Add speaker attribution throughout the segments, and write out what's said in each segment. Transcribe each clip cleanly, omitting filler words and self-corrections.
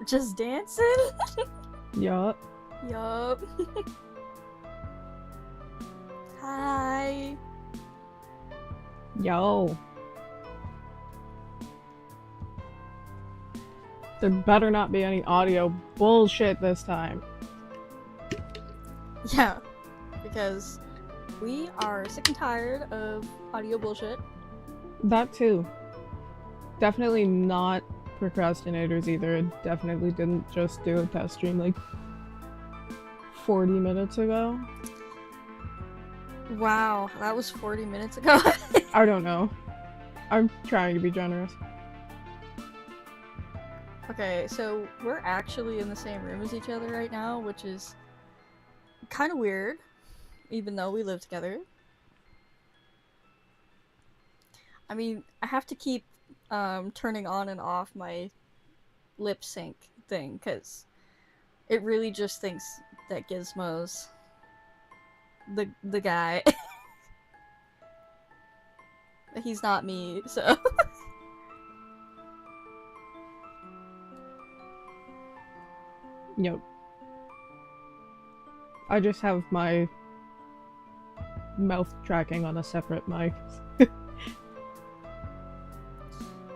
Speaker 1: Just dancing?
Speaker 2: Yup.
Speaker 1: Yup. Hi.
Speaker 2: Yo. There better not be any audio bullshit this time.
Speaker 1: Yeah, because we are sick and tired of audio bullshit.
Speaker 2: That too. Definitely not procrastinators either. Definitely didn't just do a test stream like 40 minutes ago.
Speaker 1: Wow, that was 40 minutes ago.
Speaker 2: I don't know. I'm trying to be generous.
Speaker 1: Okay, so we're actually in the same room as each other right now, which is kind of weird, even though we live together. I mean, I have to keep turning on and off my lip sync thing, because it really just thinks that Gizmo's the guy. He's not me, so...
Speaker 2: Yep. I just have my mouth tracking on a separate mic.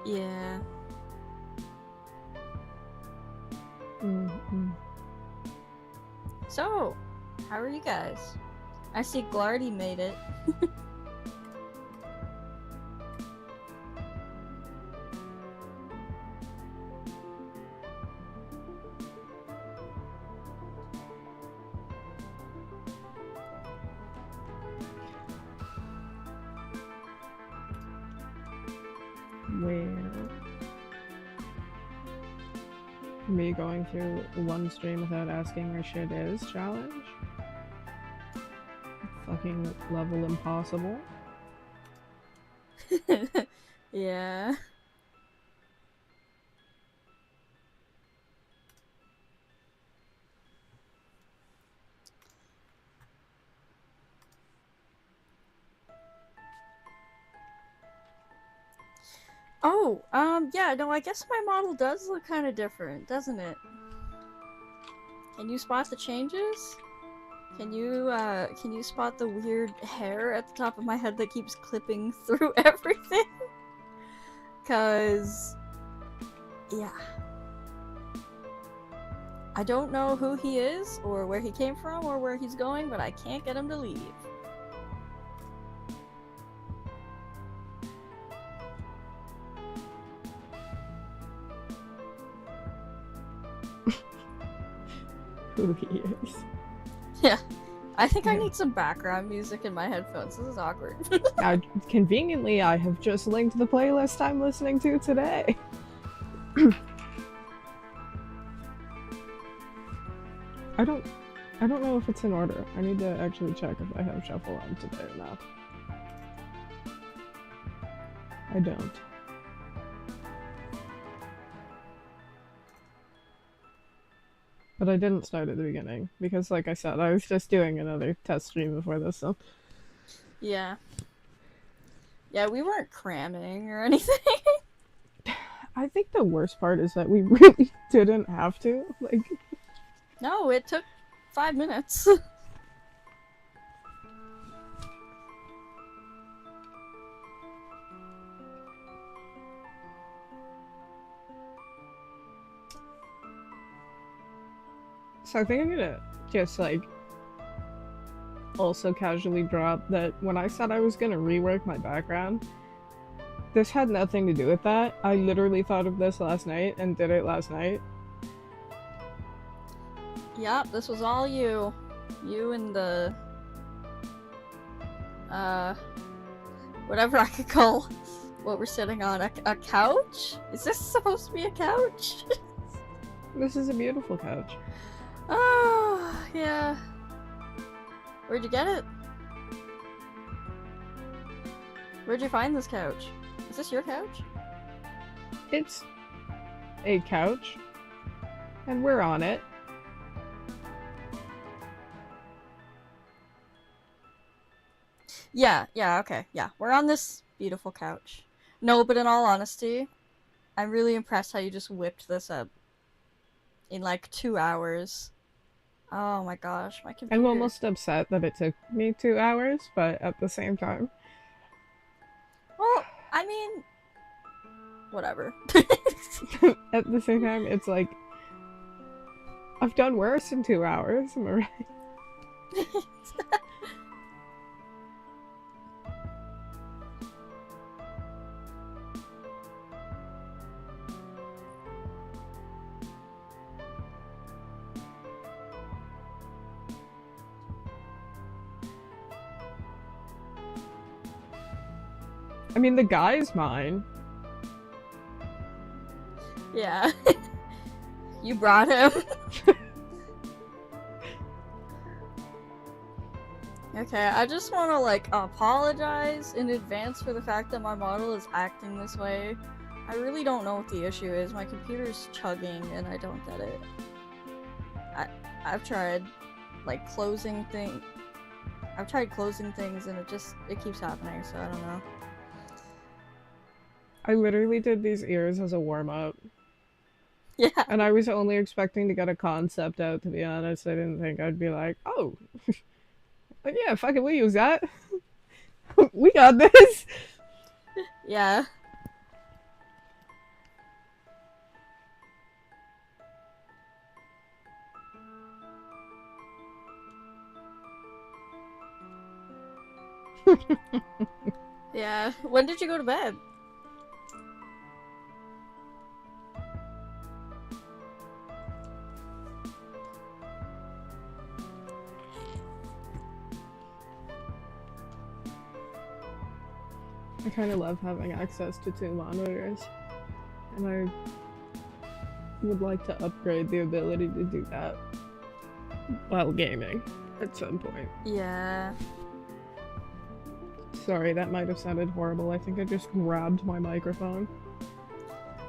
Speaker 1: Yeah.
Speaker 2: Mm-hmm.
Speaker 1: So, how are you guys? I see Glardy made it.
Speaker 2: Well, me going through one stream without asking where shit is challenge. Fucking level impossible.
Speaker 1: Yeah. Oh, yeah, no, I guess my model does look kind of different, doesn't it? Can you spot the changes? Can you spot the weird hair at the top of my head that keeps clipping through everything? 'Cause... yeah. I don't know who he is, or where he came from, or where he's going, but I can't get him to leave.
Speaker 2: Who he is.
Speaker 1: Yeah. I think I
Speaker 2: Yeah.
Speaker 1: need some background music in my headphones. This is awkward.
Speaker 2: Conveniently, I have just linked the playlist I'm listening to today. I don't know if it's in order. I need to actually check if I have shuffle on today or not. I don't. But I didn't start at the beginning, because like I said, I was just doing another test stream before this, so...
Speaker 1: Yeah. Yeah, we weren't cramming or anything.
Speaker 2: I think the worst part is that we really didn't have to. Like...
Speaker 1: No, it took 5 minutes.
Speaker 2: So I think I'm gonna just, like, also casually drop that when I said I was gonna rework my background, this had nothing to do with that. I literally thought of this last night and did it last night.
Speaker 1: Yep, this was all you. You and the... whatever I could call what we're sitting on. A couch? Is this supposed to be a couch?
Speaker 2: This is a beautiful couch.
Speaker 1: Oh, yeah. Where'd you get it? Where'd you find this couch? Is this your couch?
Speaker 2: It's a couch, and we're on it.
Speaker 1: Yeah, yeah, okay, yeah. We're on this beautiful couch. No, but in all honesty, I'm really impressed how you just whipped this up in like 2 hours. Oh my gosh, my
Speaker 2: I'm
Speaker 1: computer.
Speaker 2: almost upset that it took me 2 hours, but at the same time,
Speaker 1: Well, I mean, whatever.
Speaker 2: at the same time, it's like I've done worse in 2 hours. Am I right? I mean, the guy's mine.
Speaker 1: Yeah. You brought him. Okay, I just want to like apologize in advance for the fact that my model is acting this way. I really don't know what the issue is. My computer's chugging and I don't get it. I've tried like closing things and it keeps happening, so I don't know.
Speaker 2: I literally did these ears as a warm up.
Speaker 1: Yeah.
Speaker 2: And I was only expecting to get a concept out, to be honest. I didn't think I'd be like, oh, but yeah, fuck it, we use that. We got this.
Speaker 1: Yeah. Yeah. When did you go to bed?
Speaker 2: I kind of love having access to 2 monitors, and I would like to upgrade the ability to do that while gaming at some point.
Speaker 1: Yeah.
Speaker 2: Sorry, that might have sounded horrible. I think I just grabbed my microphone.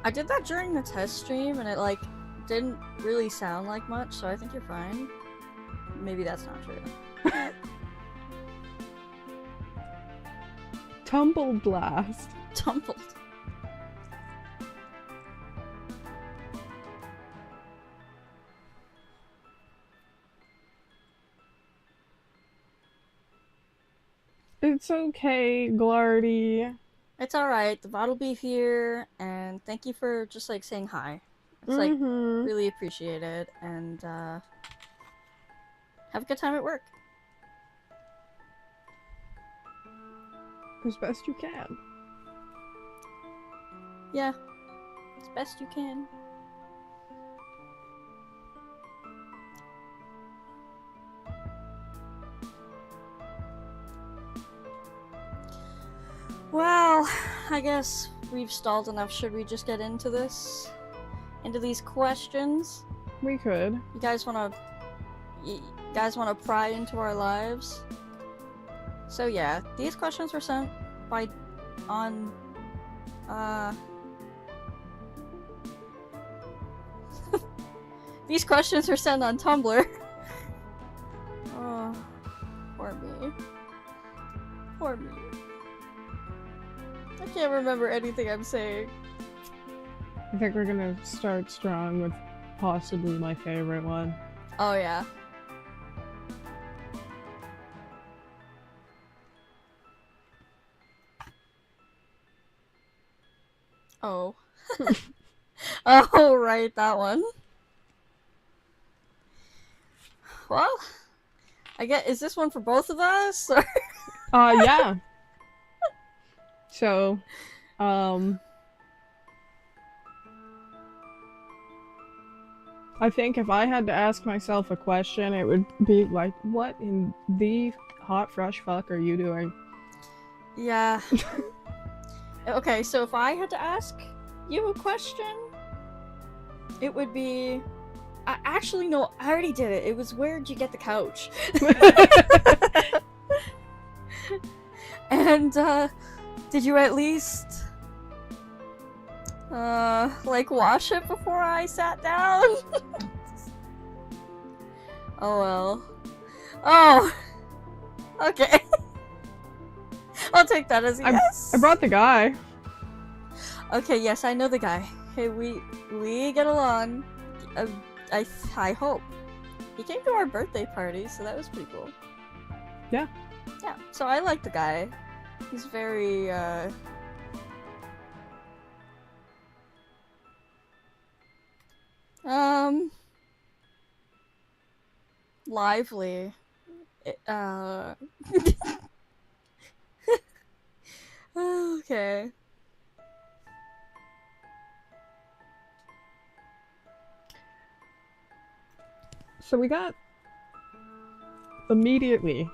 Speaker 1: I did that during the test stream and it like didn't really sound like much, so I think you're fine. Maybe that's not true.
Speaker 2: Tumble blast.
Speaker 1: Tumbled.
Speaker 2: It's okay, Glardy.
Speaker 1: It's alright, the bot'll be here, and thank you for just like saying hi. It's like really appreciated, and have a good time at work.
Speaker 2: As best you can.
Speaker 1: Yeah, as best you can. Well, I guess we've stalled enough. Should we just get into this? Into these questions?
Speaker 2: We could.
Speaker 1: You guys wanna pry into our lives? So yeah, these questions were sent on these questions were sent on Tumblr. Oh, poor me. Poor me. I can't remember anything I'm saying.
Speaker 2: I think we're gonna start strong with possibly my favorite one.
Speaker 1: Oh yeah. Oh. Oh, right, that one. Well, I get. Is this one for both of us? Or...
Speaker 2: Yeah. So, I think if I had to ask myself a question, it would be like, what in the hot fresh fuck are you doing?
Speaker 1: Yeah. Okay, so if I had to ask you a question, it would be... actually, no, I already did it. It was, where'd you get the couch? And, did you at least, like, wash it before I sat down? Oh well. Oh! Okay. I'll take that as a yes.
Speaker 2: I brought the guy.
Speaker 1: Okay, yes, I know the guy. Hey, we get along. I hope. He came to our birthday party, so that was pretty cool.
Speaker 2: Yeah.
Speaker 1: Yeah, so I like the guy. He's very, lively. Okay.
Speaker 2: So we got immediately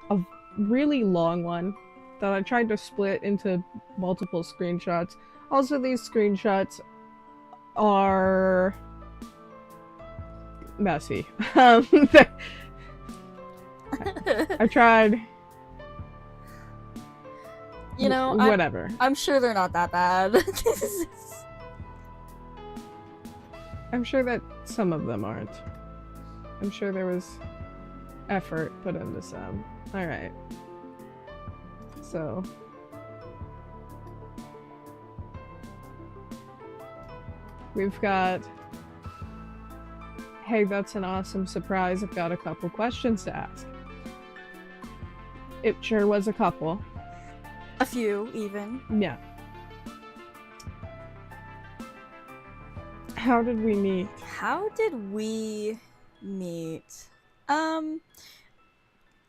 Speaker 2: a really long one that I tried to split into multiple screenshots. Also, these screenshots are messy. I tried.
Speaker 1: You know,
Speaker 2: whatever.
Speaker 1: I'm sure they're not that bad.
Speaker 2: I'm sure that some of them aren't. I'm sure there was effort put into some. Alright. So. We've got. Hey, that's an awesome surprise. I've got a couple questions to ask. It sure was a couple.
Speaker 1: A few, even.
Speaker 2: Yeah. How did we meet?
Speaker 1: How did we meet?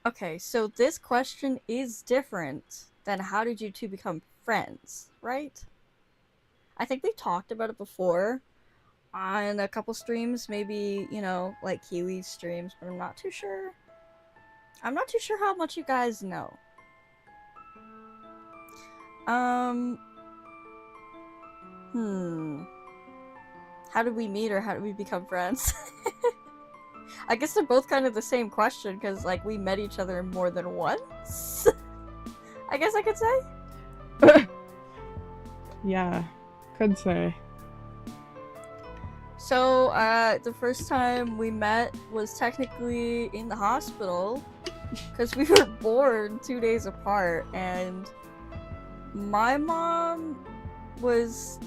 Speaker 1: Okay, so this question is different than how did you two become friends, right? I think we talked about it before on a couple streams, maybe, you know, like Kiwi's streams, but I'm not too sure. I'm not too sure how much you guys know. How did we meet or how did we become friends? I guess they're both kind of the same question because, like, we met each other more than once. I guess I could say.
Speaker 2: Yeah, could say.
Speaker 1: So, the first time we met was technically in the hospital because we were born 2 days apart, and my mom was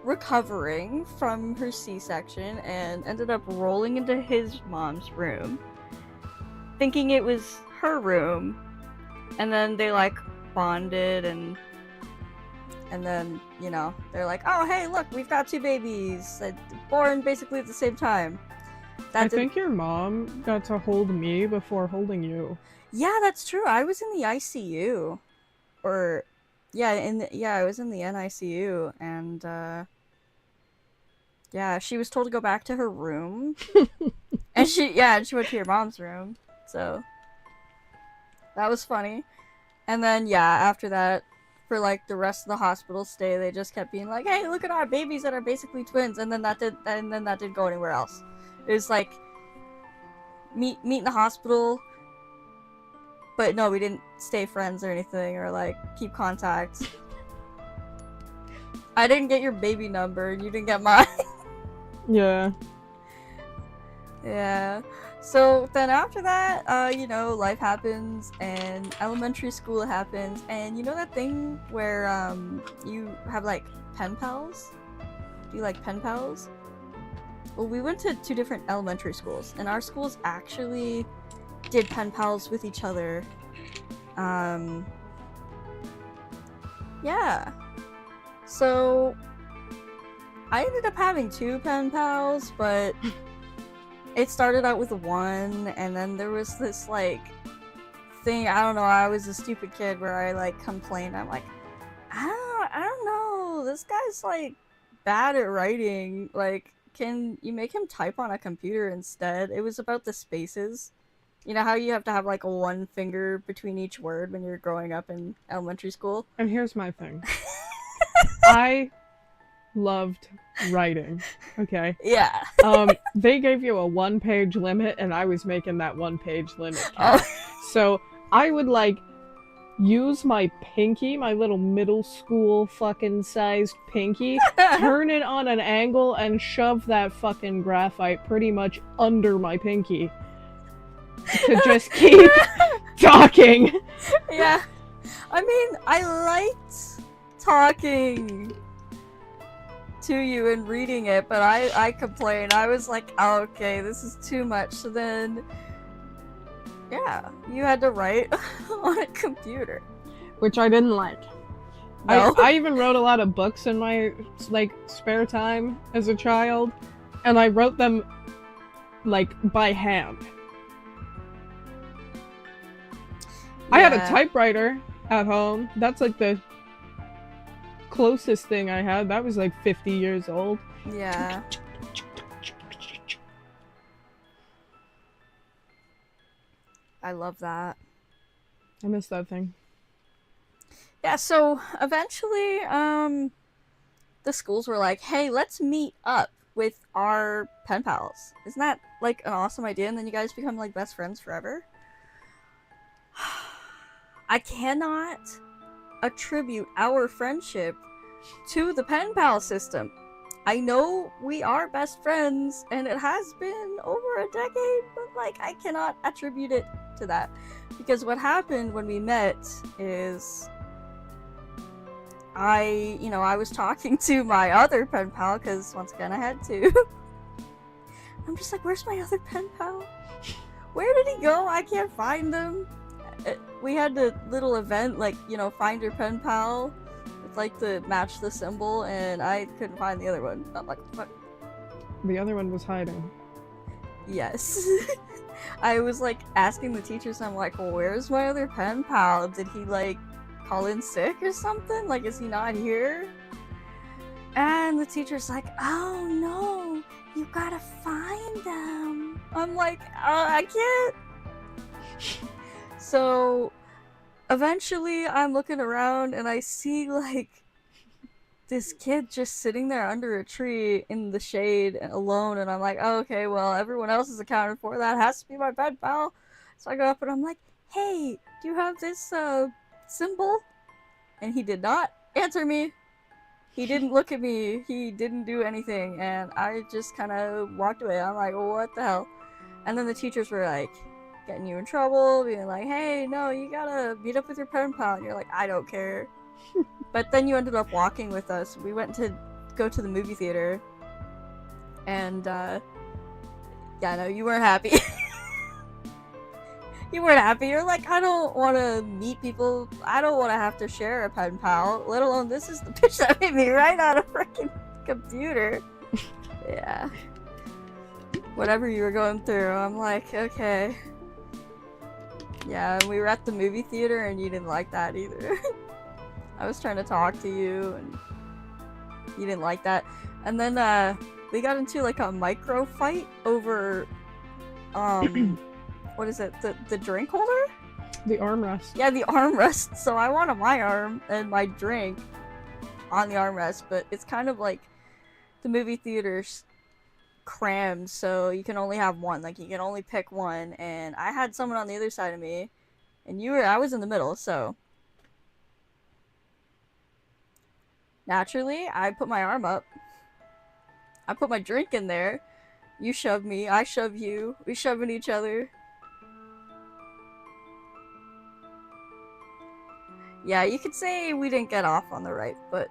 Speaker 1: recovering from her C-section and ended up rolling into his mom's room, thinking it was her room, and then they like bonded and then, you know, they're like, oh hey look, we've got 2 babies born basically at the same time.
Speaker 2: I think your mom got to hold me before holding you.
Speaker 1: Yeah, that's true. I was in the ICU. Or yeah, I was in the NICU, and yeah, she was told to go back to her room. and she went to your mom's room. So that was funny. And then yeah, after that, for like the rest of the hospital stay, they just kept being like, "Hey, look at our babies that are basically twins," and then that didn't go anywhere else. It was like meet in the hospital, but no, we didn't stay friends or anything or like keep contact. I didn't get your baby number, and you didn't get mine.
Speaker 2: Yeah.
Speaker 1: Yeah. So then after that, you know, life happens and elementary school happens, and you know that thing where you have like pen pals? Do you like pen pals? Well, we went to 2 different elementary schools, and our schools actually did pen pals with each other. Yeah. So I ended up having 2 pen pals, but it started out with 1, and then there was this like thing, I don't know, I was a stupid kid where I like complained. I'm like, I don't know, this guy's like bad at writing, like can you make him type on a computer instead? It was about the spaces. You know how you have to have like 1 finger between each word when you're growing up in elementary school?
Speaker 2: And here's my thing. I loved writing, okay?
Speaker 1: Yeah.
Speaker 2: They gave you a 1-page limit, and I was making that 1-page limit
Speaker 1: Oh.
Speaker 2: So I would like use my pinky, my little middle school fucking sized pinky, turn it on an angle, and shove that fucking graphite pretty much under my pinky to just keep Talking!
Speaker 1: Yeah. I mean, I liked talking to you and reading it, but I complained. I was like, oh, okay, this is too much. So then, yeah, you had to write on a computer.
Speaker 2: Which I didn't like.
Speaker 1: No.
Speaker 2: I even wrote a lot of books in my, like, spare time as a child, and I wrote them, like, by hand. I had a typewriter at home. That's, like, the closest thing I had. That was, like, 50 years old.
Speaker 1: Yeah. I love that.
Speaker 2: I miss that thing.
Speaker 1: Yeah, so eventually, the schools were like, hey, let's meet up with our pen pals. Isn't that, like, an awesome idea? And then you guys become, like, best friends forever? I cannot attribute our friendship to the pen pal system. I know we are best friends, and it has been over a decade, but, like, I cannot attribute it to that. Because what happened when we met is I was talking to my other pen pal, because once again I had to. I'm just like, where's my other pen pal? Where did he go? I can't find him. We had a little event, like, find your pen pal, with, like, the match the symbol, and I couldn't find the other one. I'm like, what?
Speaker 2: The other one was hiding.
Speaker 1: Yes. I was, like, asking the teachers, I'm like, well, where's my other pen pal? Did he, like, call in sick or something? Like, is he not here? And the teacher's like, oh no, you gotta find them. I'm like, I can't. So eventually I'm looking around and I see, like, this kid just sitting there under a tree in the shade alone, and I'm like, oh, okay, well, everyone else is accounted for. That has to be my pen pal. So I go up and I'm like, hey, do you have this symbol? And he did not answer me. He didn't look at me. He didn't do anything. And I just kind of walked away. I'm like, what the hell? And then the teachers were like, getting you in trouble, being like, hey, no, you gotta meet up with your pen pal. And you're like, I don't care. But then you ended up walking with us. We went to go to the movie theater. And, yeah, no, you weren't happy. You weren't happy. You're like, I don't want to meet people. I don't want to have to share a pen pal. Let alone, this is the bitch that made me write on a freaking computer. Yeah. Whatever you were going through, I'm like, okay. Yeah, and we were at the movie theater and you didn't like that either. I was trying to talk to you and you didn't like that. And then, we got into, like, a micro fight over, what is it? The drink holder?
Speaker 2: The armrest.
Speaker 1: Yeah, the armrest. So I wanted my arm and my drink on the armrest, but it's kind of like the movie theater's crammed, so you can only have one. Like, you can only pick one, and I had someone on the other side of me, and I was in the middle, so naturally, I put my arm up. I put my drink in there. You shove me, I shove you, we shoving each other. Yeah, you could say we didn't get off on the right, but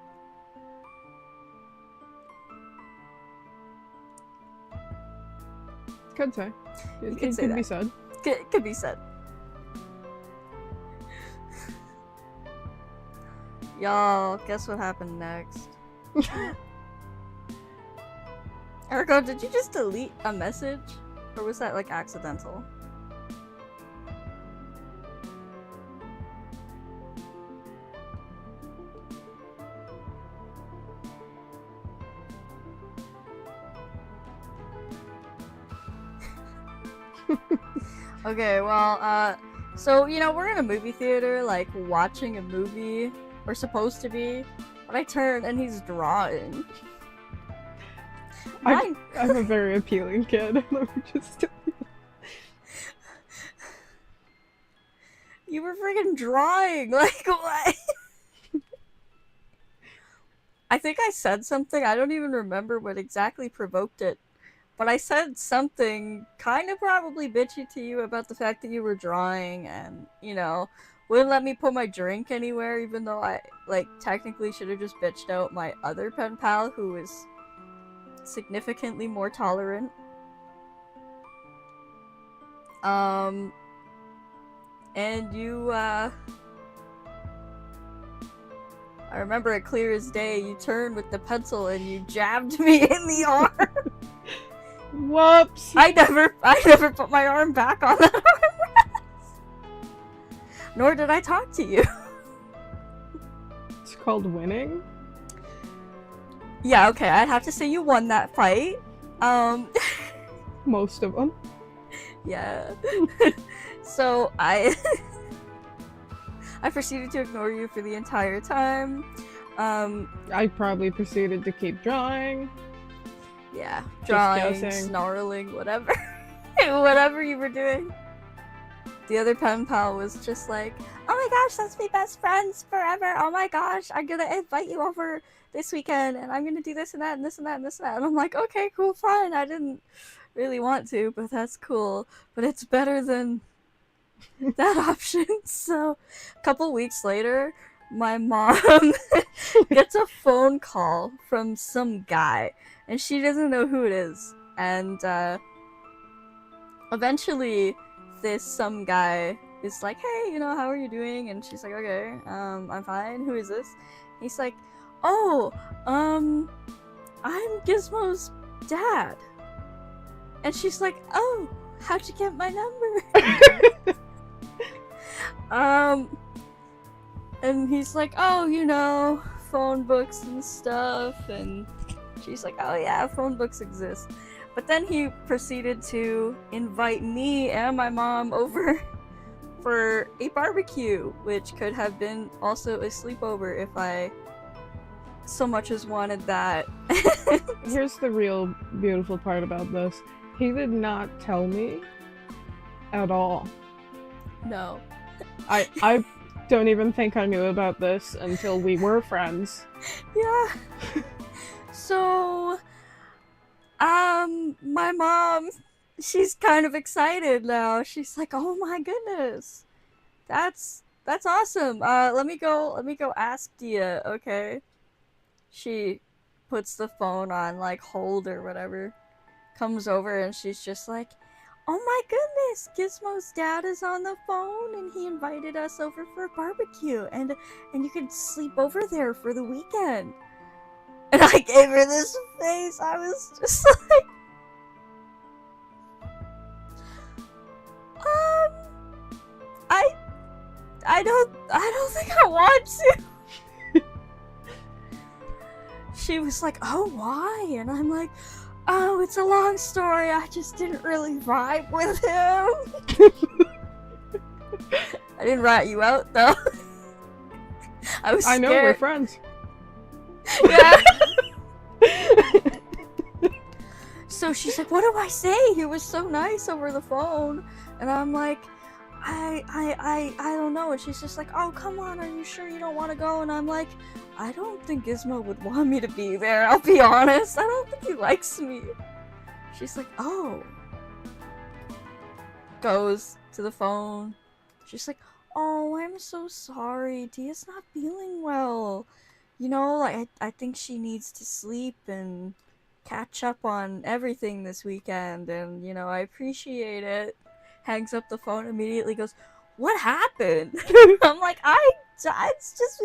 Speaker 2: Could say.
Speaker 1: You
Speaker 2: It
Speaker 1: could say
Speaker 2: could
Speaker 1: that.
Speaker 2: be said.
Speaker 1: could be said. Y'all, guess what happened next? Erico, did you just delete a message? Or was that, like, accidental? Okay, well, so, we're in a movie theater, like, watching a movie. We're supposed to be. But I turn and he's drawing.
Speaker 2: I'm a very appealing kid. Let me just...
Speaker 1: You were freaking drawing! Like, what? I think I said something. I don't even remember what exactly provoked it. but I said something kind of probably bitchy to you about the fact that you were drawing and, wouldn't let me put my drink anywhere, even though I, like, technically should have just bitched out my other pen pal who was significantly more tolerant. And you, I remember it clear as day, you turned with the pencil and you jabbed me in the arm.
Speaker 2: Whoops!
Speaker 1: I never put my arm back on that armrest. Nor did I talk to you.
Speaker 2: It's called winning?
Speaker 1: Yeah, okay, I'd have to say you won that fight.
Speaker 2: Most of them.
Speaker 1: Yeah. So I proceeded to ignore you for the entire time.
Speaker 2: I probably proceeded to keep drawing.
Speaker 1: Yeah,
Speaker 2: Just
Speaker 1: drawing,
Speaker 2: guessing.
Speaker 1: snarling, whatever. Whatever you were doing. The other pen pal was just like, oh my gosh, let's be best friends forever. Oh my gosh, I'm gonna invite you over this weekend and I'm gonna do this and that and this and that and this and that. And I'm like, okay, cool, fine. I didn't really want to, but that's cool. But it's better than that option. So a couple weeks later, my mom gets a phone call from some guy and she doesn't know who it is. And eventually this some guy is like, hey, how are you doing? And she's like, okay, I'm fine. Who is this? He's like, oh, I'm Gizmo's dad. And she's like, oh, how'd you get my number? And he's like, oh, phone books and stuff. And she's like, oh yeah, phone books exist. But then he proceeded to invite me and my mom over for a barbecue, which could have been also a sleepover if I so much as wanted that.
Speaker 2: Here's the real beautiful part about this. He did not tell me at all.
Speaker 1: No.
Speaker 2: I don't even think I knew about this until we were friends.
Speaker 1: Yeah. So, my mom, she's kind of excited now. She's like, oh my goodness. That's awesome. Let me go ask Dia, okay? She puts the phone on, like, hold or whatever. Comes over and she's just like, oh my goodness, Gizmo's dad is on the phone and he invited us over for a barbecue and you can sleep over there for the weekend. And I gave her this face. I was just like, I don't think I want to. She was like, oh, why? And I'm like, oh, it's a long story. I just didn't really vibe with him. I didn't rat you out, though. I was scared.
Speaker 2: I know, we're friends.
Speaker 1: Yeah. So she's like, what do I say? He was so nice over the phone. And I'm like, I don't know. And she's just like, oh, come on. Are you sure you don't want to go? And I'm like, I don't think Gizmo would want me to be there. I'll be honest. I don't think he likes me. She's like, oh. Goes to the phone. She's like, oh, I'm so sorry. Dia's not feeling well. Like, I think she needs to sleep and catch up on everything this weekend. And, I appreciate it. Hangs up the phone, immediately goes, what happened? I'm like, it's just,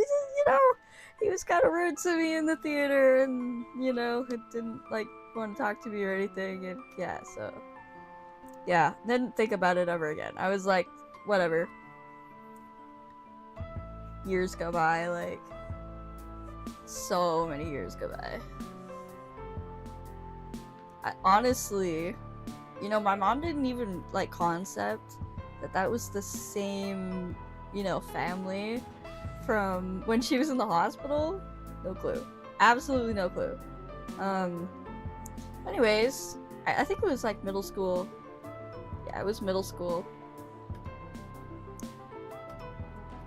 Speaker 1: he was kind of rude to me in the theater and, it didn't, want to talk to me or anything. And, yeah, so. Yeah, didn't think about it ever again. I was like, whatever. Years go by, so many years go by. Honestly, my mom didn't even, concept that was the same, family from when she was in the hospital. No clue. Absolutely no clue. Anyways, I think it was, middle school. Yeah, it was middle school.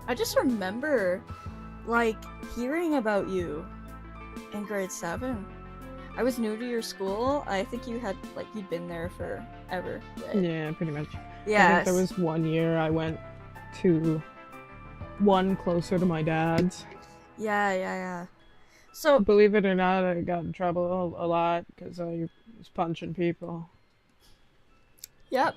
Speaker 1: I just remember, hearing about you in grade 7. I was new to your school. I think you had, like, you'd been there forever, right?
Speaker 2: Yeah, pretty much.
Speaker 1: Yeah.
Speaker 2: I think there was one year I went to one closer to my dad's.
Speaker 1: Yeah. So,
Speaker 2: Believe it or not, I got in trouble a lot because I was punching people.
Speaker 1: yep.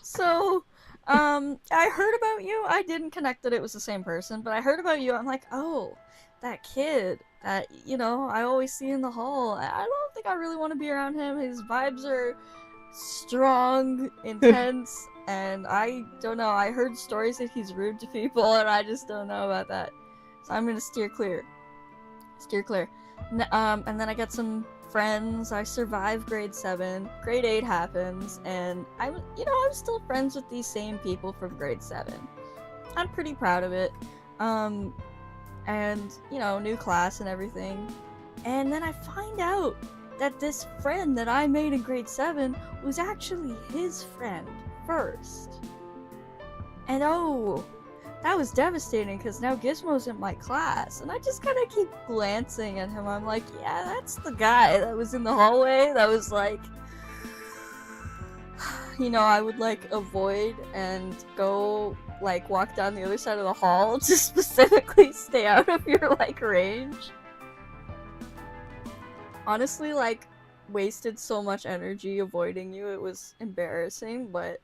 Speaker 1: So, I heard about you. I didn't connect that it was the same person, but I heard about you. I'm like, oh, that kid that, you know, I always see in the hall. I don't think I really want to be around him. His vibes are strong, intense, and I don't know. I heard stories that he's rude to people, and I just don't know about that. So I'm gonna steer clear. And then I got some friends. I survived grade 7. Grade 8 happens, and I'm still friends with these same people from grade 7. I'm pretty proud of it. And, you know, new class and everything. And then I find out that this friend that I made in grade 7 was actually his friend first. And oh, that was devastating because now Gizmo's in my class, and I just kind of keep glancing at him. I'm like, yeah, that's the guy that was in the hallway that was like, you know, I would like avoid and go like walk down the other side of the hall to specifically stay out of your like range. Honestly, like, wasted so much energy avoiding you. It was embarrassing, but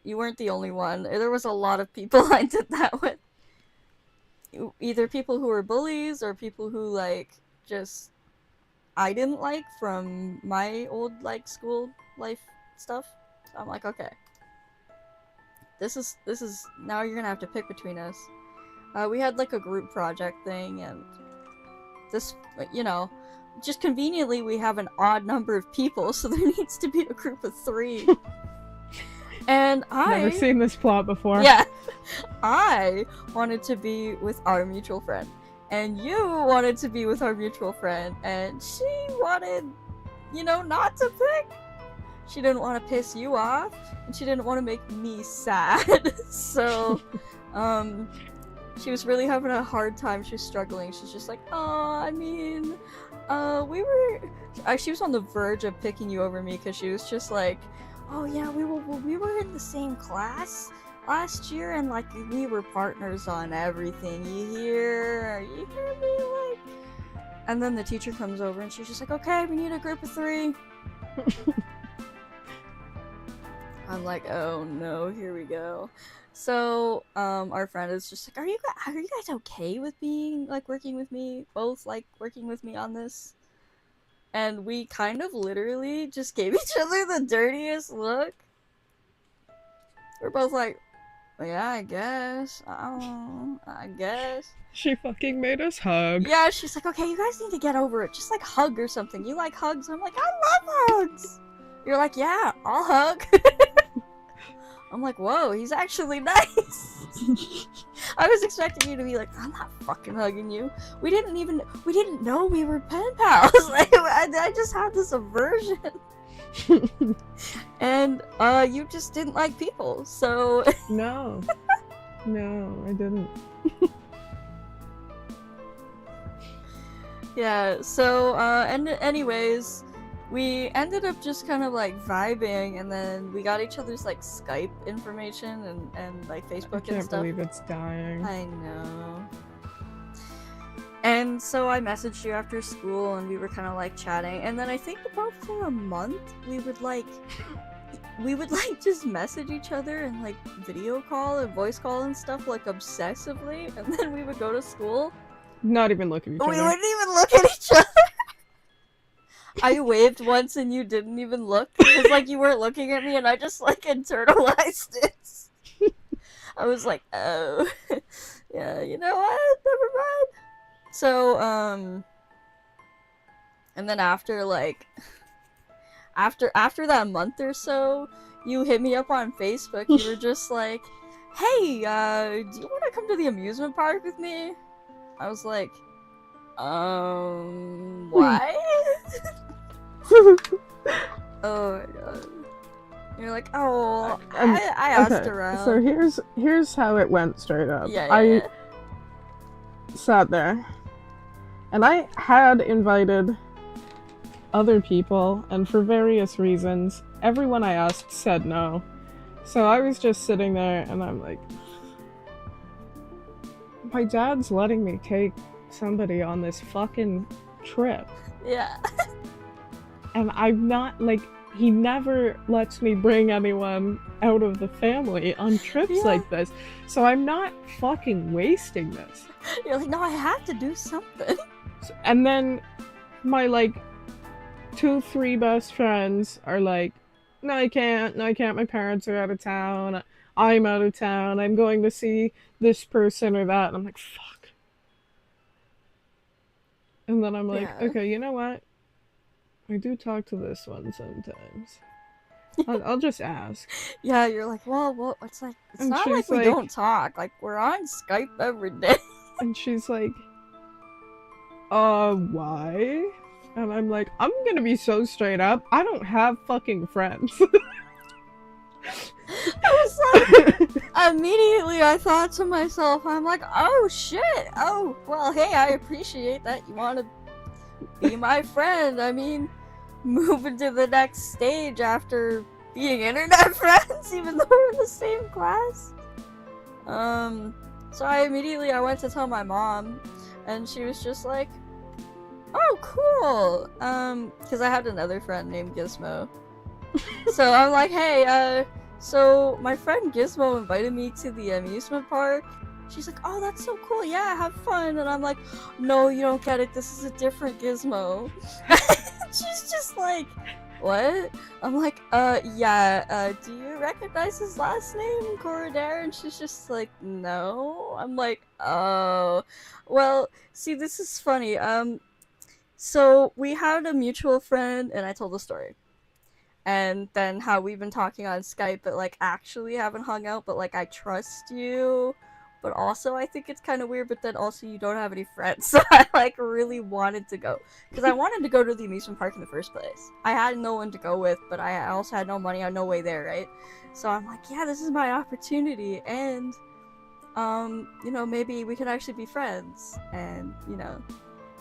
Speaker 1: you weren't the only one. There was a lot of people I did that with. Either people who were bullies or people who, like, just I didn't like from my old, like, school life stuff. So I'm like, okay. This is now you're gonna have to pick between us. We had, like, a group project thing, and this, you know, just conveniently we have an odd number of people, so there needs to be a group of 3. And
Speaker 2: Never seen this plot before.
Speaker 1: Yeah. I wanted to be with our mutual friend. And you wanted to be with our mutual friend. And she wanted, you know, not to pick. She didn't want to piss you off. And she didn't want to make me sad. So, she was really having a hard time. She was struggling. She's just like, oh, I mean, she was on the verge of picking you over me because she was just like, oh yeah, we were in the same class last year, and like we were partners on everything. You hear me? Like, and then the teacher comes over and she's just like, okay, we need a group of 3. I'm like, oh no, here we go. So, our friend is just like, are you guys okay with being like working with me on this? And we kind of literally just gave each other the dirtiest look. We're both like, yeah, I guess. I guess.
Speaker 2: She fucking made us hug.
Speaker 1: Yeah, she's like, okay, you guys need to get over it. Just like hug or something. You like hugs? I'm like, I love hugs. You're like, yeah, I'll hug. I'm like, whoa, he's actually nice. I was expecting you to be like, I'm not fucking hugging you. We didn't know we were pen pals. Like, I just had this aversion. And, you just didn't like people, so...
Speaker 2: No, I didn't.
Speaker 1: Yeah, so, and anyways, we ended up just kind of like vibing, and then we got each other's like Skype information and like Facebook and stuff.
Speaker 2: I can't believe it's dying.
Speaker 1: I know. And so I messaged you after school, and we were kind of like chatting, and then I think about for a month we would like just message each other and like video call and voice call and stuff like obsessively, and then we would go to school.
Speaker 2: Not even look at each other.
Speaker 1: We wouldn't even look at each other. I waved once and you didn't even look. It was like you weren't looking at me, and I just like internalized it. I was like, oh, yeah, you know what? Never mind. So, and then after that month or so, you hit me up on Facebook. You were just like, hey, do you want to come to the amusement park with me? I was like, why? Oh my god. You're like, oh, I asked around.
Speaker 2: So here's how it went straight up.
Speaker 1: Yeah.
Speaker 2: I sat there, And I had invited other people, and for various reasons, everyone I asked said no. So I was just sitting there, and I'm like, my dad's letting me take somebody on this fucking trip.
Speaker 1: Yeah.
Speaker 2: And I'm not, like, he never lets me bring anyone out of the family on trips like this. So I'm not fucking wasting this.
Speaker 1: You're like, no, I have to do something.
Speaker 2: And then my, like, 2-3 best friends are like, no, I can't. No, I can't. My parents are out of town. I'm out of town. I'm going to see this person or that. And I'm like, fuck. And then I'm like, okay, you know what? I do talk to this one sometimes. I'll just ask.
Speaker 1: Yeah, you're like, well, it's like, it's
Speaker 2: and
Speaker 1: not like we don't talk. Like, we're on Skype every day.
Speaker 2: And she's like, why? And I'm like, I'm gonna be so straight up. I don't have fucking friends.
Speaker 1: I was like, immediately I thought to myself, I'm like, oh shit. Oh, well, hey, I appreciate that you want to be my friend. I mean, moving to the next stage after being internet friends, even though we're in the same class. So I went to tell my mom, and she was just like, oh, cool. Because I had another friend named Gizmo. So I'm like, hey, so my friend Gizmo invited me to the amusement park. She's like, oh, that's so cool. Yeah, have fun. And I'm like, no, you don't get it. This is a different Gizmo. She's just like, what? I'm like, yeah, do you recognize his last name, Corridor? And she's just like, no. I'm like, oh. Well, see, this is funny. So we had a mutual friend, and I told the story. And then how we've been talking on Skype, but, like, actually haven't hung out, but, like, I trust you. But also, I think it's kind of weird, but then also you don't have any friends. So I, like, really wanted to go. Because I wanted to go to the amusement park in the first place. I had no one to go with, but I also had no money. I had no way there, right? So I'm like, yeah, this is my opportunity. And, you know, maybe we could actually be friends. And, you know.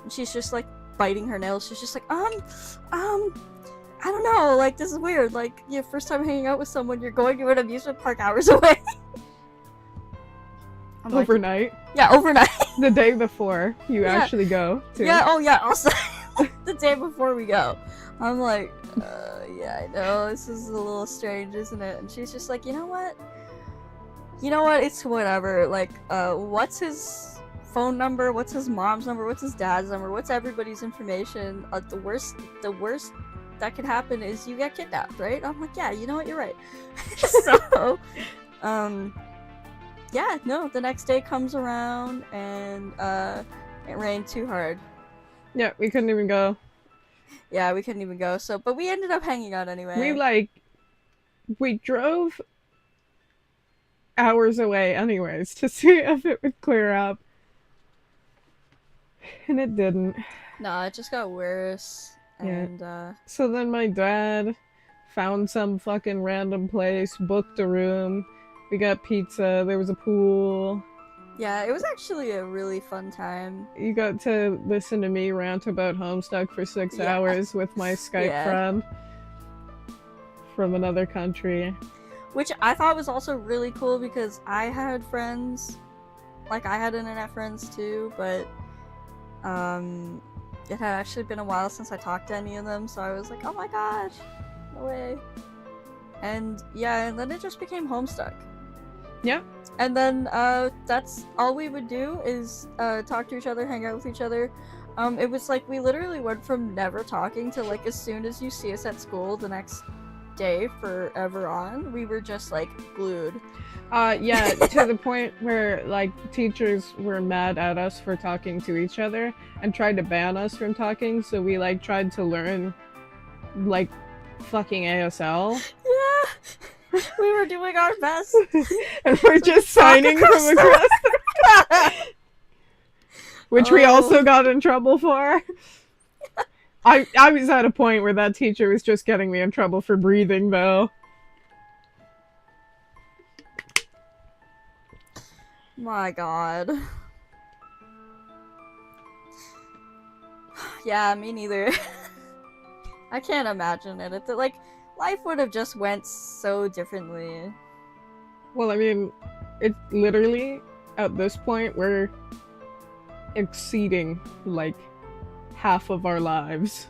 Speaker 1: And she's just, like, biting her nails. She's just like, I don't know, like, this is weird. Like, your first time hanging out with someone, you're going to an amusement park hours away.
Speaker 2: Overnight?
Speaker 1: Like, yeah, overnight.
Speaker 2: The day before you actually go to.
Speaker 1: Yeah, oh yeah, also the day before we go. I'm like, yeah, I know, this is a little strange, isn't it? And she's just like, you know what? It's whatever. Like, what's his phone number? What's his mom's number? What's his dad's number? What's everybody's information? The worst that could happen is you get kidnapped, right? I'm like, yeah, you know what? You're right. So, yeah, no, the next day comes around, and it rained too hard.
Speaker 2: Yeah, we couldn't even go.
Speaker 1: Yeah, we couldn't even go, so, but we ended up hanging out anyway.
Speaker 2: We drove hours away anyways to see if it would clear up. And it didn't.
Speaker 1: Nah, it just got worse. And,
Speaker 2: So then my dad found some fucking random place, booked a room, we got pizza, there was a pool.
Speaker 1: Yeah, it was actually a really fun time.
Speaker 2: You got to listen to me rant about Homestuck for 6 hours with my Skype friend from another country.
Speaker 1: Which I thought was also really cool because I had friends, like I had internet friends too, but it had actually been a while since I talked to any of them, so I was like, oh my gosh, no way. And yeah, and then it just became Homestuck.
Speaker 2: Yeah.
Speaker 1: And then that's all we would do is talk to each other, hang out with each other. It was like we literally went from never talking to like as soon as you see us at school the next day forever on, we were just like glued.
Speaker 2: Yeah, to the point where like teachers were mad at us for talking to each other and tried to ban us from talking, so we like tried to learn like fucking ASL.
Speaker 1: Yeah. We were doing our best.
Speaker 2: And we're just signing from across the which we also got in trouble for. I was at a point where that teacher was just getting me in trouble for breathing, though.
Speaker 1: My god. Yeah, me neither. I can't imagine it. It's like life would have just went so differently.
Speaker 2: Well, I mean, it's literally at this point we're exceeding like half of our lives.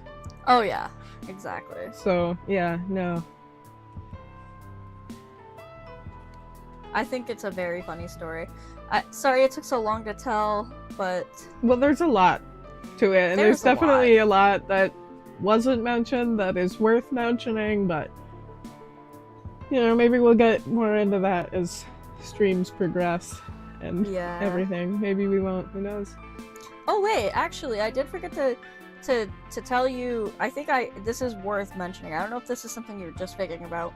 Speaker 1: Oh yeah, exactly.
Speaker 2: So yeah, no.
Speaker 1: I think it's a very funny story. Sorry it took so long to tell, but
Speaker 2: Well, there's a lot to it, and there's
Speaker 1: There's a lot.
Speaker 2: definitely a lot that wasn't mentioned that is worth mentioning, but you know, maybe we'll get more into that as streams progress and
Speaker 1: yeah.
Speaker 2: everything. Maybe we won't, who knows?
Speaker 1: Oh wait, actually, I did forget to tell you. I think this is worth mentioning. I don't know if this is something you were just thinking about,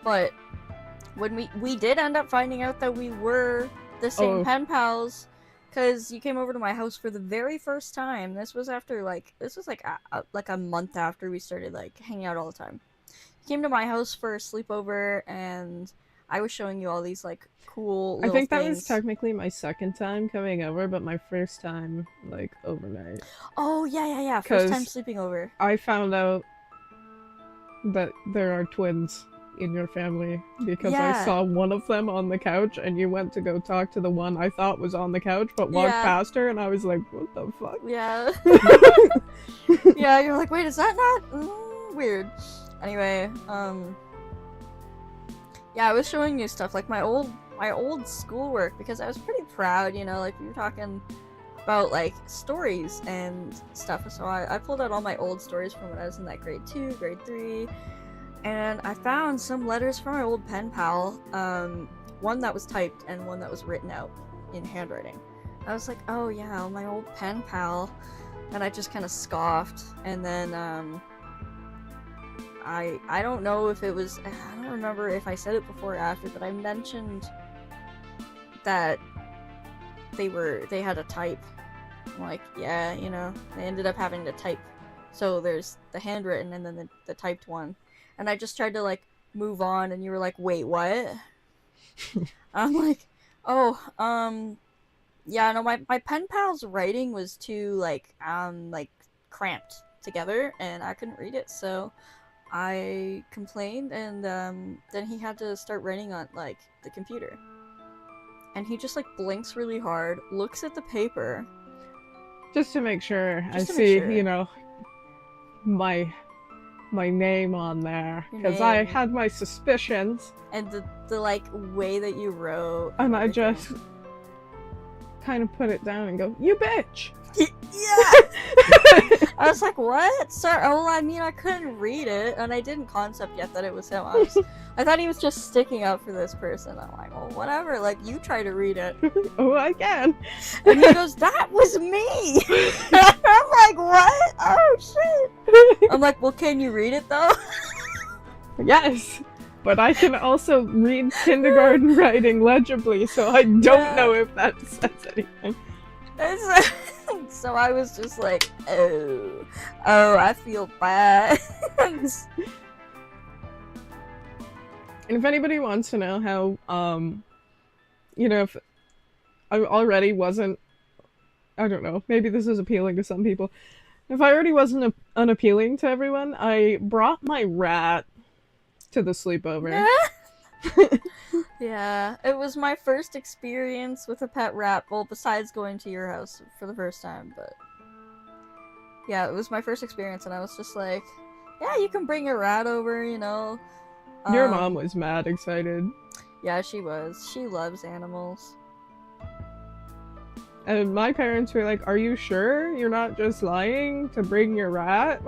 Speaker 1: but when we did end up finding out that we were the same pen pals, because you came over to my house for the very first time. This was after like a month after we started like hanging out all the time. You came to my house for a sleepover, and I was showing you all these like cool
Speaker 2: I
Speaker 1: little
Speaker 2: think that
Speaker 1: things.
Speaker 2: was technically my second time coming over, but my first time like overnight.
Speaker 1: Oh yeah. First time sleeping over.
Speaker 2: I found out that there are twins in your family because I saw one of them on the couch, and you went to go talk to the one I thought was on the couch but walked past her, and I was like, what the fuck?
Speaker 1: Yeah. Yeah, you're like, wait, is that not weird? Anyway, yeah, I was showing you stuff like my old schoolwork, because I was pretty proud, you know, like we were talking about like stories and stuff. So I pulled out all my old stories from when I was in like grade 2, grade 3, and I found some letters from my old pen pal, one that was typed and one that was written out in handwriting. I was like, oh yeah, my old pen pal, and I just kind of scoffed, and then I don't know if it was, I don't remember if I said it before or after, but I mentioned that they had a type. I'm like, yeah, you know, they ended up having to type. So there's the handwritten and then the typed one. And I just tried to like move on, and you were like, wait, what? I'm like, oh, yeah, no, my pen pal's writing was too like cramped together, and I couldn't read it, so I complained, and then he had to start writing on like the computer. And he just like blinks really hard, looks at the paper.
Speaker 2: Just to make sure I see, you know, my name on there, because I had my suspicions.
Speaker 1: And the like way that you wrote.
Speaker 2: And I just kind of put it down and go, you bitch!
Speaker 1: Yeah! I was like, what? Sir, well, I mean, I couldn't read it, and I didn't concept yet that it was him. I thought he was just sticking up for this person. I'm like, well, whatever, like, you try to read it.
Speaker 2: Oh, I can.
Speaker 1: And he goes, that was me! I'm like, what? Oh, shit! I'm like, well, can you read it, though?
Speaker 2: Yes! But I can also read kindergarten writing legibly, so I don't know if that says anything.
Speaker 1: So I was just like, oh, I feel bad.
Speaker 2: And if anybody wants to know how, you know, if I already wasn't, I don't know, maybe this is appealing to some people. If I already wasn't unappealing to everyone, I brought my rat to the sleepover.
Speaker 1: Yeah, it was my first experience with a pet rat, well, besides going to your house for the first time, but yeah, it was my first experience, and I was just like, yeah, you can bring your rat over, you know.
Speaker 2: Your mom was mad excited.
Speaker 1: Yeah, she was. She loves animals.
Speaker 2: And my parents were like, are you sure you're not just lying to bring your rat?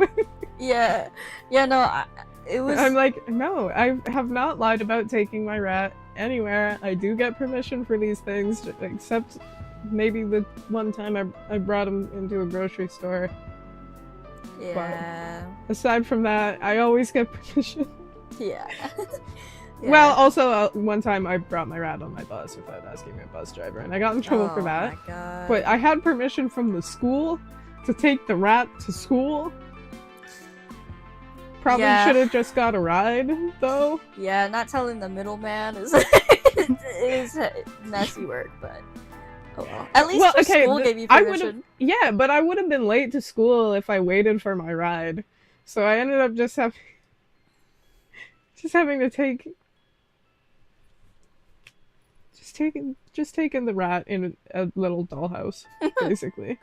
Speaker 1: Yeah, no, it was...
Speaker 2: I'm like, no, I have not lied about taking my rat anywhere. I do get permission for these things, except maybe the one time I brought him into a grocery store.
Speaker 1: Yeah.
Speaker 2: But aside from that, I always get permission.
Speaker 1: Yeah.
Speaker 2: Yeah. Well, also, one time I brought my rat on my bus without asking a bus driver, and I got in trouble for that.
Speaker 1: My God.
Speaker 2: But I had permission from the school to take the rat to school. Probably should have just got a ride, though.
Speaker 1: Yeah, not telling the middleman is is messy work, but Oh well. At least
Speaker 2: Well,
Speaker 1: your
Speaker 2: okay,
Speaker 1: school gave you
Speaker 2: I would have,
Speaker 1: permission.
Speaker 2: yeah, but I would have been late to school if I waited for my ride. So I ended up just having to taking the rat in a little dollhouse, basically.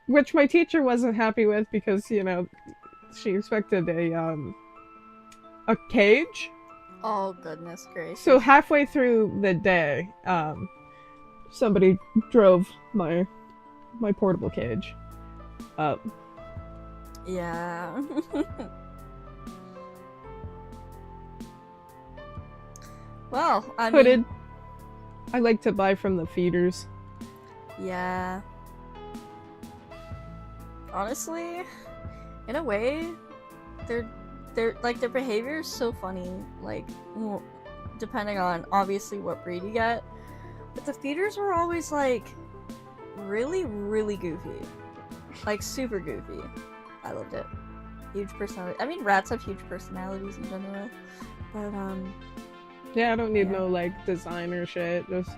Speaker 2: Which my teacher wasn't happy with because, you know, she expected a cage.
Speaker 1: Oh goodness
Speaker 2: So
Speaker 1: gracious.
Speaker 2: halfway through the day, somebody drove my portable cage up.
Speaker 1: Yeah. Well, I mean,
Speaker 2: Hooded. I like to buy from the feeders.
Speaker 1: yeah. Honestly, in a way, they're like their behavior is so funny. Like, well, depending on obviously what breed you get, but the feeders were always like really, really goofy, like super goofy. I loved it. Huge personality. I mean, rats have huge personalities in general, but
Speaker 2: Yeah, I don't need
Speaker 1: yeah.
Speaker 2: no like designer shit. Just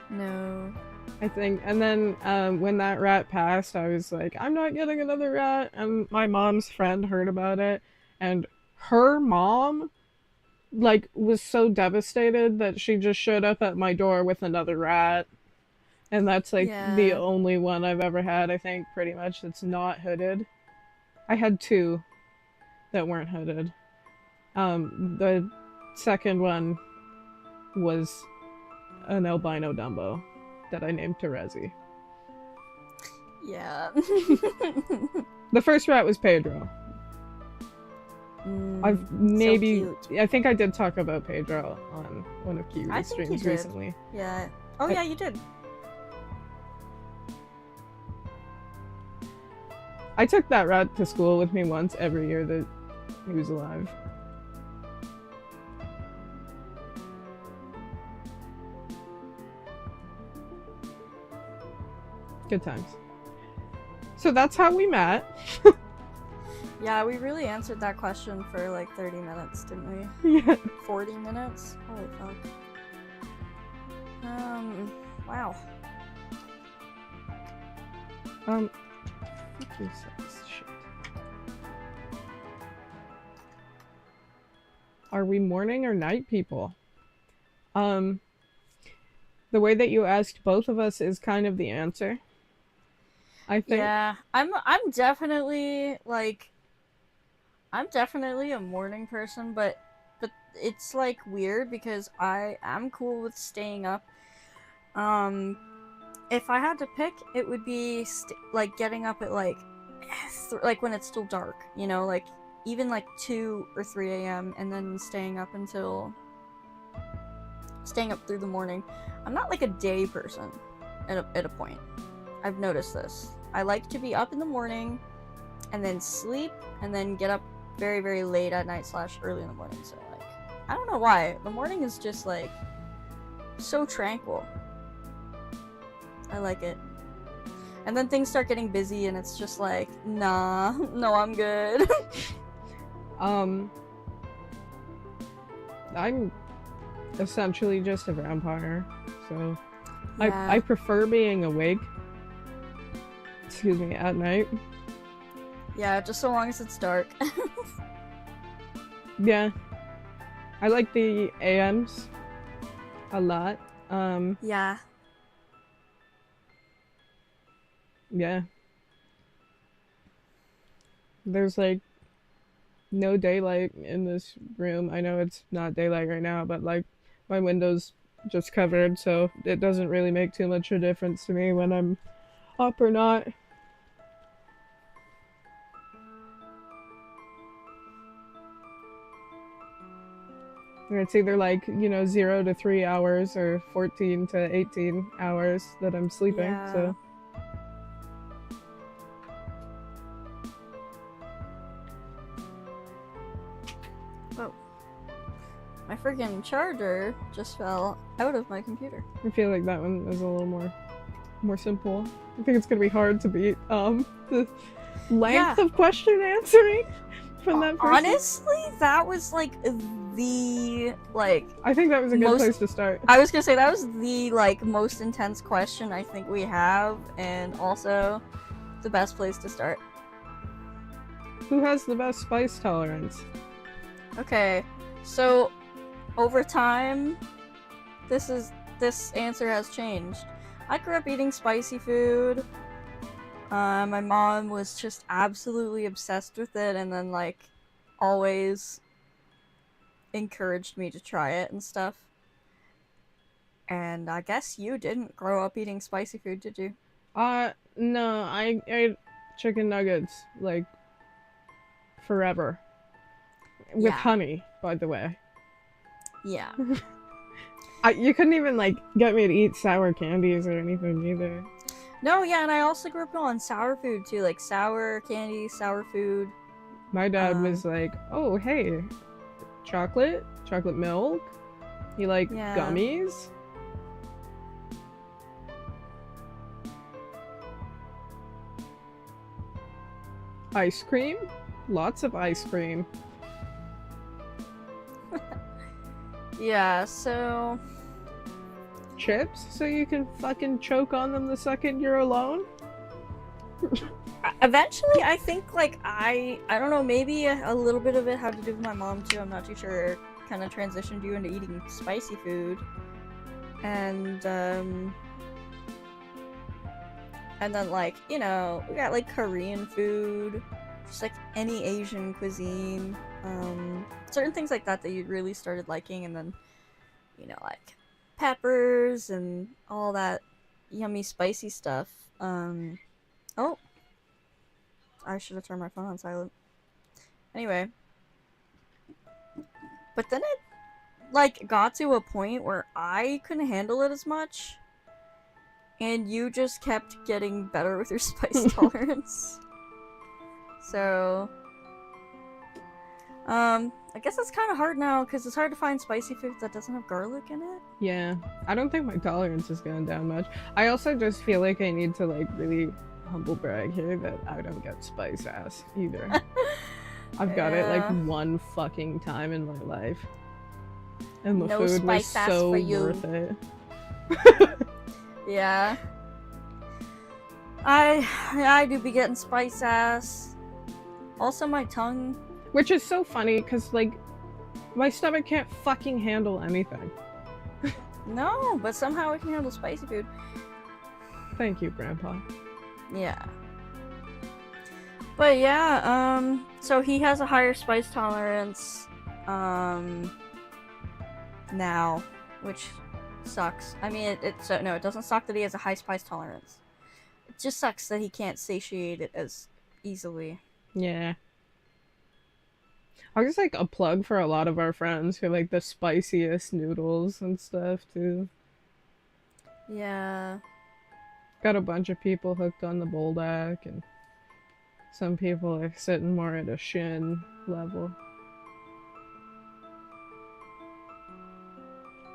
Speaker 1: No.
Speaker 2: I think, and then when that rat passed, I was like, I'm not getting another rat. And my mom's friend heard about it, and her mom like was so devastated that she just showed up at my door with another rat. And that's like the
Speaker 1: Yeah.
Speaker 2: only one I've ever had, I think, pretty much, that's not hooded. I had two that weren't hooded. The second one was an albino Dumbo that I named Terezi.
Speaker 1: Yeah.
Speaker 2: The first rat was Pedro. I've
Speaker 1: So
Speaker 2: maybe
Speaker 1: cute.
Speaker 2: I think I did talk about Pedro on one of
Speaker 1: I
Speaker 2: Kiwi's
Speaker 1: think you
Speaker 2: streams
Speaker 1: did.
Speaker 2: recently.
Speaker 1: Yeah. Oh
Speaker 2: I-
Speaker 1: yeah, you did.
Speaker 2: I took that rat to school with me once every year that he was alive. Good times. So that's how we met.
Speaker 1: Yeah, we really answered that question for like 30 minutes, didn't we?
Speaker 2: Yeah.
Speaker 1: 40 minutes? Holy fuck. Wow.
Speaker 2: Fuck you, sex shit. Are we morning or night people? The way that you asked both of us is kind of the answer. I think.
Speaker 1: Yeah, I'm definitely like I'm definitely a morning person, but it's like weird because I am cool with staying up. Um if I had to pick, it would be like getting up at like like when it's still dark, you know, like even like 2 or 3 a.m. and then staying up through the morning. I'm not like a day person at a point. I've noticed this. I like to be up in the morning and then sleep and then get up very, very late at night / early in the morning. So like, I don't know why. The morning is just like so tranquil. I like it. And then things start getting busy and it's just like, nah, no, I'm good.
Speaker 2: I'm essentially just a vampire, so
Speaker 1: Yeah.
Speaker 2: I prefer being awake. Excuse me, at night.
Speaker 1: Yeah, just so long as it's dark.
Speaker 2: Yeah. I like the AMs a lot.
Speaker 1: Yeah.
Speaker 2: Yeah. There's like no daylight in this room. I know it's not daylight right now, but like my window's just covered, so it doesn't really make too much of a difference to me when I'm up or not. It's either like, you know, 0 to 3 hours or 14 to 18 hours that I'm sleeping,
Speaker 1: Yeah.
Speaker 2: so.
Speaker 1: Oh. My freaking charger just fell out of my computer.
Speaker 2: I feel like that one is a little more simple. I think it's gonna be hard to beat the length of question answering. from that person?
Speaker 1: Honestly, that was like the
Speaker 2: I think that was a good place to start.
Speaker 1: I was gonna say that was the most intense question I think we have, and also the best place to start.
Speaker 2: Who has the best spice tolerance?
Speaker 1: Okay, so over time, this answer has changed. I grew up eating spicy food. My mom was just absolutely obsessed with it, and then always encouraged me to try it and stuff. And I guess you didn't grow up eating spicy food, did you?
Speaker 2: No, I ate chicken nuggets like forever. With honey, by the way.
Speaker 1: Yeah.
Speaker 2: You couldn't even get me to eat sour candies or anything either.
Speaker 1: No, yeah, and I also grew up on sour food too, like sour candy, sour food.
Speaker 2: My dad was like, "Oh, hey, chocolate milk. You like gummies?" Ice cream? Lots of ice cream.
Speaker 1: Yeah, so...
Speaker 2: Chips? So you can fucking choke on them the second you're alone?
Speaker 1: Eventually, I think, I don't know, maybe a little bit of it had to do with my mom, too. I'm not too sure. Kind of transitioned you into eating spicy food. And then, we got, Korean food. Just, any Asian cuisine. Certain things like that you really started liking, and then, peppers and all that yummy spicy stuff. Oh. I should have turned my phone on silent. Anyway. But then it, got to a point where I couldn't handle it as much. And you just kept getting better with your spice tolerance. So... I guess it's kind of hard now, because it's hard to find spicy food that doesn't have garlic in it.
Speaker 2: Yeah. I don't think my tolerance is going down much. I also just feel like I need to, really humble brag here that I don't get spice ass either. I've got it, one fucking time in my life. And the food was so worth it.
Speaker 1: Yeah. I do be getting spice ass. Also, my tongue.
Speaker 2: Which is so funny, because, my stomach can't fucking handle anything.
Speaker 1: No, but somehow it can handle spicy food.
Speaker 2: Thank you, Grandpa.
Speaker 1: Yeah. But yeah, so he has a higher spice tolerance, now, which sucks. I mean, it doesn't suck that he has a high spice tolerance. It just sucks that he can't satiate it as easily.
Speaker 2: Yeah. I was a plug for a lot of our friends who like the spiciest noodles and stuff too.
Speaker 1: Yeah.
Speaker 2: Got a bunch of people hooked on the Boldak, and some people are sitting more at a shin level.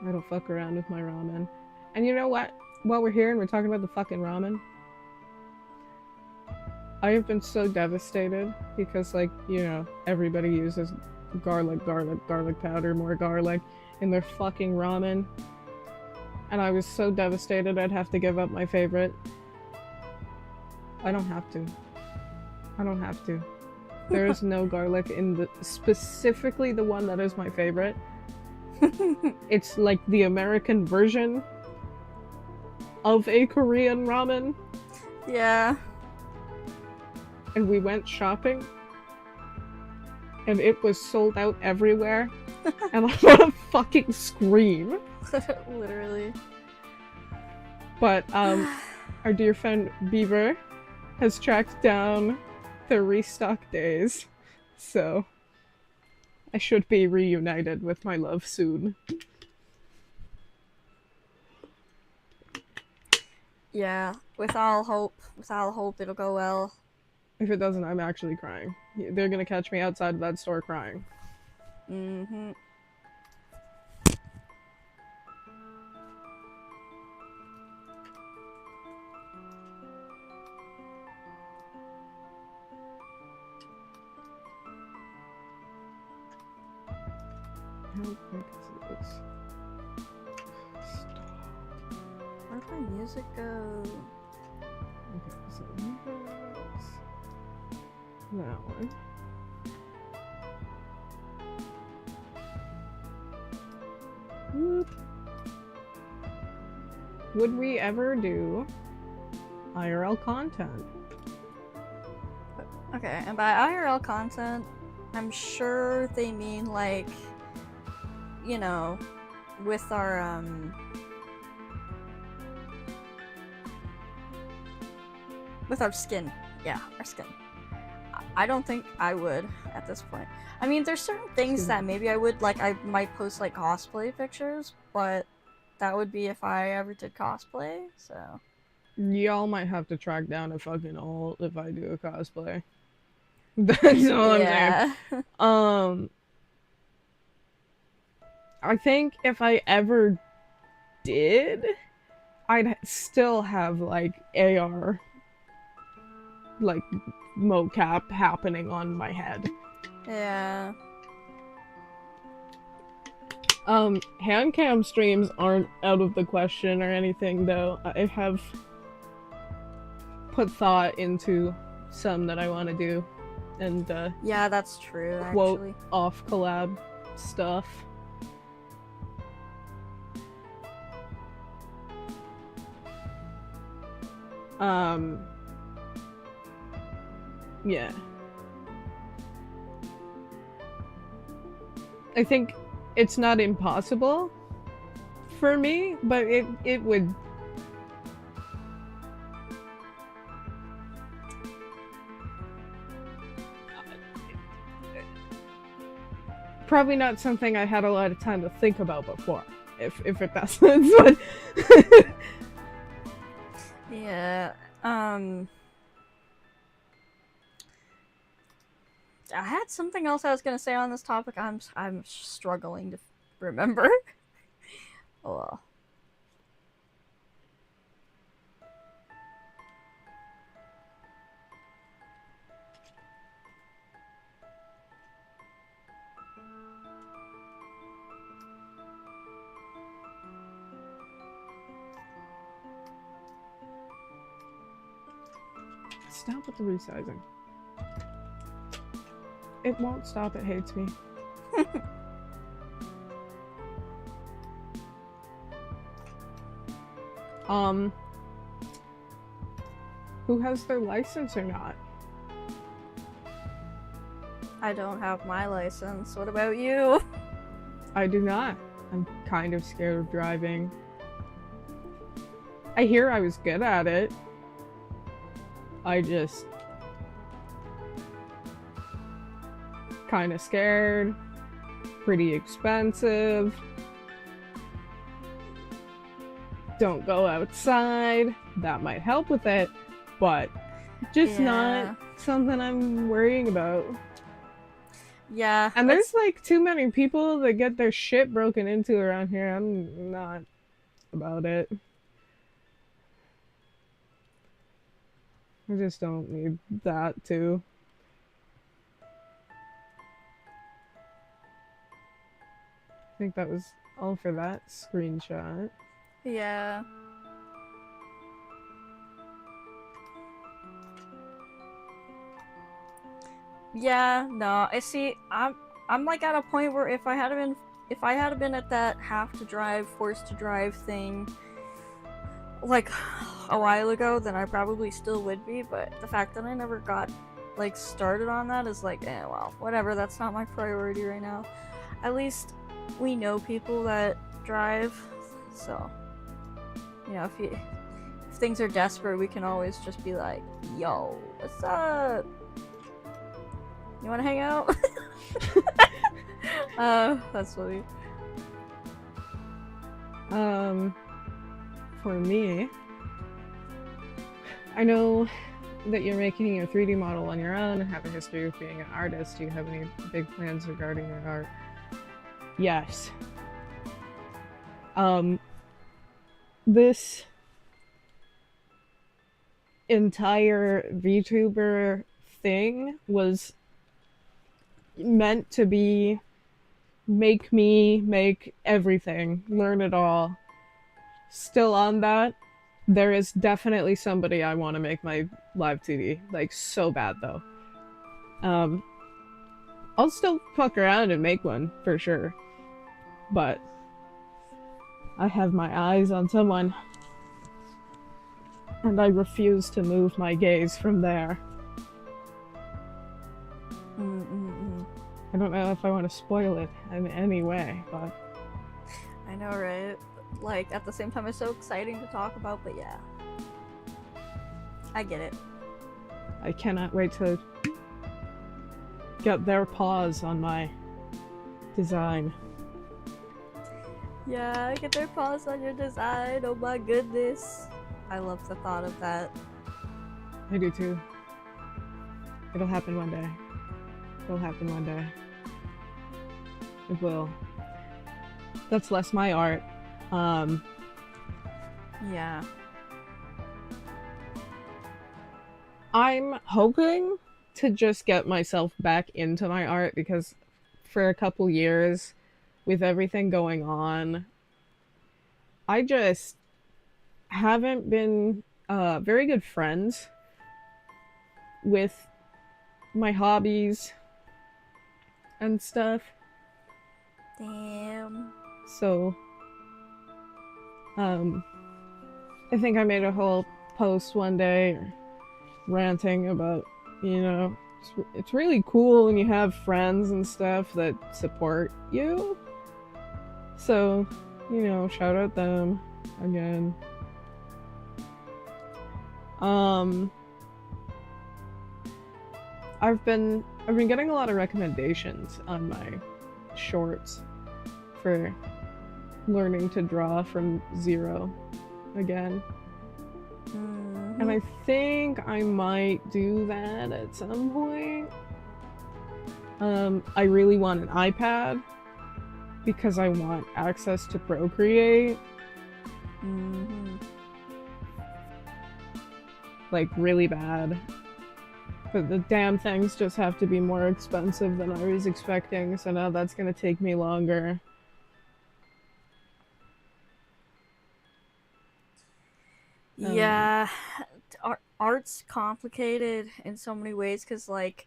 Speaker 2: I don't fuck around with my ramen. And you know what? While we're here and we're talking about the fucking ramen, I have been so devastated because, everybody uses garlic powder, more garlic in their fucking ramen. And I was so devastated I'd have to give up my favorite. I don't have to. There is no garlic in specifically the one that is my favorite. It's like the American version of a Korean ramen.
Speaker 1: Yeah.
Speaker 2: And we went shopping, and it was sold out everywhere, and I want to fucking scream.
Speaker 1: Literally.
Speaker 2: But, our dear friend Beaver has tracked down the restock days, so I should be reunited with my love soon.
Speaker 1: Yeah, with all hope it'll go well.
Speaker 2: If it doesn't, I'm actually crying. They're gonna catch me outside of that store crying.
Speaker 1: Mm-hmm.
Speaker 2: How quick is this? Stop.
Speaker 1: Where'd my music go?
Speaker 2: Okay, so that's that one. Whoop. Would we ever do IRL content?
Speaker 1: Okay, and by IRL content, I'm sure they mean like, you know, with our skin. Yeah, our skin. I don't think I would at this point. I mean, there's certain things that maybe I would, like, I might post like cosplay pictures, but that would be if I ever did cosplay, so.
Speaker 2: Y'all might have to track down a fucking alt if I do a cosplay. That's all I'm saying. I think if I ever did, I'd still have like AR, like mocap happening on my head.
Speaker 1: Yeah.
Speaker 2: Hand cam streams aren't out of the question or anything, though. I have put thought into some that I want to do, and
Speaker 1: yeah, that's true.
Speaker 2: quote
Speaker 1: actually.
Speaker 2: off collab stuff. Yeah. I think it's not impossible for me, but it would probably not something I had a lot of time to think about before, if it does sense.
Speaker 1: Yeah. I had something else I was gonna say on this topic. I'm struggling to remember. Oh well.
Speaker 2: Stop with the resizing. It won't stop, it hates me. Who has their license or not?
Speaker 1: I don't have my license. What about you?
Speaker 2: I do not. I'm kind of scared of driving. I hear I was good at it. I just kind of scared. Pretty expensive. Don't go outside. That might help with it, but just not something I'm worrying about.
Speaker 1: Yeah.
Speaker 2: And there's like too many people that get their shit broken into around here. I'm not about it. I just don't need that too. I think that was all for that screenshot.
Speaker 1: Yeah. Yeah, no. I see. I'm like at a point where if I had been at that have to drive, forced to drive thing like a while ago, then I probably still would be, but the fact that I never got like started on that is like, well, whatever, that's not my priority right now. At least we know people that drive, so you know, if things are desperate, we can always just be like, yo, what's up? You wanna hang out? That's funny.
Speaker 2: For me, I know that you're making your 3D model on your own and have a history of being an artist. Do you have any big plans regarding your art? Yes. This entire VTuber thing was meant to be make me, make everything, learn it all. Still on that, there is definitely somebody I want to make my live TV. Like, so bad, though. Um, I'll still fuck around and make one, for sure. But I have my eyes on someone, and I refuse to move my gaze from there. I don't know if I want to spoil it in any way, but...
Speaker 1: I know, right? Like, at the same time, it's so exciting to talk about, but yeah. I get it.
Speaker 2: I cannot wait to get their paws on my design.
Speaker 1: Yeah, get their paws on your design. Oh my goodness. I love the thought of that.
Speaker 2: I do too. It'll happen one day. It'll happen one day. It will. That's less my art.
Speaker 1: Yeah.
Speaker 2: I'm hoping to just get myself back into my art because for a couple years, with everything going on, I just haven't been very good friends with my hobbies and stuff.
Speaker 1: Damn.
Speaker 2: So, I think I made a whole post one day ranting about, you know, it's really cool when you have friends and stuff that support you. So, you know, shout out them again. I've been getting a lot of recommendations on my shorts for learning to draw from zero again. And I think I might do that at some point. I really want an iPad because I want access to Procreate. Like, really bad. But the damn things just have to be more expensive than I was expecting, so now that's gonna take me longer.
Speaker 1: Yeah, art's complicated in so many ways because, like,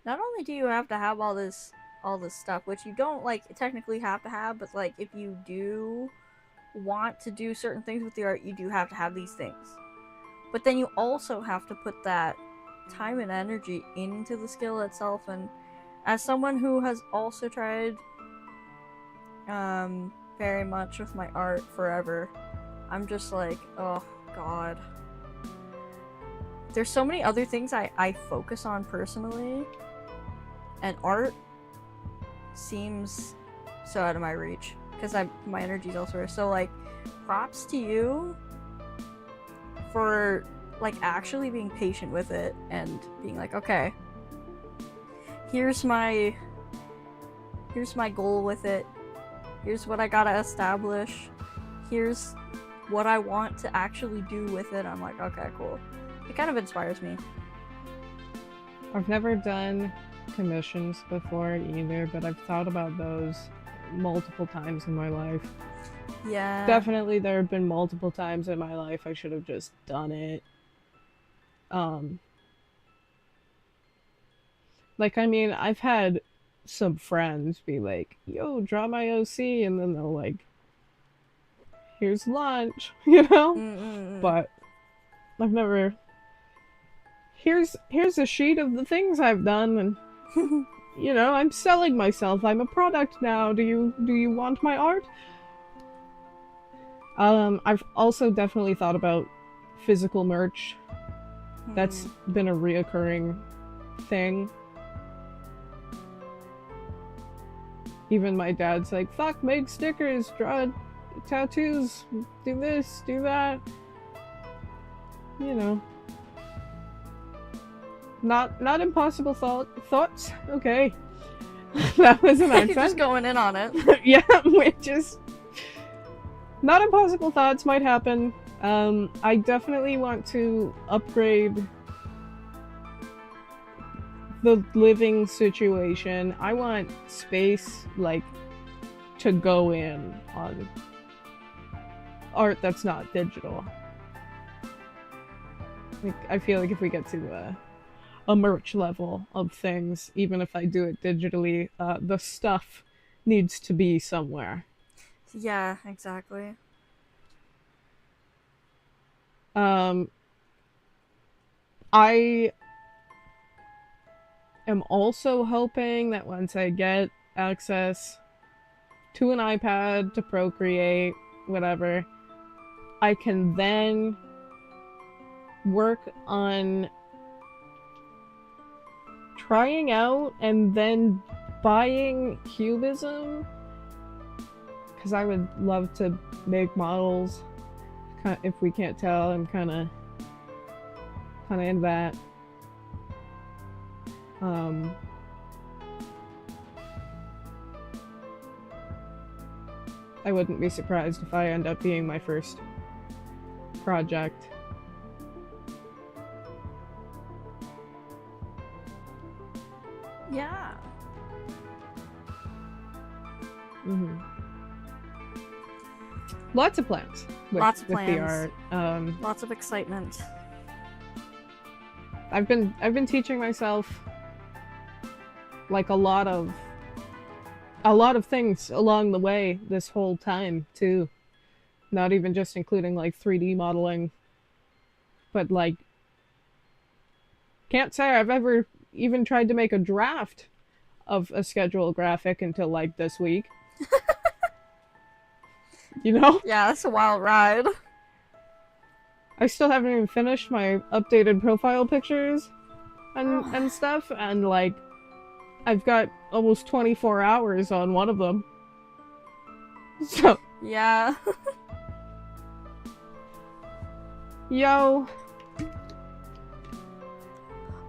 Speaker 1: not only do you have to have all this stuff, which you don't like technically have to have, but like if you do want to do certain things with the art, you do have to have these things. But then you also have to put that time and energy into the skill itself. And as someone who has also tried very much with my art forever, I'm just like, oh god. There's so many other things I focus on personally, and art seems so out of my reach because my energy's elsewhere. So like, props to you for like actually being patient with it and being like, okay, here's my goal with it. Here's what I gotta establish. Here's what I want to actually do with it. I'm like, okay, cool. It kind of inspires me.
Speaker 2: I've never done commissions before either, but I've thought about those multiple times in my life.
Speaker 1: Yeah.
Speaker 2: Definitely there have been multiple times in my life I should have just done it. Like, I mean, I've had some friends be like, yo, draw my OC, and then they'll like, here's lunch, you know? But I've never... Here's a sheet of the things I've done, and you know, I'm selling myself. I'm a product now. Do you want my art? I've also definitely thought about physical merch. That's been a reoccurring thing. Even my dad's like, fuck, make stickers, draw tattoos, do this, do that. You know. Not impossible thoughts. Okay. That was an accent.
Speaker 1: You're just going in on it.
Speaker 2: Yeah, we're just... Not impossible thoughts might happen. I definitely want to upgrade the living situation. I want space, like, to go in on art that's not digital. Like, I feel like if we get to a merch level of things, even if I do it digitally, the stuff needs to be somewhere.
Speaker 1: Yeah, exactly.
Speaker 2: Um, I am also hoping that once I get access to an iPad to Procreate, whatever, I can then work on trying out and then buying Cubism, because I would love to make models. If we can't tell, I'm kind of in that. I wouldn't be surprised if I end up being my first project.
Speaker 1: Yeah.
Speaker 2: Lots of plans.
Speaker 1: Lots of plans.
Speaker 2: With the art.
Speaker 1: Lots of excitement.
Speaker 2: I've been teaching myself like a lot of things along the way this whole time too. Not even just including like 3D modeling, but like, can't say I've ever even tried to make a draft of a schedule graphic until like this week. You know?
Speaker 1: Yeah, that's a wild ride.
Speaker 2: I still haven't even finished my updated profile pictures and stuff, and like, I've got almost 24 hours on one of them. So.
Speaker 1: Yeah.
Speaker 2: Yo.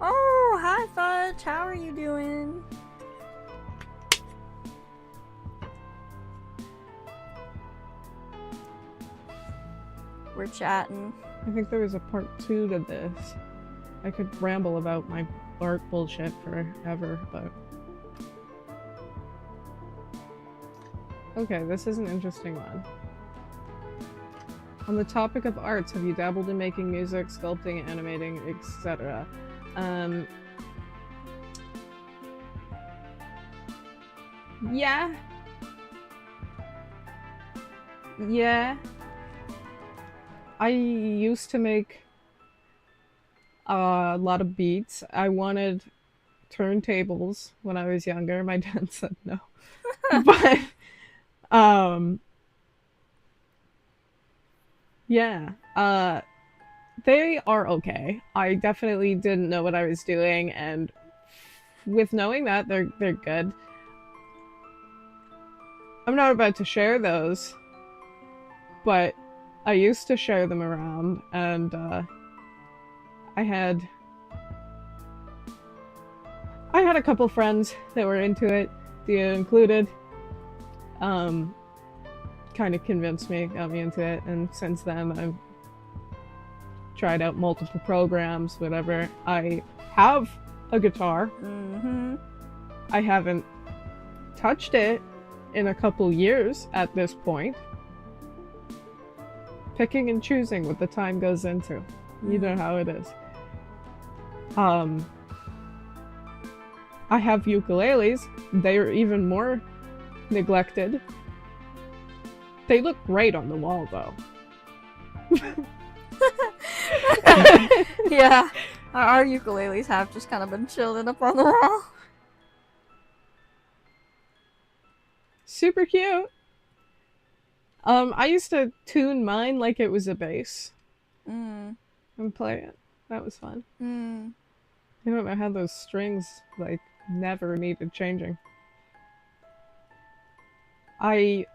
Speaker 1: Oh, hi Fudge. How are you doing? We're chatting.
Speaker 2: I think there was a part 2 to this. I could ramble about my art bullshit forever, but... Okay, this is an interesting one. On the topic of arts, have you dabbled in making music, sculpting, animating, etc.? Yeah. Yeah. I used to make a lot of beats. I wanted turntables when I was younger. My dad said no. But yeah. They are okay. I definitely didn't know what I was doing, and with knowing that, they're good. I'm not about to share those, but I used to share them around, and I had a couple friends that were into it, Dia included. Kind of convinced me, got me into it, and since then I've tried out multiple programs, whatever. I have a guitar. I haven't touched it in a couple years at this point. Picking and choosing what the time goes into. You know how it is. I have ukuleles. They're even more neglected. They look great on the wall, though.
Speaker 1: Yeah, our ukuleles have just kind of been chilling up on the wall.
Speaker 2: Super cute. I used to tune mine like it was a bass. And play it. That was fun. I don't know how those strings, like, never needed changing. I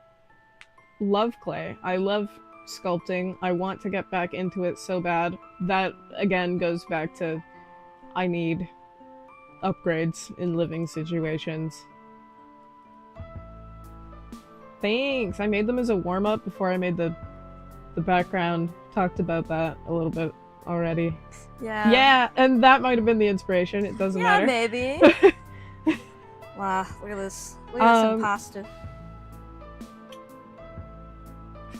Speaker 2: love clay. I love sculpting. I want to get back into it so bad. That, again, goes back to I need upgrades in living situations. Thanks! I made them as a warm-up before I made the background. Talked about that a little bit already.
Speaker 1: Yeah.
Speaker 2: Yeah, and that might have been the inspiration. It doesn't
Speaker 1: Yeah,
Speaker 2: matter.
Speaker 1: maybe. Wow, look at this. Look at this impasta.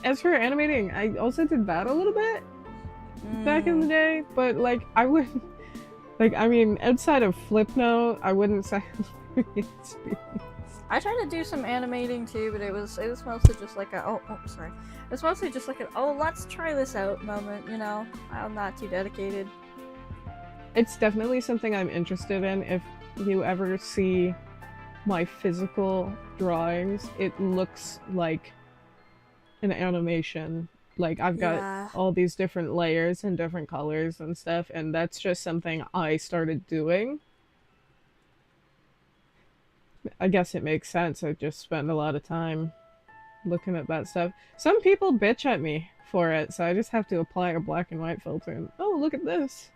Speaker 2: As for animating, I also did that a little bit back in the day, but like I wouldn't like I mean outside of Flipnote, I wouldn't say
Speaker 1: I tried to do some animating too, but it was mostly just like a sorry. It was mostly just like an let's try this out moment, you know. I'm not too dedicated.
Speaker 2: It's definitely something I'm interested in. If you ever see my physical drawings, it looks like an animation. Like I've got all these different layers and different colors and stuff, and that's just something I started doing. I guess it makes sense. I just spend a lot of time looking at that stuff. Some people bitch at me for it, so I just have to apply a black and white filter and oh, look at this.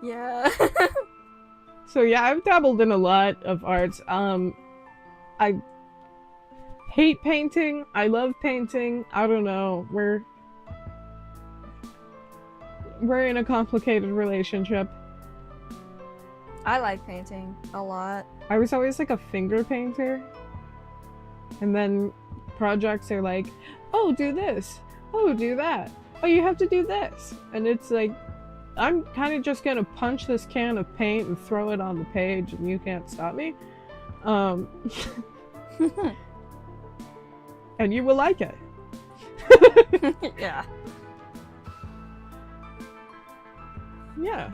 Speaker 1: Yeah.
Speaker 2: So yeah, I've dabbled in a lot of arts. I hate painting. I love painting. I don't know. We're in a complicated relationship.
Speaker 1: I like painting a lot.
Speaker 2: I was always like a finger painter. And then projects are like, oh, do this. Oh, do that. Oh, you have to do this. And it's like, I'm kind of just gonna punch this can of paint and throw it on the page and you can't stop me. And you will like it.
Speaker 1: Yeah.
Speaker 2: Yeah.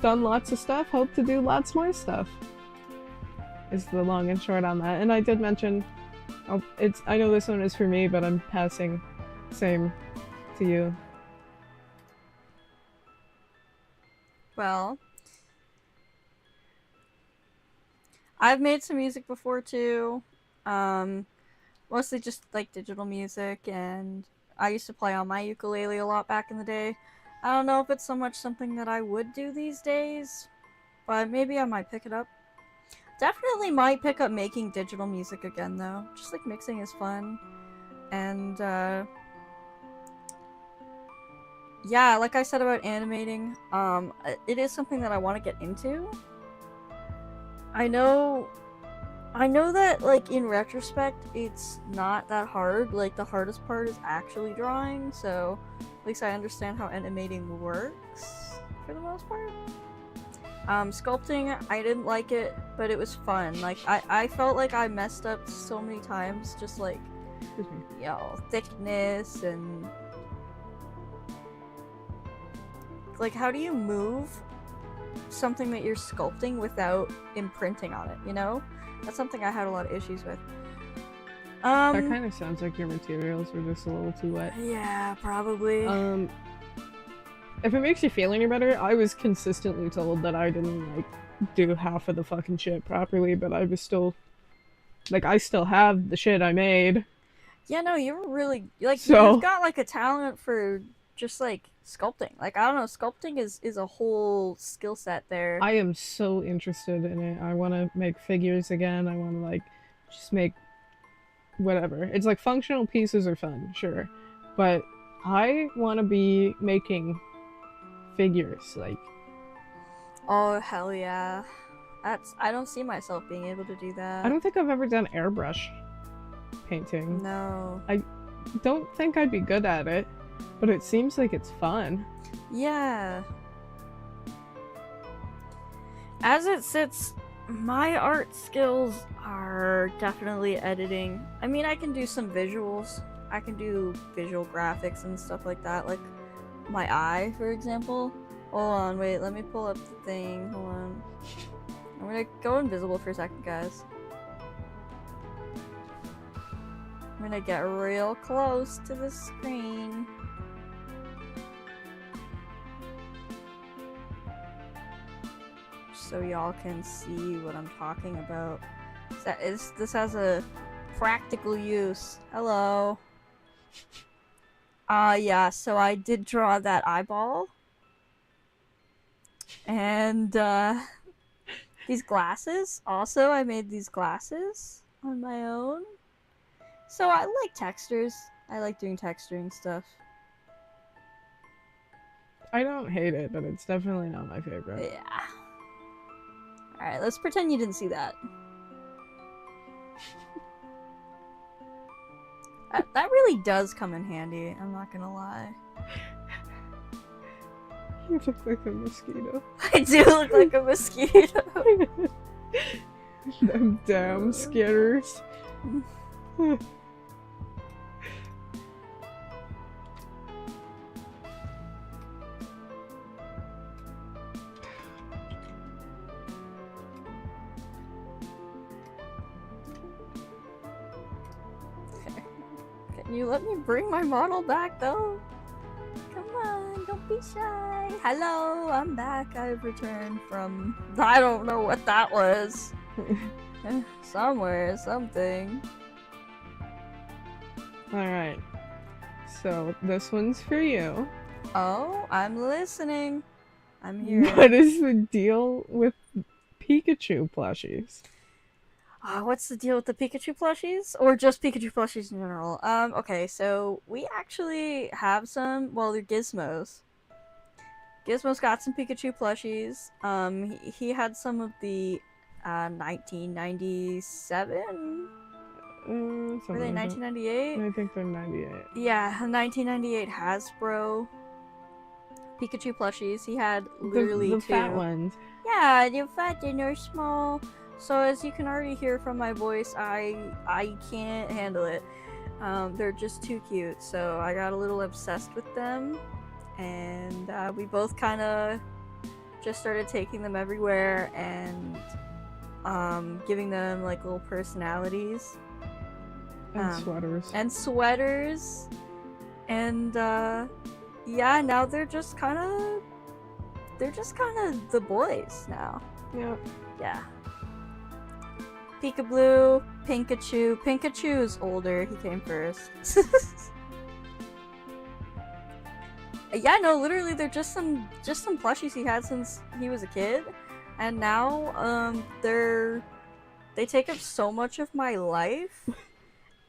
Speaker 2: Done lots of stuff, hope to do lots more stuff. Is the long and short on that. And I did mention, I know this one is for me, but I'm passing same to you.
Speaker 1: Well, I've made some music before too. Mostly just like digital music, and I used to play on my ukulele a lot back in the day. I don't know if it's so much something that I would do these days, but maybe I might pick it up. Definitely might pick up making digital music again though. Just like mixing is fun. And yeah, like I said about animating, it is something that I want to get into. I know that, like, in retrospect, it's not that hard. Like, the hardest part is actually drawing, so at least I understand how animating works, for the most part. Sculpting, I didn't like it, but it was fun. Like, I felt like I messed up so many times, just, like, you know, thickness and... Like, how do you move something that you're sculpting without imprinting on it, you know? That's something I had a lot of issues with.
Speaker 2: That kind of sounds like your materials were just a little too wet.
Speaker 1: Yeah, probably.
Speaker 2: If it makes you feel any better, I was consistently told that I didn't, like, do half of the fucking shit properly, but I was still... Like, I still have the shit I made.
Speaker 1: Yeah, no, you were really... Like, you've got, like, a talent for just, like, sculpting. Like, I don't know, sculpting is a whole skill set there.
Speaker 2: I am so interested in it. I want to make figures again. I want to, like, just make whatever. It's like functional pieces are fun, sure. But I want to be making figures, like...
Speaker 1: Oh, hell yeah. I don't see myself being able to do that.
Speaker 2: I don't think I've ever done airbrush painting.
Speaker 1: No.
Speaker 2: I don't think I'd be good at it. But it seems like it's fun.
Speaker 1: Yeah. As it sits, my art skills are definitely editing. I mean, I can do some visuals. I can do visual graphics and stuff like that. Like my eye, for example. Hold on, wait, let me pull up the thing. Hold on. I'm gonna go invisible for a second, guys. I'm gonna get real close to the screen. So y'all can see what I'm talking about. This has a practical use. Hello. Yeah, so I did draw that eyeball. And, these glasses. Also, I made these glasses on my own. So I like textures. I like doing texturing stuff.
Speaker 2: I don't hate it, but it's definitely not my favorite.
Speaker 1: Yeah. Alright, let's pretend you didn't see that. That really does come in handy, I'm not gonna lie.
Speaker 2: You look like a mosquito.
Speaker 1: I do look like a mosquito.
Speaker 2: Them damn skitters.
Speaker 1: Can you let me bring my model back, though? Come on, don't be shy. Hello, I'm back. I've returned from... I don't know what that was. Somewhere, something.
Speaker 2: Alright. So, this one's for you.
Speaker 1: Oh, I'm listening. I'm here.
Speaker 2: What is the deal with Pikachu plushies?
Speaker 1: What's the deal with the Pikachu plushies? Or just Pikachu plushies in general? Okay, so we actually have some, well, they're Gizmos. Gizmo's got some Pikachu plushies. He had some of the 1997? Were they 1998?
Speaker 2: I think they're 98.
Speaker 1: Yeah, 1998 Hasbro Pikachu plushies. He had literally
Speaker 2: the
Speaker 1: two.
Speaker 2: fat ones.
Speaker 1: Yeah, they're fat and they're small. So as you can already hear from my voice, I can't handle it. They're just too cute. So I got a little obsessed with them, and we both kind of just started taking them everywhere and giving them like little personalities.
Speaker 2: And sweaters.
Speaker 1: And sweaters. And yeah, now they're just kind of the boys now.
Speaker 2: Yeah.
Speaker 1: Yeah. Peekaboo, Pinkachu. Pinkachu's older. He came first. Yeah, no, literally, they're just some plushies he had since he was a kid, and now they take up so much of my life.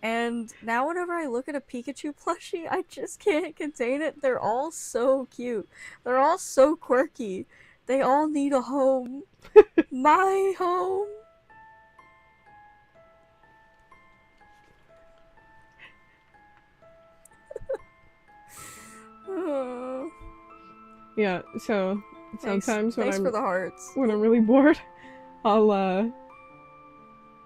Speaker 1: And now whenever I look at a Pikachu plushie, I just can't contain it. They're all so cute. They're all so quirky. They all need a home. My home.
Speaker 2: Yeah, so sometimes
Speaker 1: Thanks for the hearts.
Speaker 2: when I'm really bored, I'll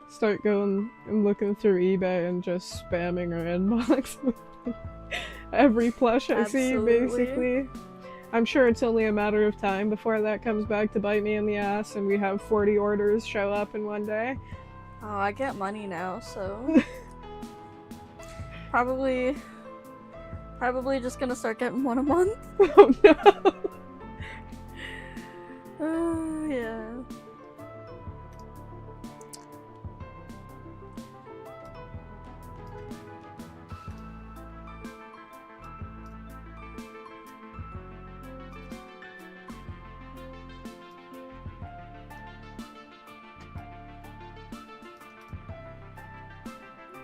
Speaker 2: start going and looking through eBay and just spamming our inbox with every plush I see, basically. I'm sure it's only a matter of time before that comes back to bite me in the ass and we have 40 orders show up in one day.
Speaker 1: Oh, I get money now, so probably just gonna start getting one a month.
Speaker 2: Oh no.
Speaker 1: Oh yeah.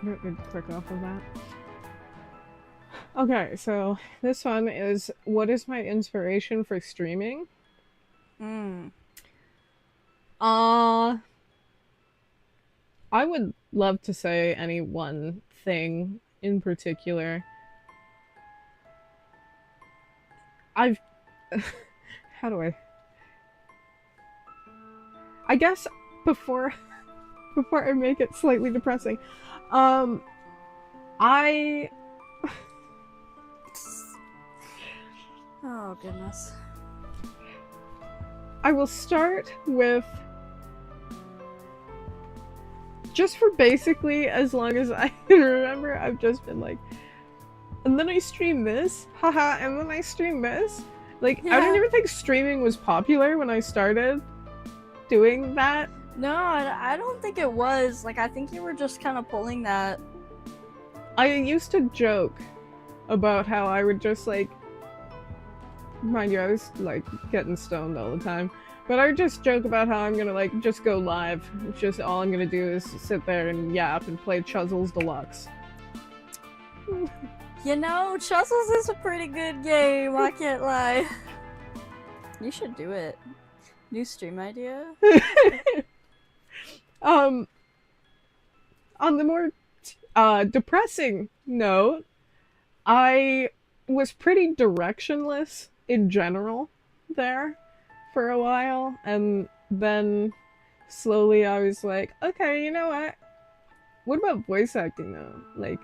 Speaker 2: Let me click off of that. Okay, so this one is, what is my inspiration for streaming? I would love to say any one thing in particular. How do I guess before I make it slightly depressing,
Speaker 1: Oh goodness.
Speaker 2: I will start with, just for basically as long as I can remember, I've just been like, and then I stream this, haha, and then I stream this. Like, yeah. I didn't even think streaming was popular when I started doing that.
Speaker 1: No, I don't think it was. Like, I think you were just kind of pulling that.
Speaker 2: I used to joke about how I would just, like, mind you, I was, like, getting stoned all the time. But I would just joke about how I'm gonna, like, just go live. It's just all I'm gonna do is sit there and yap and play Chuzzles Deluxe.
Speaker 1: You know, Chuzzles is a pretty good game, I can't lie. You should do it. New stream idea?
Speaker 2: On the more depressing note, I was pretty directionless in general there for a while, and then slowly I was like, okay, you know what? What about voice acting though? Like,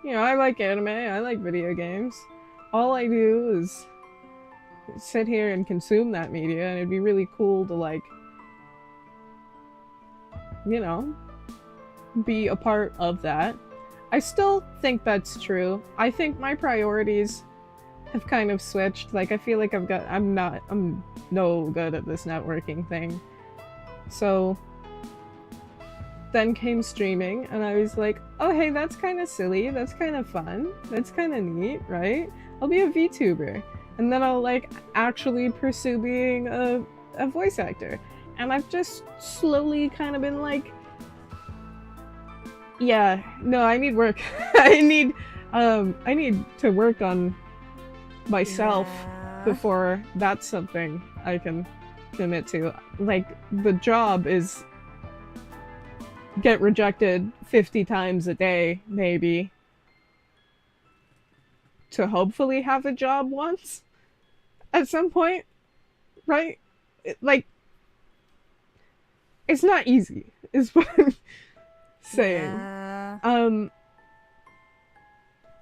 Speaker 2: I like anime, I like video games. All I do is sit here and consume that media, and it'd be really cool to, like, you know, be a part of that. I still think that's true. I think my priorities have kind of switched. Like, I feel like I'm no good at this networking thing. So then came streaming, and I was like, oh hey, that's kind of silly, that's kind of fun, that's kind of neat, right? I'll be a VTuber, and then I'll, like, actually pursue being a voice actor. And I've just slowly kind of been like, yeah, no, I need work. I need to work on myself before that's something I can commit to. Like, the job is get rejected 50 times a day, maybe, to hopefully have a job once at some point, right? Like, it's not easy, is what I'm saying.
Speaker 1: Yeah.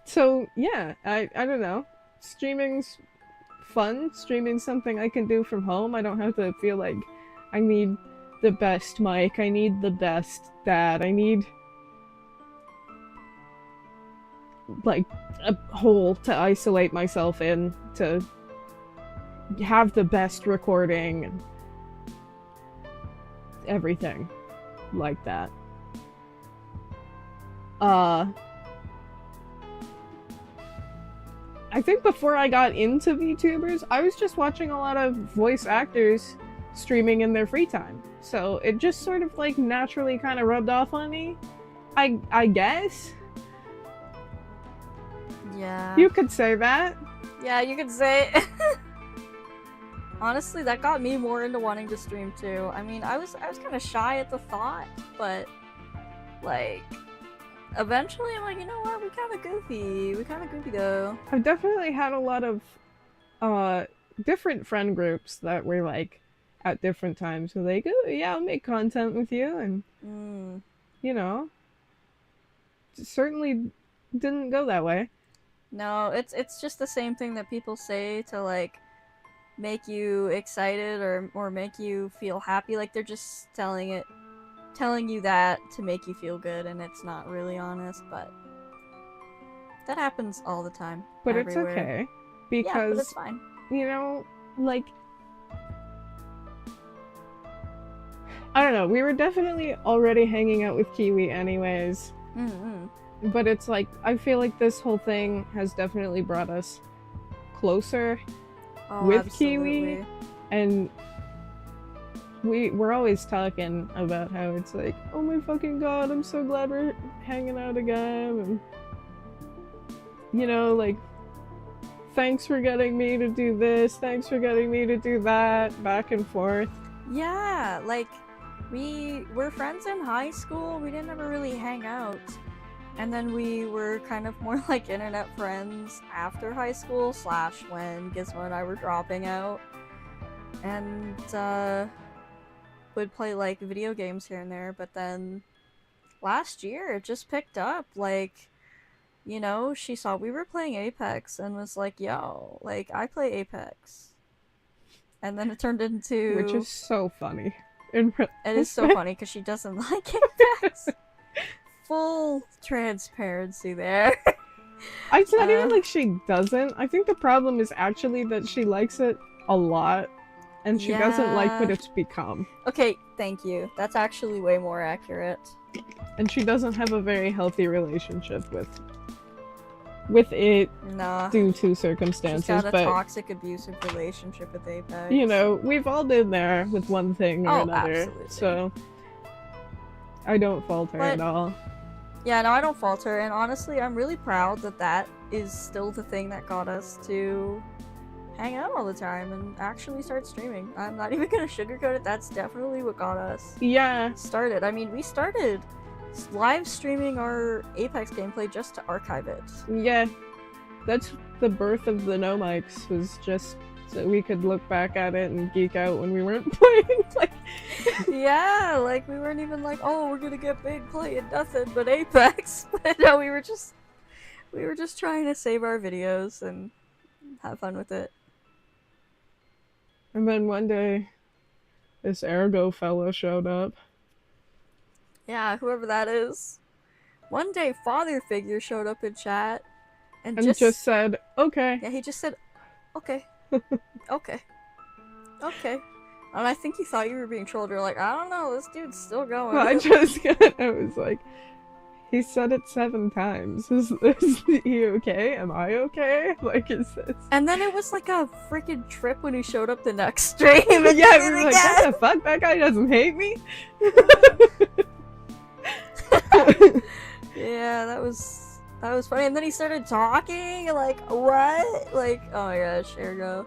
Speaker 2: So yeah, I don't know. Streaming's fun. Streaming's something I can do from home. I don't have to feel like I need the best mic, I need the best that, I need, like, a hole to isolate myself in to have the best recording and everything like that. I think before I got into VTubers, I was just watching a lot of voice actors streaming in their free time. So it just sort of, like, naturally kind of rubbed off on me, I guess.
Speaker 1: Yeah.
Speaker 2: You could say that.
Speaker 1: Yeah, you could say. Honestly, that got me more into wanting to stream too. I mean, I was kind of shy at the thought, but, like, eventually I'm like, you know what, we kind of goofy though.
Speaker 2: I've definitely had a lot of different friend groups that were, like, at different times. So, like, oh yeah, I'll make content with you, and you know, certainly didn't go that way.
Speaker 1: No, it's just the same thing that people say to, like, make you excited or make you feel happy. Like, they're just telling you that to make you feel good, and it's not really honest, but that happens all the time.
Speaker 2: But
Speaker 1: everywhere.
Speaker 2: It's okay, because,
Speaker 1: yeah, but it's fine.
Speaker 2: You know, like, I don't know, we were definitely already hanging out with Kiwi anyways. But it's like, I feel like this whole thing has definitely brought us closer with
Speaker 1: absolutely.
Speaker 2: Kiwi, and we're always talking about how it's like, oh my fucking god, I'm so glad we're hanging out again, and, you know, like, thanks for getting me to do this, thanks for getting me to do that, back and forth.
Speaker 1: Yeah, like, we were friends in high school, we didn't ever really hang out. And then we were kind of more like internet friends after high school / when Gizmo and I were dropping out. And, would play, like, video games here and there, but then last year it just picked up. Like, you know, she saw we were playing Apex and was like, yo, like, I play Apex. And then it turned into...
Speaker 2: Which is so funny.
Speaker 1: It is so funny because she doesn't like Apex. Full transparency there.
Speaker 2: It's not even like she doesn't. I think the problem is actually that she likes it a lot, and she doesn't like what it's become.
Speaker 1: Okay, thank you. That's actually way more accurate.
Speaker 2: And she doesn't have a very healthy relationship with it, due to circumstances.
Speaker 1: She's got a toxic, abusive relationship with Apex.
Speaker 2: You know, we've all been there with one thing or another.
Speaker 1: Absolutely.
Speaker 2: So I don't fault her at all.
Speaker 1: Yeah, no, I don't fault her, and honestly, I'm really proud that that is still the thing that got us to hang out all the time and actually start streaming. I'm not even gonna sugarcoat it. That's definitely what got us
Speaker 2: Yeah.
Speaker 1: started. I mean, we started live streaming our Apex gameplay just to archive it.
Speaker 2: Yeah. That's the birth of the no mics, was just so we could look back at it and geek out when we weren't playing. Like,
Speaker 1: yeah, like we weren't even like, oh, we're gonna get big playing nothing but Apex. But no, we were just trying to save our videos and have fun with it.
Speaker 2: and then one day, this Ergo fellow showed up.
Speaker 1: Yeah, whoever that is. One day, father figure showed up in chat and
Speaker 2: just said, okay.
Speaker 1: Yeah, he just said, okay. Okay. Okay. And I think he thought you were being trolled. You're like, I don't know, this dude's still going.
Speaker 2: I was like, he said it 7 times. Is he okay? Am I okay? Like, is this...
Speaker 1: And then it was like a freaking trip when he showed up the next stream. And
Speaker 2: yeah, we were like, what the fuck? That guy doesn't hate me?
Speaker 1: Yeah, that was funny. And then he started talking, like, what? Like, oh my gosh, Ergo.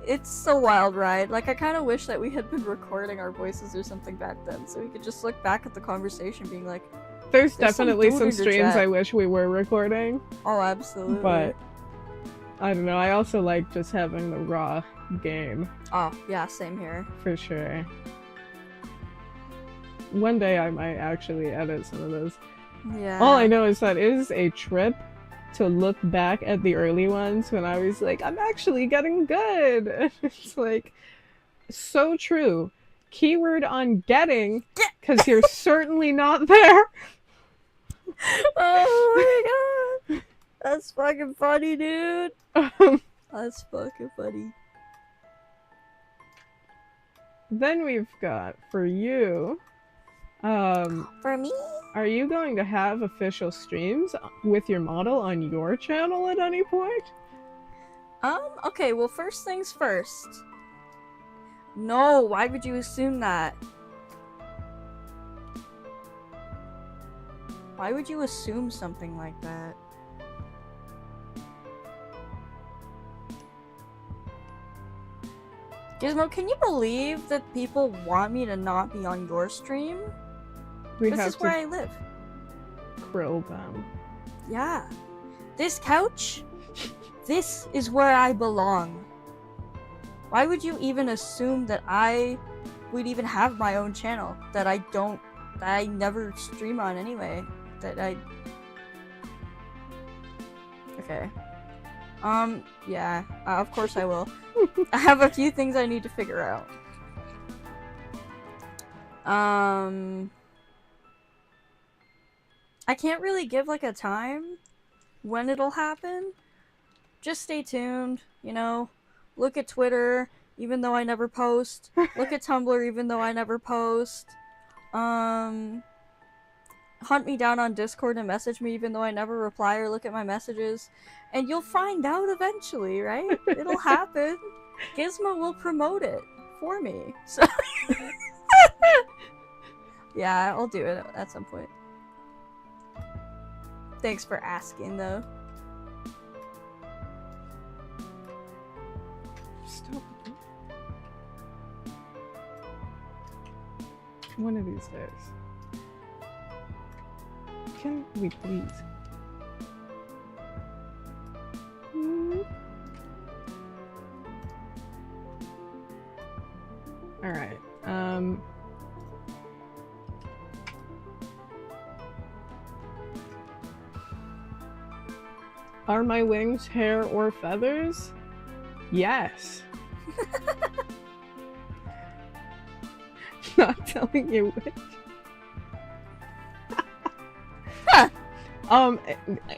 Speaker 1: It's a wild ride. Like, I kind of wish that we had been recording our voices or something back then, so we could just look back at the conversation being like,
Speaker 2: there's definitely some streams I wish we were recording.
Speaker 1: Oh, absolutely.
Speaker 2: But, I don't know, I also like just having the raw game.
Speaker 1: Oh, yeah, same here.
Speaker 2: For sure. One day I might actually edit some of those.
Speaker 1: Yeah.
Speaker 2: All I know is that it is a trip to look back at the early ones when I was like, I'm actually getting good. It's like, so true. Keyword on getting, because you're certainly not there.
Speaker 1: Oh my god. That's fucking funny, dude. That's fucking funny.
Speaker 2: Then we've got, for you,
Speaker 1: for me?
Speaker 2: Are you going to have official streams with your model on your channel at any point?
Speaker 1: Okay, well, first things first. No, why would you assume that? Why would you assume something like that? Gizmo, can you believe that people want me to not be on your stream? This is where I live.
Speaker 2: Krill them.
Speaker 1: Yeah. This couch? This is where I belong. Why would you even assume that I would even have my own channel? That I never stream on anyway? Okay. Yeah. Of course I will. I have a few things I need to figure out. I can't really give, like, a time when it'll happen. Just stay tuned, you know? Look at Twitter, even though I never post. Look at Tumblr, even though I never post. Hunt me down on Discord and message me, even though I never reply or look at my messages. And you'll find out eventually, right? It'll happen. Gizmo will promote it for me. So yeah, I'll do it at some point. Thanks for asking, though.
Speaker 2: Stop. One of these days. Can we please? Alright, are my wings hair or feathers? Yes. Not telling you which.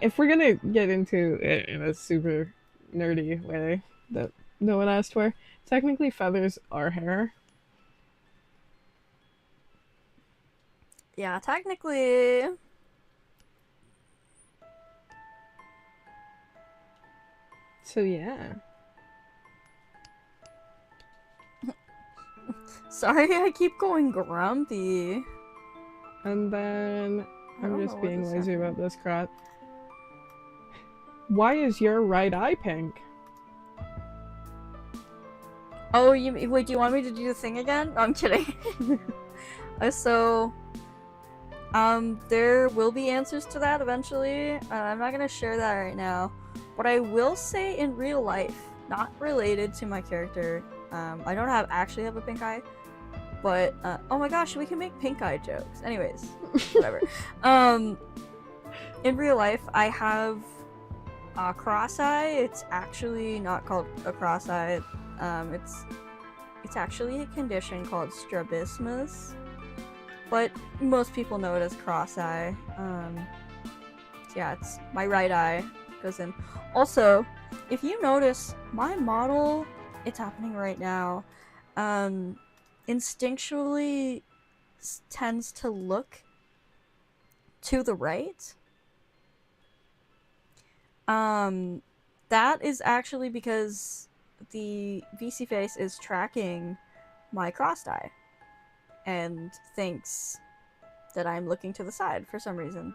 Speaker 2: If we're gonna get into it in a super nerdy way that no one asked for, technically feathers are hair.
Speaker 1: Yeah, technically.
Speaker 2: So yeah.
Speaker 1: Sorry, I keep going grumpy.
Speaker 2: And then I'm just being lazy about this crap. Why is your right eye pink?
Speaker 1: Oh, wait, do you want me to do the thing again? I'm kidding. So, there will be answers to that eventually. I'm not gonna share that right now. What I will say in real life, not related to my character, I don't actually have a pink eye, but, oh my gosh, we can make pink eye jokes. Anyways, whatever. In real life, I have a cross eye. It's actually not called a cross eye. It's actually a condition called strabismus, but most people know it as cross eye. Yeah, it's my right eye goes in. Also, if you notice, my model, it's happening right now, instinctually tends to look to the right. That is actually because the VC face is tracking my crossed eye and thinks that I'm looking to the side for some reason.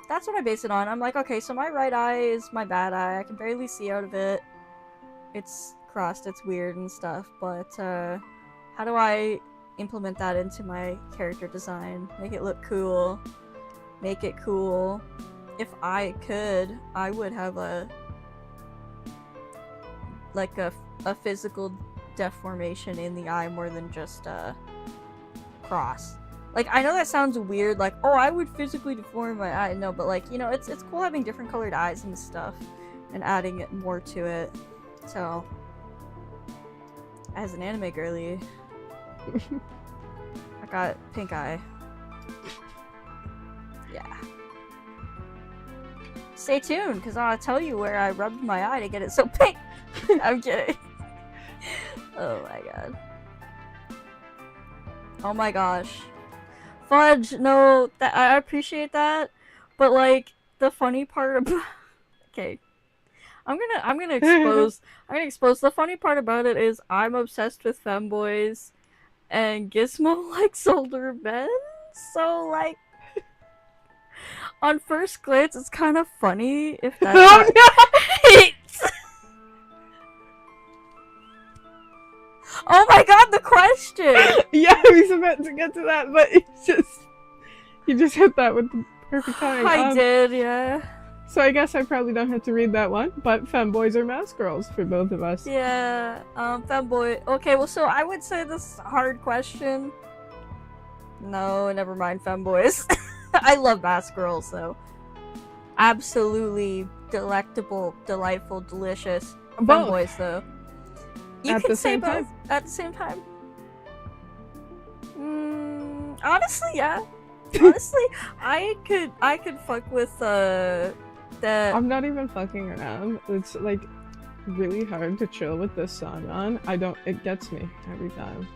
Speaker 1: That's what I base it on. I'm like, okay, so my right eye is my bad eye. I can barely see out of it. It's crossed, it's weird and stuff, but how do I implement that into my character design? Make it look cool. Make it cool. If I could, I would have a physical deformation in the eye more than just a cross. Like, I know that sounds weird, like, oh, I would physically deform my eye. No, but like, you know, it's cool having different colored eyes and stuff and adding it more to it. So, as an anime girly, I got pink eye. Yeah. Stay tuned, because I'll tell you where I rubbed my eye to get it so pink. I'm kidding. Oh my god. Oh my gosh. Fudge, no, I appreciate that, but like, the funny part about... Okay. I'm gonna expose the funny part about it is I'm obsessed with femboys, and Gizmo likes older men, so like, on first glance, it's kind of funny if that's
Speaker 2: Oh no!
Speaker 1: Oh my god, the question!
Speaker 2: Yeah, I was about to get to that, but you just hit that with the perfect timing.
Speaker 1: I did, yeah.
Speaker 2: So I guess I probably don't have to read that one, but femboys or mouse girls for both of us.
Speaker 1: Yeah, femboy. Okay, well, so I would say this is a hard question. No, never mind, femboys. I love mask girls, though. Absolutely delectable, delightful, delicious.
Speaker 2: Both.
Speaker 1: Femboys, though. You
Speaker 2: at
Speaker 1: can
Speaker 2: the
Speaker 1: say
Speaker 2: same
Speaker 1: both
Speaker 2: time.
Speaker 1: at the same time. Honestly, yeah. Honestly, I could fuck with that.
Speaker 2: I'm not even fucking around. It's like really hard to chill with this song on. It gets me every time.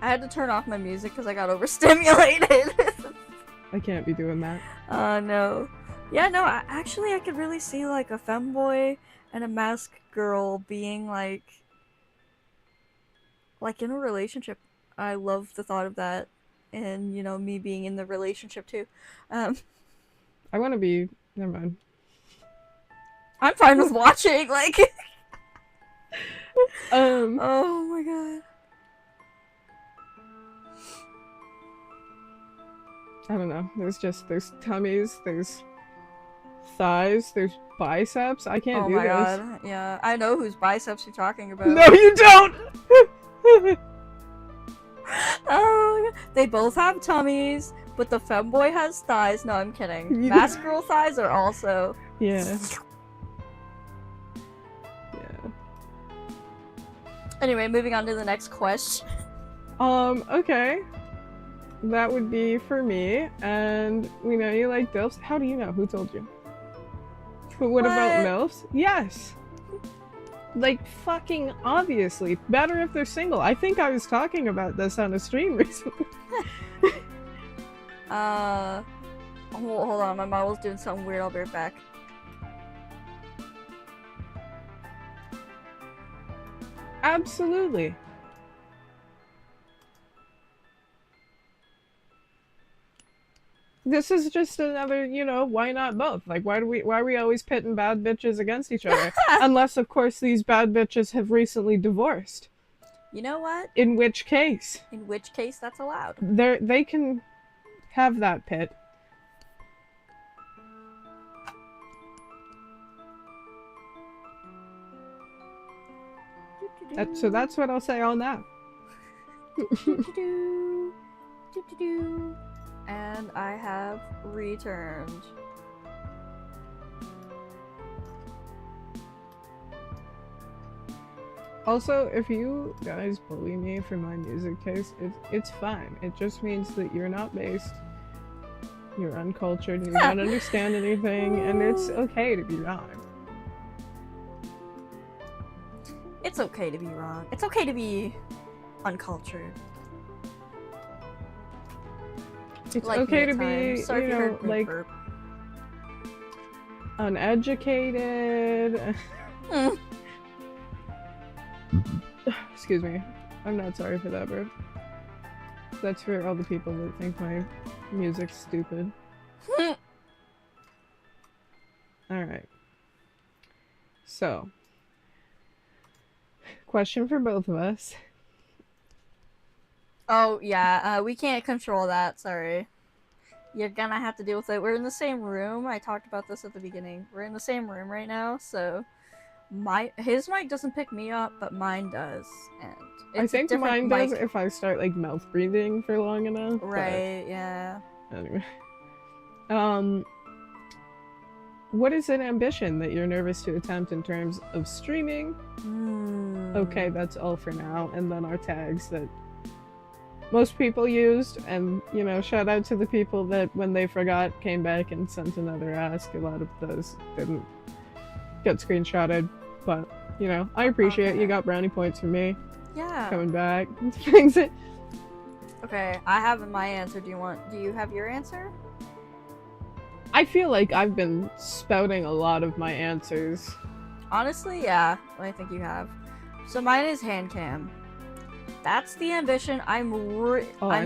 Speaker 1: I had to turn off my music because I got overstimulated.
Speaker 2: I can't be doing that.
Speaker 1: No. Yeah, no, actually I could really see like a femboy and a mask girl being like in a relationship. I love the thought of that, and you know, me being in the relationship too.
Speaker 2: I want to be. Never mind.
Speaker 1: I'm fine with watching. Like.
Speaker 2: Oh
Speaker 1: my god.
Speaker 2: I don't know. There's tummies. There's thighs. There's biceps. I can't do this.
Speaker 1: Oh my god. Yeah, I know whose biceps you're talking about.
Speaker 2: No, you don't.
Speaker 1: Oh, they both have tummies, but the femboy has thighs. No, I'm kidding. Mask girl thighs are also.
Speaker 2: Yeah. Yeah.
Speaker 1: Anyway, moving on to the next question.
Speaker 2: Okay. That would be for me, and we know you like DILFs. How do you know? Who told you? But what about MILFs? Yes! Like, fucking obviously. Better if they're single. I think I was talking about this on a stream recently.
Speaker 1: Hold on, my model's doing something weird. I'll be right back.
Speaker 2: Absolutely. this is just another, why not both? Like, why are we always pitting bad bitches against each other? Unless, of course, these bad bitches have recently divorced.
Speaker 1: You know what?
Speaker 2: In which case,
Speaker 1: that's allowed.
Speaker 2: they can have that pit. So that's what I'll say on that.
Speaker 1: And I have returned.
Speaker 2: Also, if you guys bully me for my music taste, it's fine. It just means that you're not based, you're uncultured, and you don't understand anything, and it's okay to be wrong.
Speaker 1: It's okay to be wrong. It's okay to be uncultured.
Speaker 2: It's like okay to be, like, uneducated. Excuse me. I'm not sorry for that, bro. That's for all the people that think my music's stupid. Alright. So. Question for both of us.
Speaker 1: Oh, yeah. We can't control that. Sorry. You're gonna have to deal with it. We're in the same room. I talked about this at the beginning. We're in the same room right now, so... His mic doesn't pick me up, but mine does. And
Speaker 2: I think mine does if I start, like, mouth breathing for long enough.
Speaker 1: Right, yeah.
Speaker 2: Anyway. What is an ambition that you're nervous to attempt in terms of streaming? Okay, that's all for now. And then our tags that most people used, and, shout out to the people that, when they forgot, came back and sent another ask. A lot of those didn't get screenshotted, but, I appreciate you got brownie points from me.
Speaker 1: Yeah.
Speaker 2: Coming back.
Speaker 1: Okay, I have my answer. Do you have your answer?
Speaker 2: I feel like I've been spouting a lot of my answers.
Speaker 1: Honestly, yeah, I think you have. So mine is hand cam. That's the ambition. I'm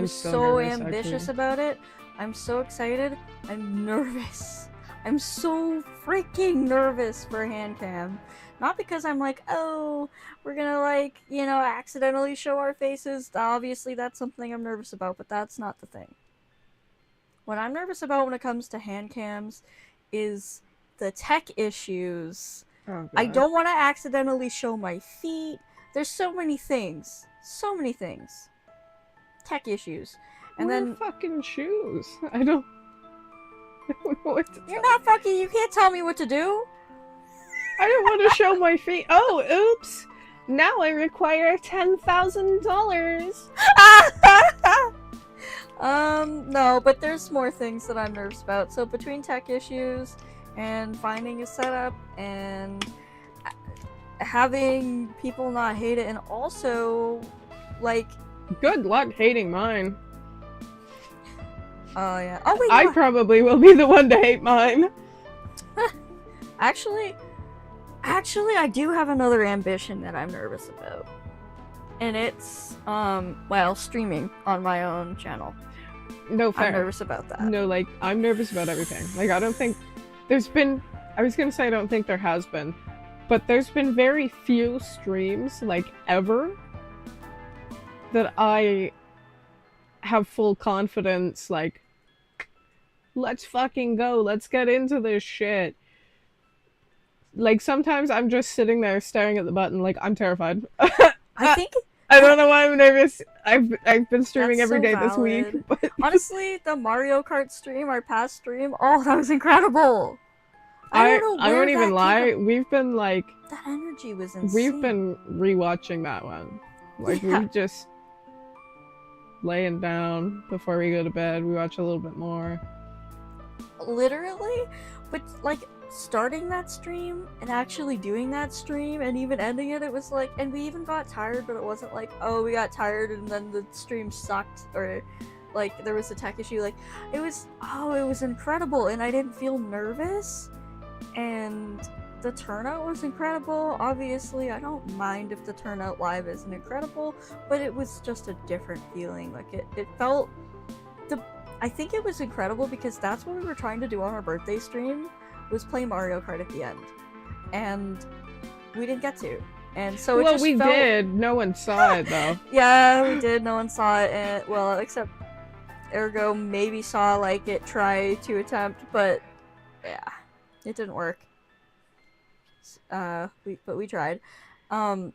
Speaker 1: so nervous, ambitious actually. About it. I'm so excited. I'm nervous. I'm so freaking nervous for hand cam. Not because I'm like, oh, we're gonna accidentally show our faces. Obviously, that's something I'm nervous about, but that's not the thing. What I'm nervous about when it comes to hand cams is the tech issues.
Speaker 2: Oh,
Speaker 1: I don't want to accidentally show my feet. There's so many things. So many things. Tech issues. And
Speaker 2: Wear
Speaker 1: then
Speaker 2: fucking shoes. I don't know what to
Speaker 1: You're not fucking, you can't tell me what to do.
Speaker 2: I don't want to show my feet. Oh, oops. Now I require $10,000.
Speaker 1: No, but there's more things that I'm nervous about. So between tech issues and finding a setup and having people not hate it, and also, like...
Speaker 2: Good luck hating mine.
Speaker 1: Oh, yeah. Oh, wait,
Speaker 2: I probably will be the one to hate mine.
Speaker 1: Actually, I do have another ambition that I'm nervous about. And it's, streaming on my own channel.
Speaker 2: No, fair.
Speaker 1: I'm nervous about that.
Speaker 2: No, like, I'm nervous about everything. Like, I don't think there's been... I was gonna say I don't think there has been, but there's been very few streams, like, ever, that I have full confidence, like, let's fucking go, let's get into this shit. Like, sometimes I'm just sitting there staring at the button like, I'm terrified.
Speaker 1: I think...
Speaker 2: I don't know why I'm nervous. I've been streaming every day this week. But...
Speaker 1: Honestly, the Mario Kart stream, our past stream, oh, that was incredible! I
Speaker 2: won't even lie, we've been like...
Speaker 1: That energy was insane.
Speaker 2: We've been rewatching that one. Like,
Speaker 1: yeah.
Speaker 2: we just... laying down before we go to bed, we watch a little bit more.
Speaker 1: Literally? But, like, starting that stream and actually doing that stream and even ending it, it was like, and we even got tired, but it wasn't like, oh, we got tired and then the stream sucked, or like there was a tech issue. Like, it was incredible, and I didn't feel nervous, and the turnout was incredible. Obviously, I don't mind if the turnout live isn't incredible, but it was just a different feeling. Like, it felt I think it was incredible because that's what we were trying to do on our birthday stream, was play Mario Kart at the end. And we didn't get to. And so it
Speaker 2: Well,
Speaker 1: just
Speaker 2: we
Speaker 1: felt...
Speaker 2: did. No one saw it, though.
Speaker 1: Yeah, we did. No one saw it. And, well, except Ergo maybe saw, like, it try to attempt, but yeah, it didn't work. But we tried. So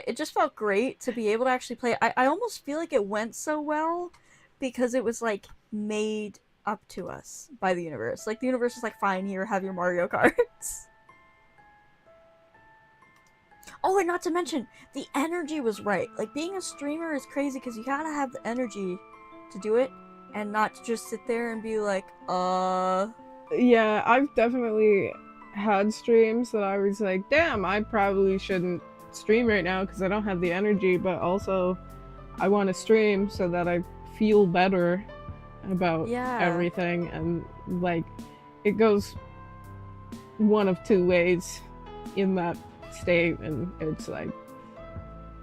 Speaker 1: it just felt great to be able to actually play. I almost feel like it went so well because it was, like, made up to us by the universe. Like, the universe was like, fine, here, have your Mario Karts. Oh, and not to mention, the energy was right. Like, being a streamer is crazy because you gotta have the energy to do it and not to just sit there and be like,
Speaker 2: Yeah, I've definitely had streams that I was like, damn, I probably shouldn't stream right now because I don't have the energy, but also I want to stream so that I feel better about everything. And, like, it goes one of two ways in that state, and it's like,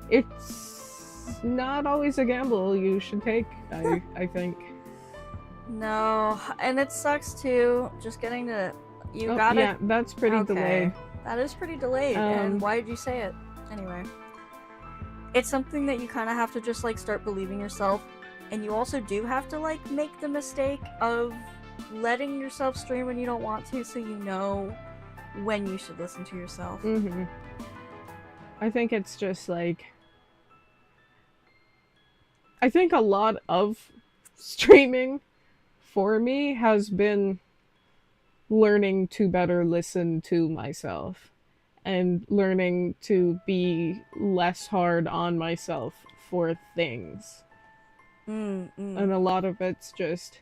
Speaker 2: it's not always a gamble you should take, I think.
Speaker 1: No, and it sucks too, just getting to...
Speaker 2: Yeah, that's pretty delayed.
Speaker 1: That is pretty delayed, and why did you say it? Anyway. It's something that you kind of have to just, like, start believing yourself, and you also do have to, like, make the mistake of letting yourself stream when you don't want to, so you know when you should listen to yourself.
Speaker 2: Mm-hmm. I think it's just, like... I think a lot of streaming for me has been learning to better listen to myself and learning to be less hard on myself for things. And a lot of it's just,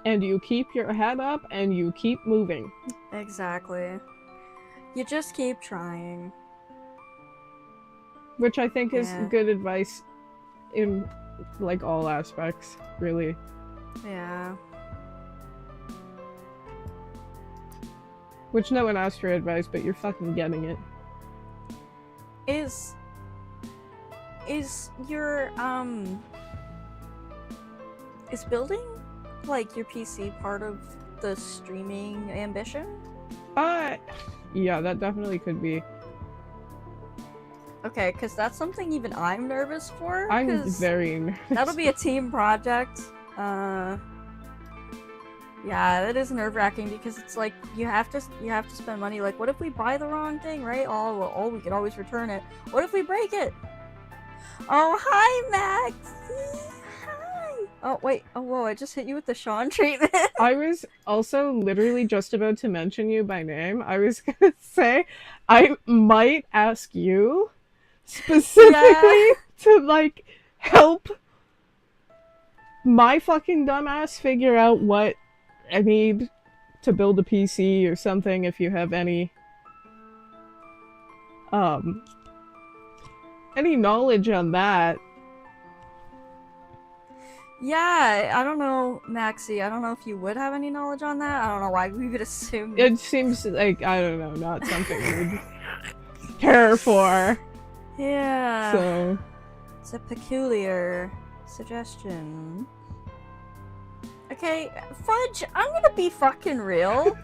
Speaker 2: and you keep your head up and you keep moving.
Speaker 1: Exactly. You just keep trying.
Speaker 2: Which I think is good advice in, like, all aspects, really.
Speaker 1: Yeah.
Speaker 2: Which no one asked for advice, but you're fucking getting it.
Speaker 1: Is your, is building, like, your PC part of the streaming ambition?
Speaker 2: Yeah, that definitely could be.
Speaker 1: Okay, because that's something even I'm nervous for.
Speaker 2: I'm very nervous.
Speaker 1: That'll be a team project. Yeah, that is nerve-wracking because it's like you have to spend money. Like, what if we buy the wrong thing, right? Oh, well, we can always return it. What if we break it? Oh, hi, Max. Hi. Oh, wait. Oh, whoa! I just hit you with the Sean treatment.
Speaker 2: I was also literally just about to mention you by name. I was gonna say I might ask you specifically to, like, help my fucking dumbass figure out what I need to build a PC or something, if you have any knowledge on that.
Speaker 1: Yeah, I don't know, Maxie. I don't know if you would have any knowledge on that. I don't know why we would assume.
Speaker 2: It seems like, I don't know, not something we'd care for.
Speaker 1: Yeah.
Speaker 2: So
Speaker 1: it's a peculiar suggestion. Okay, Fudge, I'm gonna be fucking real.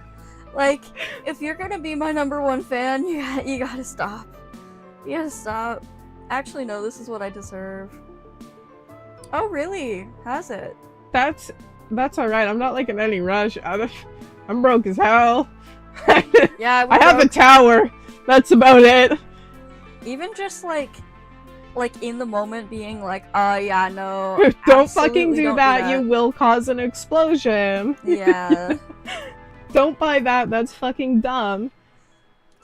Speaker 1: Like, if you're gonna be my #1 fan, you gotta stop. You gotta stop. Actually, no, this is what I deserve. Oh, really? Has it?
Speaker 2: That's alright. I'm not, like, in any rush. I'm broke as hell.
Speaker 1: Yeah,
Speaker 2: I have a tower. That's about it.
Speaker 1: Even just, like in the moment being like, oh yeah, no.
Speaker 2: Don't fucking do that. You will cause an explosion.
Speaker 1: Yeah.
Speaker 2: Don't buy that. That's fucking dumb.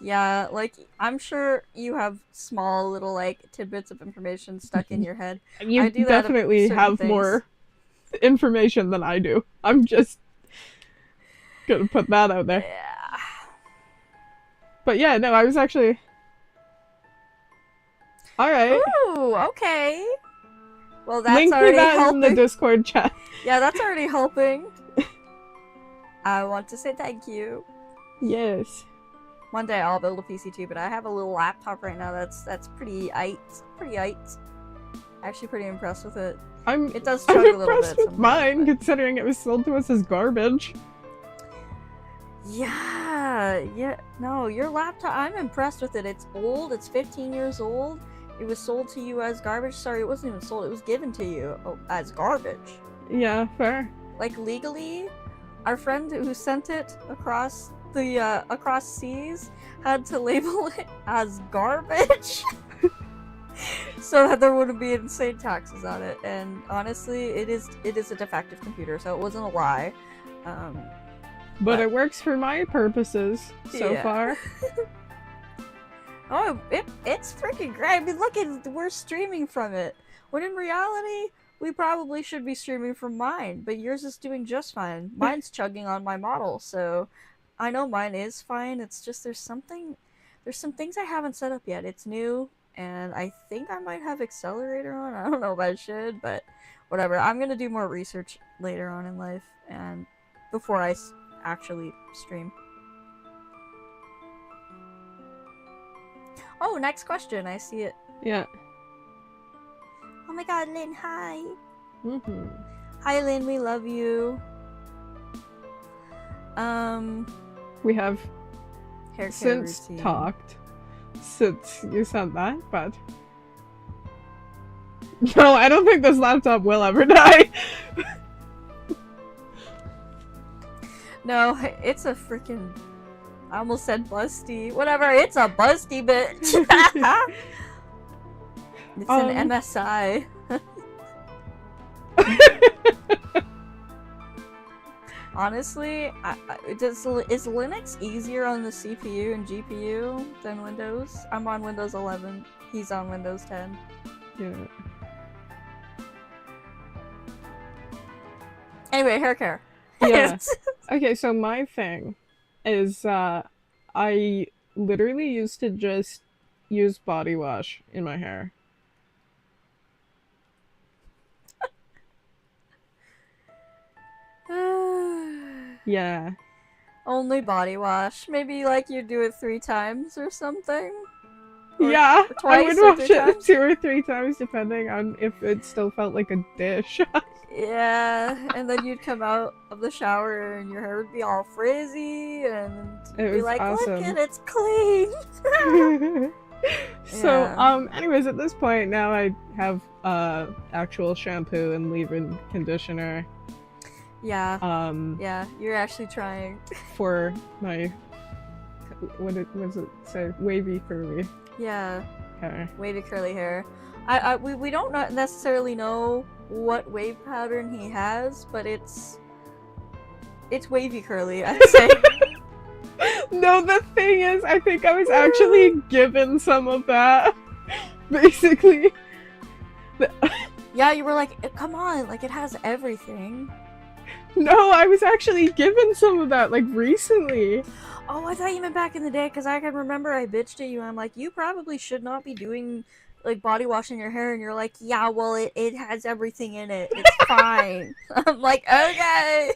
Speaker 1: Yeah, like, I'm sure you have small little, like, tidbits of information stuck in your head.
Speaker 2: You definitely have more information than I do. I'm just gonna put that out there.
Speaker 1: Yeah.
Speaker 2: But yeah, no, I was actually... Alright.
Speaker 1: Ooh, okay. Well, that's
Speaker 2: Link
Speaker 1: already
Speaker 2: that
Speaker 1: helping.
Speaker 2: in the Discord chat.
Speaker 1: Yeah, that's already helping. I want to say thank you.
Speaker 2: Yes.
Speaker 1: One day I'll build a PC too, but I have a little laptop right now that's pretty aight. Actually pretty impressed with it. It does
Speaker 2: I'm
Speaker 1: chug a little
Speaker 2: impressed
Speaker 1: bit
Speaker 2: with mine,
Speaker 1: sometimes.
Speaker 2: considering it was sold to us as garbage.
Speaker 1: Yeah. No, your laptop, I'm impressed with it. It's old, it's 15 years old. It was sold to you as garbage. Sorry, it wasn't even sold, it was given to you as garbage.
Speaker 2: Yeah, fair.
Speaker 1: Like, legally, our friend who sent it across seas had to label it as garbage. So that there wouldn't be insane taxes on it. And honestly, it is a defective computer, so it wasn't a lie.
Speaker 2: But it works for my purposes so far.
Speaker 1: Oh, it's freaking great. I mean, look, we're streaming from it. When in reality, we probably should be streaming from mine, but yours is doing just fine. Mine's chugging on my model, so I know mine is fine. It's just there's some things I haven't set up yet. It's new, and I think I might have accelerator on. I don't know if I should, but whatever. I'm gonna do more research later on in life, and before I actually stream. Oh, next question. I see it.
Speaker 2: Yeah.
Speaker 1: Oh my god, Lynn, hi.
Speaker 2: Mm-hmm.
Speaker 1: Hi, Lynn, we love you.
Speaker 2: We have
Speaker 1: hair
Speaker 2: since
Speaker 1: routine.
Speaker 2: talked since you sent that, but no, I don't think this laptop will ever die.
Speaker 1: No, it's a freaking... I almost said busty. Whatever, it's a busty bitch. It's an MSI. Honestly, is Linux easier on the CPU and GPU than Windows? I'm on Windows 11. He's on Windows 10.
Speaker 2: Yeah.
Speaker 1: Anyway, hair care.
Speaker 2: Yeah. Okay, so my thing is I literally used to just use body wash in my hair. Yeah.
Speaker 1: Only body wash. Maybe like you do it 3 times or something? Or
Speaker 2: yeah, I would wash it
Speaker 1: times?
Speaker 2: 2 or 3 times depending on if it still felt like a dish.
Speaker 1: Yeah, and then you'd come out of the shower and your hair would be all frizzy and
Speaker 2: it
Speaker 1: be like,
Speaker 2: awesome.
Speaker 1: look at it's clean.
Speaker 2: So,
Speaker 1: yeah.
Speaker 2: Anyways, at this point now I have actual shampoo and leave-in conditioner.
Speaker 1: Yeah. Yeah, you're actually trying.
Speaker 2: For my what was it say? Wavy curly.
Speaker 1: Yeah.
Speaker 2: Hair.
Speaker 1: Wavy curly hair. We don't necessarily know what wave pattern he has, but it's wavy curly, I'd say.
Speaker 2: No, the thing is, I think I was actually given some of that. Basically.
Speaker 1: Yeah, you were like, come on, like it has everything.
Speaker 2: No, I was actually given some of that, like, recently.
Speaker 1: Oh, I thought you meant back in the day, because I can remember I bitched at you, and I'm like, you probably should not be doing, like, body washing your hair, and you're like, yeah, well, it has everything in it. It's fine. I'm like, okay.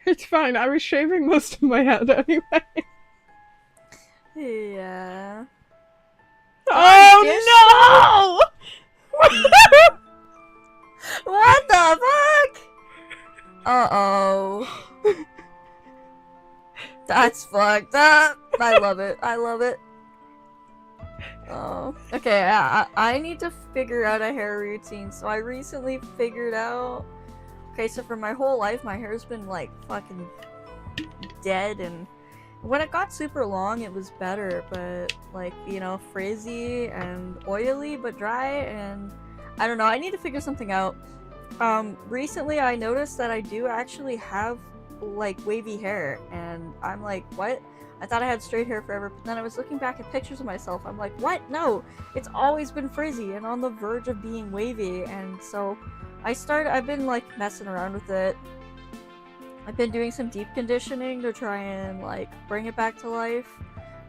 Speaker 2: It's fine. I was shaving most of my head anyway.
Speaker 1: Yeah.
Speaker 2: Oh, no!
Speaker 1: What the fuck? Uh-oh. That's fucked up. I love it. I love it. Oh. Okay, I need to figure out a hair routine. So I recently figured out... Okay, so for my whole life, my hair's been, like, fucking dead, and when it got super long, it was better, but, like, you know, frizzy and oily, but dry, and I don't know, I need to figure something out. Recently I noticed that I do actually have, like, wavy hair, and I'm like, what? I thought I had straight hair forever, but then I was looking back at pictures of myself, I'm like, what? No! It's always been frizzy and on the verge of being wavy, and so I've been, like, messing around with it. I've been doing some deep conditioning to try and, like, bring it back to life.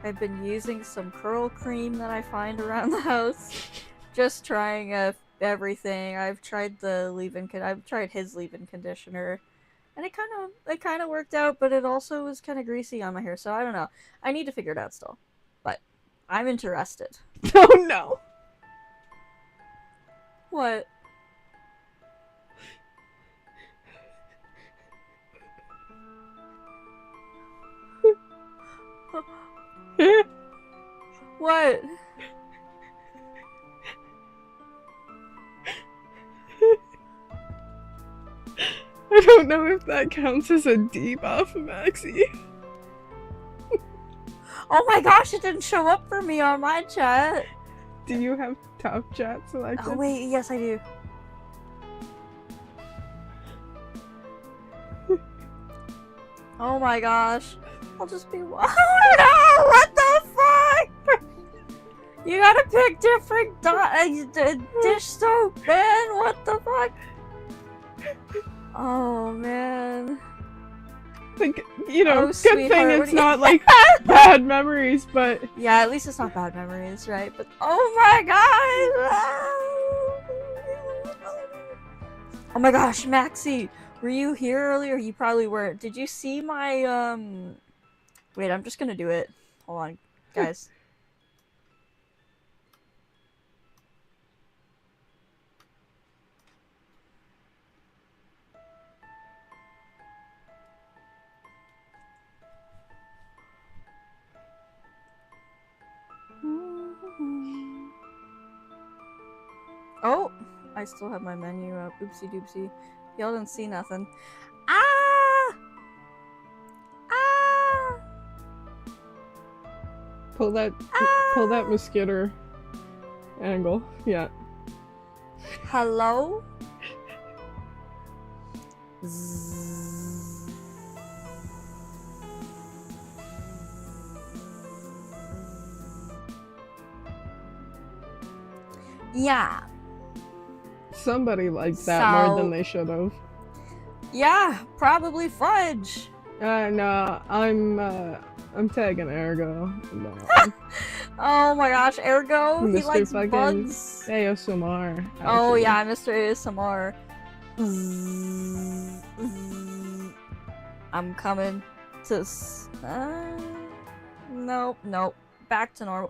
Speaker 1: I've been using some curl cream that I find around the house. Just trying everything. I've tried I've tried his leave-in conditioner. And it kind of worked out, but it also was kind of greasy on my hair, so I don't know. I need to figure it out still. But I'm interested.
Speaker 2: Oh no.
Speaker 1: What? What?
Speaker 2: I don't know if that counts as a debuff, Maxie.
Speaker 1: Oh my gosh, it didn't show up for me on my chat.
Speaker 2: Do you have top chat selected?
Speaker 1: Oh wait, yes I do. Oh my gosh. I'll just be. Oh no! What the fuck? You gotta pick different dish soap, man. What the fuck? Oh man.
Speaker 2: Like, you know,
Speaker 1: Oh,
Speaker 2: good
Speaker 1: sweetheart,
Speaker 2: thing
Speaker 1: what
Speaker 2: it's
Speaker 1: do you-
Speaker 2: not like bad memories, but
Speaker 1: Yeah, at least it's not bad memories, right? But oh my god! Oh my gosh, Maxie, were you here earlier? You probably weren't. Did you see my Wait, I'm just gonna do it. Hold on, guys. Oh, I still have my menu up. Oopsie doopsie. Y'all didn't see nothing. Ah! Ah!
Speaker 2: pull that mosquito angle. Yeah.
Speaker 1: Hello? Yeah.
Speaker 2: Somebody liked that more than they should have.
Speaker 1: Yeah, probably Fudge.
Speaker 2: No, I'm tagging Ergo. No.
Speaker 1: Oh my gosh, Ergo, he
Speaker 2: Mr.
Speaker 1: likes
Speaker 2: fucking
Speaker 1: bugs.
Speaker 2: ASMR.
Speaker 1: Oh
Speaker 2: actually.
Speaker 1: yeah, Mr. ASMR. I'm coming to nope, nope. Back to normal.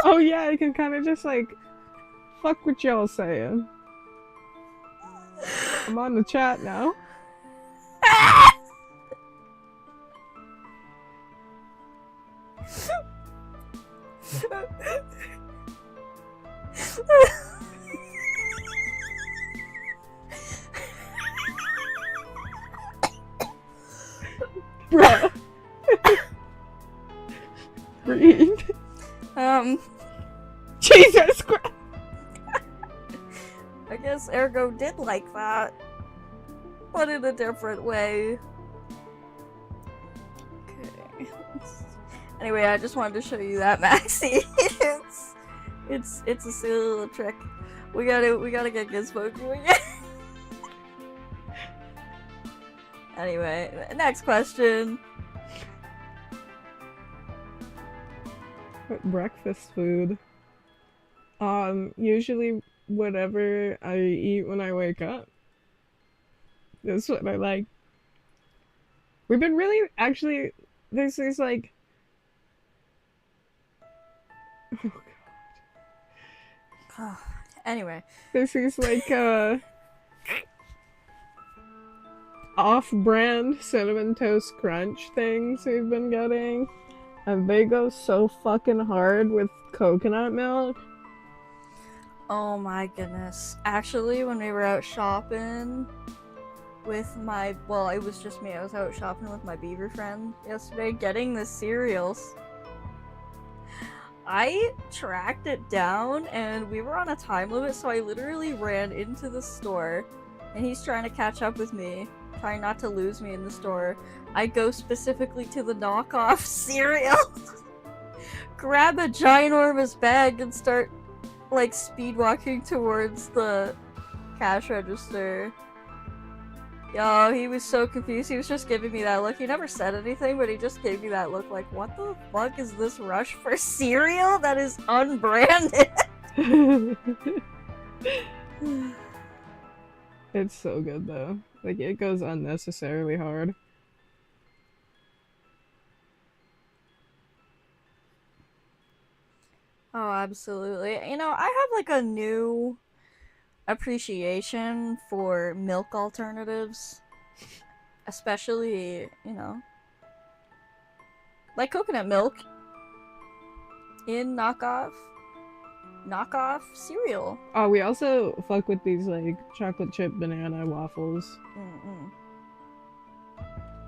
Speaker 2: Oh yeah, I can kind of just like fuck what y'all saying. I'm on the chat now. Bruh. Breathe. Jesus Christ.
Speaker 1: I guess Ergo did like that, but in a different way. Okay. Anyway, I just wanted to show you that, Maxie. it's a silly little trick. We gotta get Gizmo doing it. Anyway, next question.
Speaker 2: Breakfast food. Usually whatever I eat when I wake up. That's what I like. We've been really actually this is like oh,
Speaker 1: Anyway.
Speaker 2: this is like off-brand cinnamon toast crunch things we've been getting. And they go so fucking hard with coconut milk.
Speaker 1: Oh my goodness. Actually, when we were out shopping with my, well, it was just me. I was out shopping with my beaver friend yesterday, getting the cereals. I tracked it down, and we were on a time limit, so I literally ran into the store, and he's trying to catch up with me, trying not to lose me in the store. I go specifically to the knockoff cereal, grab a ginormous bag, and start like speed walking towards the cash register. Yo, he was so confused. He was just giving me that look. He never said anything, but he just gave me that look like, what the fuck is this rush for cereal that is unbranded?
Speaker 2: It's so good though. Like, it goes unnecessarily hard.
Speaker 1: Oh, absolutely. You know, I have like a new appreciation for milk alternatives. Especially, you know, like coconut milk in knockoff cereal.
Speaker 2: Oh, we also fuck with these like chocolate chip banana waffles.
Speaker 1: Mm-mm.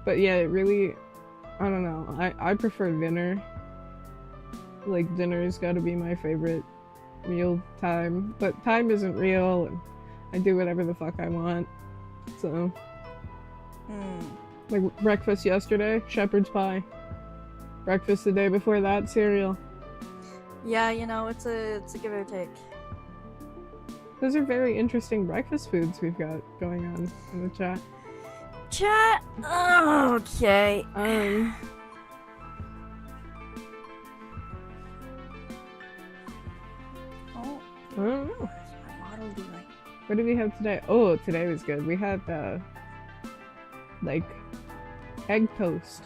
Speaker 2: But yeah, it really, I don't know. I prefer dinner. Like, dinner's gotta be my favorite meal time. But time isn't real, and I do whatever the fuck I want. So, like, breakfast yesterday, shepherd's pie. Breakfast the day before that, cereal.
Speaker 1: Yeah, you know, it's a give or take.
Speaker 2: Those are very interesting breakfast foods we've got going on in the chat.
Speaker 1: Chat. Okay.
Speaker 2: Oh, I don't know.
Speaker 1: What's my model doing?
Speaker 2: What did we have today? Oh, today was good. We had like egg toast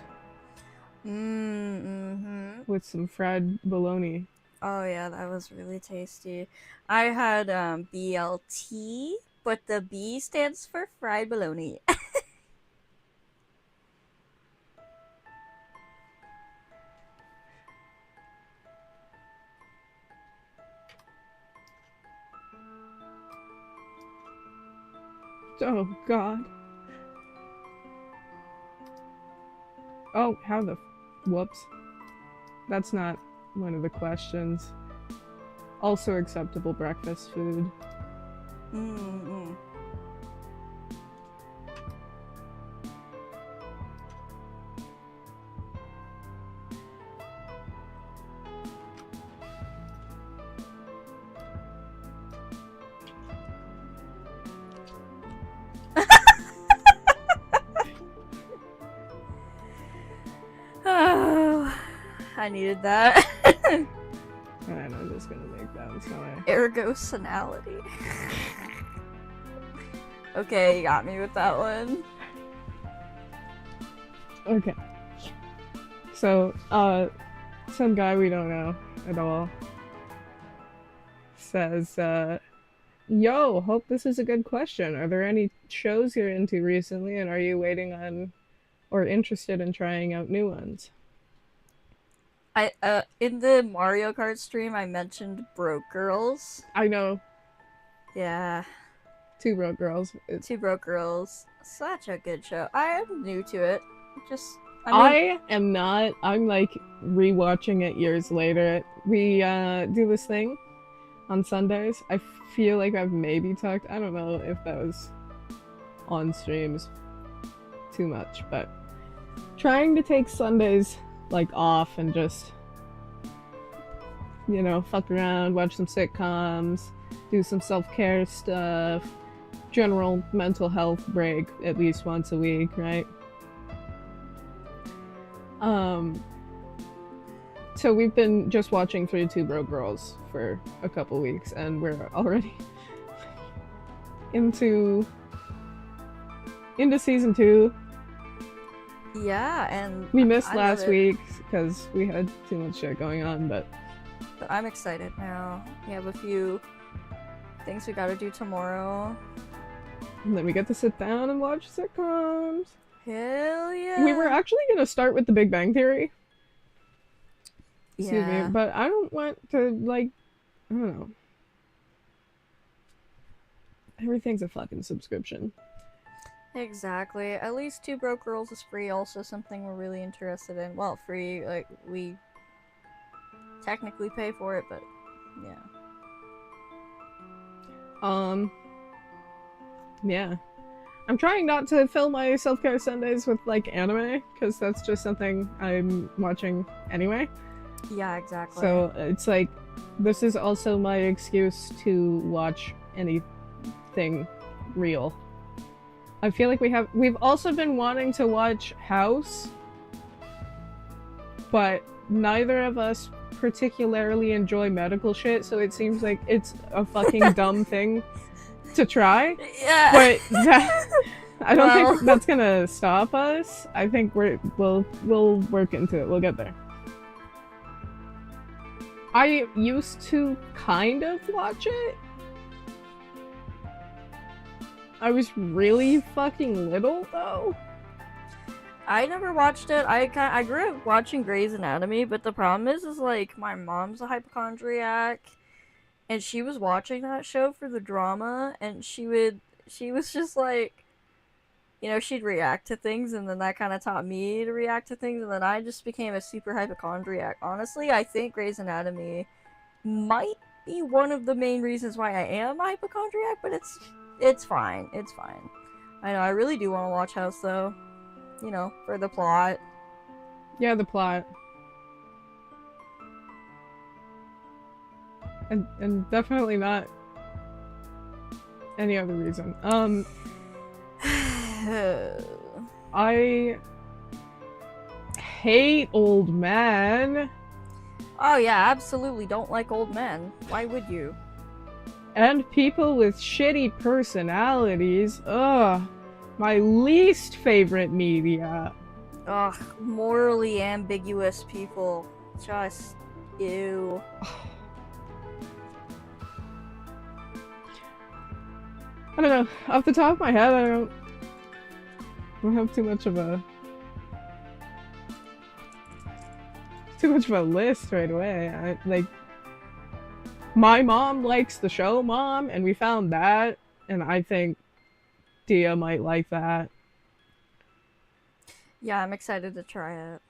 Speaker 1: Mm-hmm.
Speaker 2: with some fried bologna.
Speaker 1: Oh yeah, that was really tasty. I had BLT, but the B stands for fried bologna.
Speaker 2: Oh god. Oh, how the whoops. That's not one of the questions. Also acceptable breakfast food.
Speaker 1: Mm-hmm. Oh, I needed that.
Speaker 2: And I'm just gonna make that so
Speaker 1: Ergosonality. Okay, you got me with that one.
Speaker 2: Okay. So, some guy we don't know at all says, yo, hope this is a good question. Are there any shows you're into recently, and are you waiting on or interested in trying out new ones?
Speaker 1: I in the Mario Kart stream I mentioned Broke Girls.
Speaker 2: I know.
Speaker 1: Yeah.
Speaker 2: Two Broke Girls.
Speaker 1: Two Broke Girls. Such a good show. I am new to it. Just
Speaker 2: I am not. I'm like rewatching it years later. We do this thing on Sundays. I feel like I've maybe talked. I don't know if that was on streams too much, but trying to take Sundays like off and just, you know, fuck around, watch some sitcoms, do some self-care stuff, general mental health break at least once a week, right? So we've been just watching through Two Broke Girls for a couple weeks, and we're already into season 2.
Speaker 1: yeah, and
Speaker 2: We missed
Speaker 1: I
Speaker 2: last
Speaker 1: love it.
Speaker 2: week because we had too much shit going on, but
Speaker 1: I'm excited now. We have a few things we gotta do tomorrow.
Speaker 2: and then we get to sit down and watch sitcoms.
Speaker 1: Hell yeah.
Speaker 2: We were actually gonna start with The Big Bang Theory. Excuse
Speaker 1: yeah.
Speaker 2: me, but I don't want to, like, I don't know. Everything's a fucking subscription.
Speaker 1: Exactly. At least Two Broke Girls is free, also something we're really interested in. Well, free, like, we technically pay for it, but yeah.
Speaker 2: Yeah. I'm trying not to fill my self-care Sundays with, like, anime, because that's just something I'm watching anyway.
Speaker 1: Yeah, exactly.
Speaker 2: So it's like, this is also my excuse to watch anything real. I feel like we've also been wanting to watch House, but neither of us particularly enjoy medical shit, so it seems like it's a fucking dumb thing to try.
Speaker 1: Yeah.
Speaker 2: But that I don't
Speaker 1: Well.
Speaker 2: think that's gonna stop us. I think we'll work into it. We'll get there. I used to kind of watch it. I was really fucking little though.
Speaker 1: I never watched it. I grew up watching Grey's Anatomy, but the problem is like my mom's a hypochondriac, and she was watching that show for the drama, and she was just like, she'd react to things, and then that kind of taught me to react to things, and then I just became a super hypochondriac. Honestly, I think Grey's Anatomy might be one of the main reasons why I am a hypochondriac, but it's fine. It's fine. I know. I really do want to watch House though. For the plot.
Speaker 2: Yeah, the plot. And definitely not any other reason. I hate old men.
Speaker 1: Oh yeah, absolutely don't like old men. Why would you?
Speaker 2: And people with shitty personalities. Ugh. My least favorite media.
Speaker 1: Ugh, morally ambiguous people. Just ew.
Speaker 2: I don't know. Off the top of my head, I don't have too much of a list right away. My mom likes the show Mom, and we found that, and I think Dia might like that.
Speaker 1: Yeah, I'm excited to try it.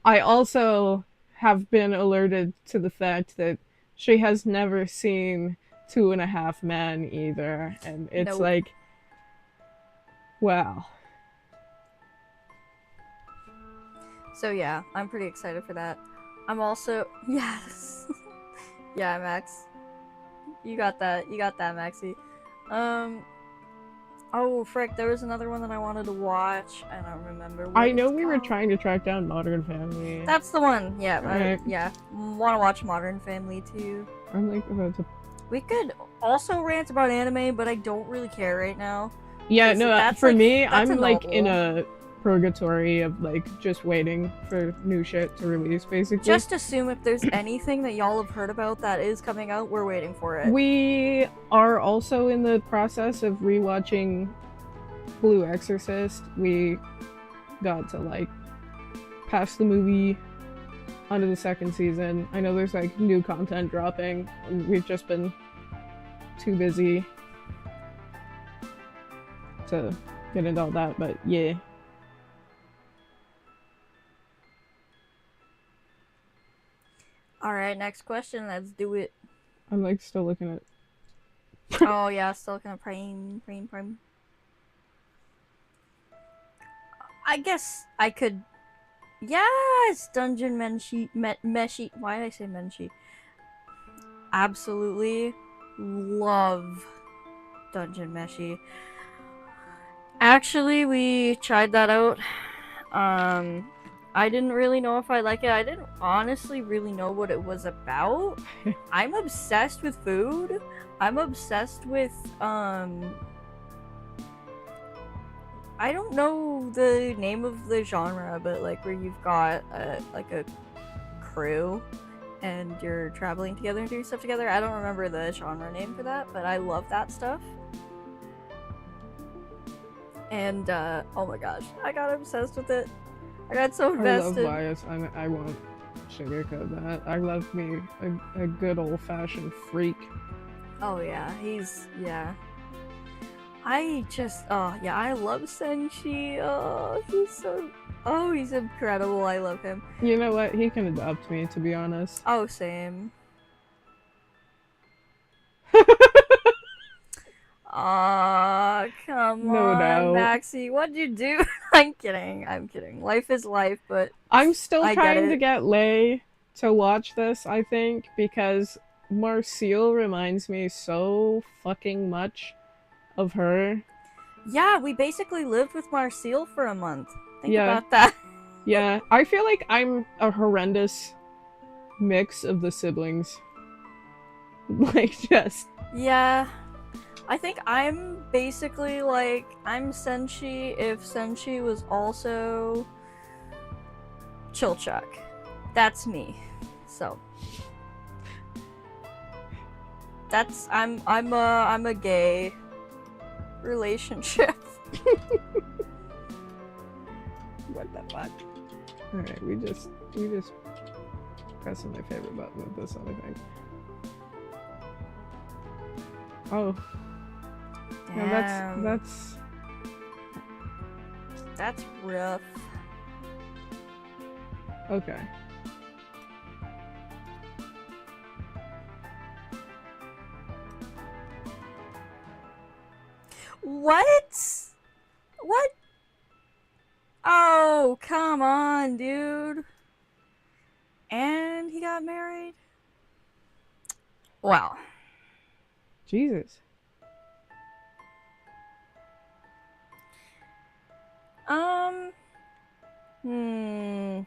Speaker 2: I also have been alerted to the fact that she has never seen 2.5 Men either, and it's
Speaker 1: Nope.
Speaker 2: like, wow.
Speaker 1: So yeah, I'm pretty excited for that. I'm also yes. Yeah, Max. You got that, Maxie. Oh, frick, there was another one that I wanted to watch. I don't remember what
Speaker 2: I know
Speaker 1: it's
Speaker 2: we were
Speaker 1: called.
Speaker 2: trying to track down Modern Family.
Speaker 1: That's the one. Yeah,
Speaker 2: Right.
Speaker 1: yeah. Want to watch Modern Family too.
Speaker 2: I'm like about to.
Speaker 1: We could also rant about anime, but I don't really care right now.
Speaker 2: Yeah, no. For
Speaker 1: like,
Speaker 2: me,
Speaker 1: that's
Speaker 2: I'm
Speaker 1: a
Speaker 2: like
Speaker 1: novel.
Speaker 2: in a purgatory of like just waiting for new shit to release, basically.
Speaker 1: Just assume if there's anything that y'all have heard about that is coming out, we're waiting for it.
Speaker 2: We are also in the process of rewatching Blue Exorcist. We got to like pass the movie onto the second season. I know there's like new content dropping, and we've just been too busy to get into all that, but yeah.
Speaker 1: Alright, next question. Let's do it.
Speaker 2: I'm like still looking at.
Speaker 1: Oh yeah, still gonna prime. I guess I could. Yes, Dungeon Meshi. Why did I say Menshi? Absolutely love Dungeon Meshi. Actually, we tried that out. I didn't really know if I like it. I didn't honestly really know what it was about. I'm obsessed with food. I'm obsessed with I don't know the name of the genre, but like where you've got like a crew and you're traveling together and doing stuff together. I don't remember the genre name for that, but I love that stuff. And oh my gosh, I got obsessed with it. I got so invested.
Speaker 2: I love bias. I won't sugarcoat that. I love me a good old-fashioned freak.
Speaker 1: Oh yeah, yeah. I love Senshi. He's incredible. I love him.
Speaker 2: You know what? He can adopt me, to be honest.
Speaker 1: Oh, same. Aw, come on, Maxie. What'd you do? I'm kidding. Life is life, but
Speaker 2: I'm still trying to get Lei to watch this, I think, because Marcille reminds me so fucking much of her.
Speaker 1: Yeah, we basically lived with Marcel for a month. Think
Speaker 2: Yeah.
Speaker 1: about that.
Speaker 2: Yeah, I feel like I'm a horrendous mix of the siblings. Like, just...
Speaker 1: Yeah. I think I'm basically like, I'm Senshi if Senshi was also Chilchuck. That's me. So that's I'm a gay relationship.
Speaker 2: What the fuck? Alright, we just pressing my favorite button with this other thing. Oh.
Speaker 1: Damn.
Speaker 2: Yeah,
Speaker 1: that's rough.
Speaker 2: Okay.
Speaker 1: What? What? Oh, come on, dude. And he got married? Wow.
Speaker 2: Jesus.
Speaker 1: Hmm.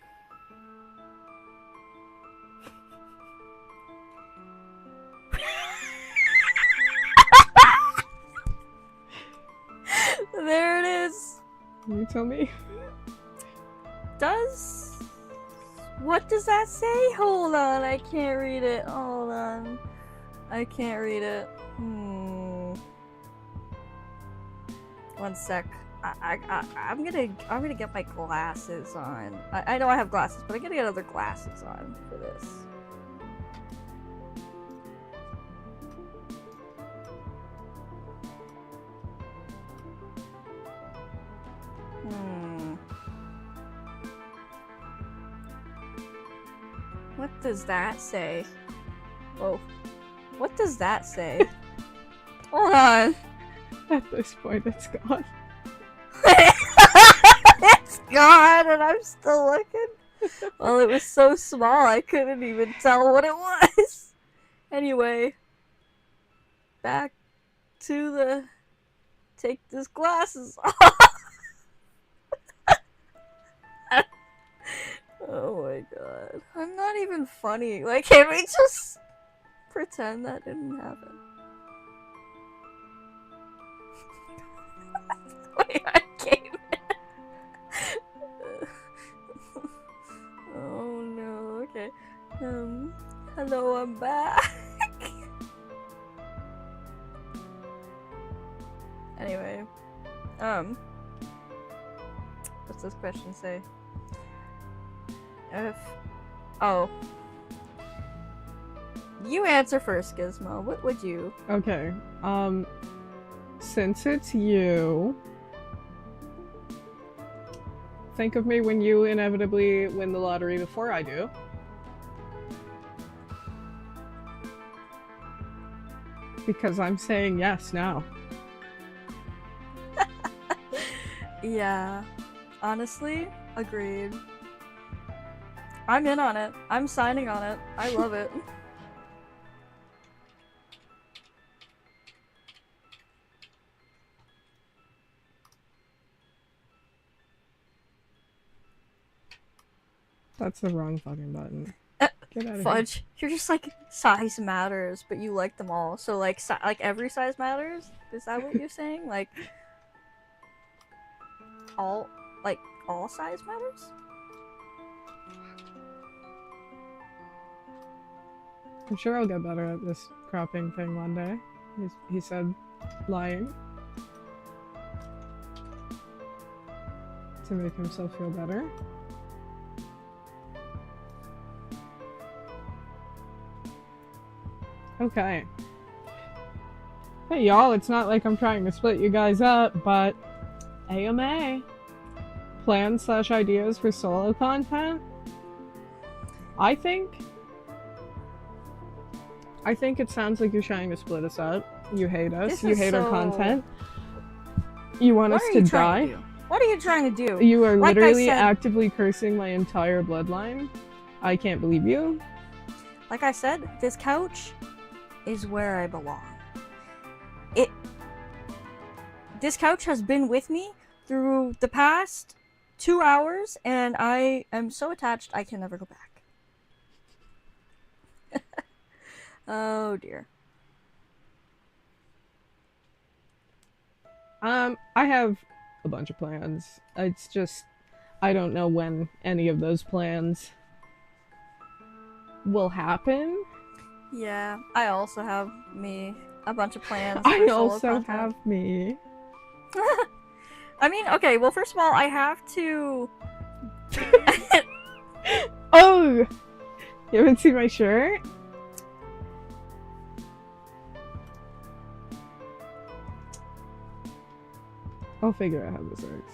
Speaker 1: There it is.
Speaker 2: You tell me.
Speaker 1: What does that say? Hold on, I can't read it. Hold on. I can't read it. One sec. I'm gonna get my glasses on. I know I have glasses, but I'm gonna get other glasses on for this. What does that say? Whoa. What does that say? Hold on.
Speaker 2: At this point, it's gone.
Speaker 1: It's gone, and I'm still looking. Well, it was so small, I couldn't even tell what it was. Anyway, back to the take these glasses off. Oh my god. I'm not even funny. Like, can we just pretend that didn't happen? Wait, I came in. Oh no, okay. Hello, I'm back. Anyway, what's this question say? Oh. You answer first, Gizmo. What would you?
Speaker 2: Okay, since it's you, think of me when you inevitably win the lottery before I do. Because I'm saying yes now.
Speaker 1: Yeah. Honestly, agreed. I'm in on it. I'm signing on it. I love it.
Speaker 2: That's the wrong fucking button. Get out of
Speaker 1: Fudge.
Speaker 2: here.
Speaker 1: You're just like, size matters, but you like them all. So like, like every size matters? Is that what you're saying? Like, all size matters?
Speaker 2: I'm sure I'll get better at this cropping thing one day. He said, lying. To make himself feel better. Okay. Hey y'all, it's not like I'm trying to split you guys up, but AMA. Plans/ideas for solo content? I think it sounds like you're trying to split us up. You hate us. You hate our content. You want us to die.
Speaker 1: What are you trying to do?
Speaker 2: You are literally actively cursing my entire bloodline. I can't believe you.
Speaker 1: Like I said, this couch is where I belong. this couch has been with me through the past 2 hours, and I am so attached I can never go back. Oh dear.
Speaker 2: I have a bunch of plans. It's just I don't know when any of those plans will happen.
Speaker 1: Yeah, I also have a bunch of plans.
Speaker 2: I
Speaker 1: for solo
Speaker 2: also
Speaker 1: content.
Speaker 2: have me.
Speaker 1: I mean, okay, well, first of all, I have to.
Speaker 2: Oh! You haven't seen my shirt? I'll figure out how this works.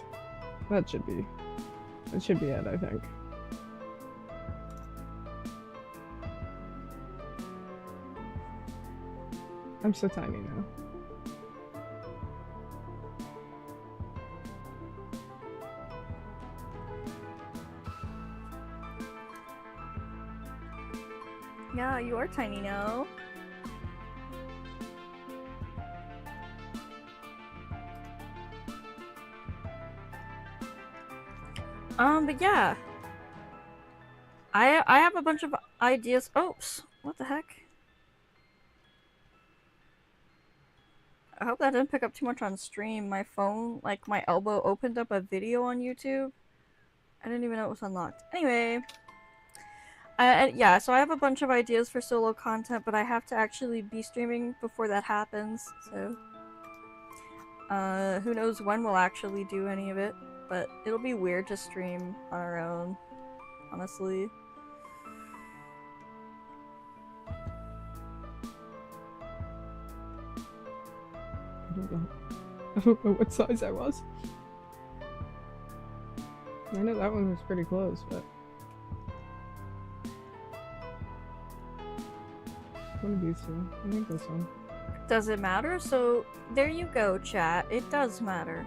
Speaker 2: That should be it, I think. I'm so tiny now.
Speaker 1: Yeah, you are tiny now. But yeah. I have a bunch of ideas. Oops, what the heck? I hope that didn't pick up too much on stream. My phone, like my elbow, opened up a video on YouTube. I didn't even know it was unlocked. Anyway. Yeah, so I have a bunch of ideas for solo content, but I have to actually be streaming before that happens, so... who knows when we'll actually do any of it, but it'll be weird to stream on our own, honestly.
Speaker 2: I don't know what size I was. I know that one was pretty close, but... One of these two. I think this one.
Speaker 1: Does it matter? So, there you go, chat. It does matter.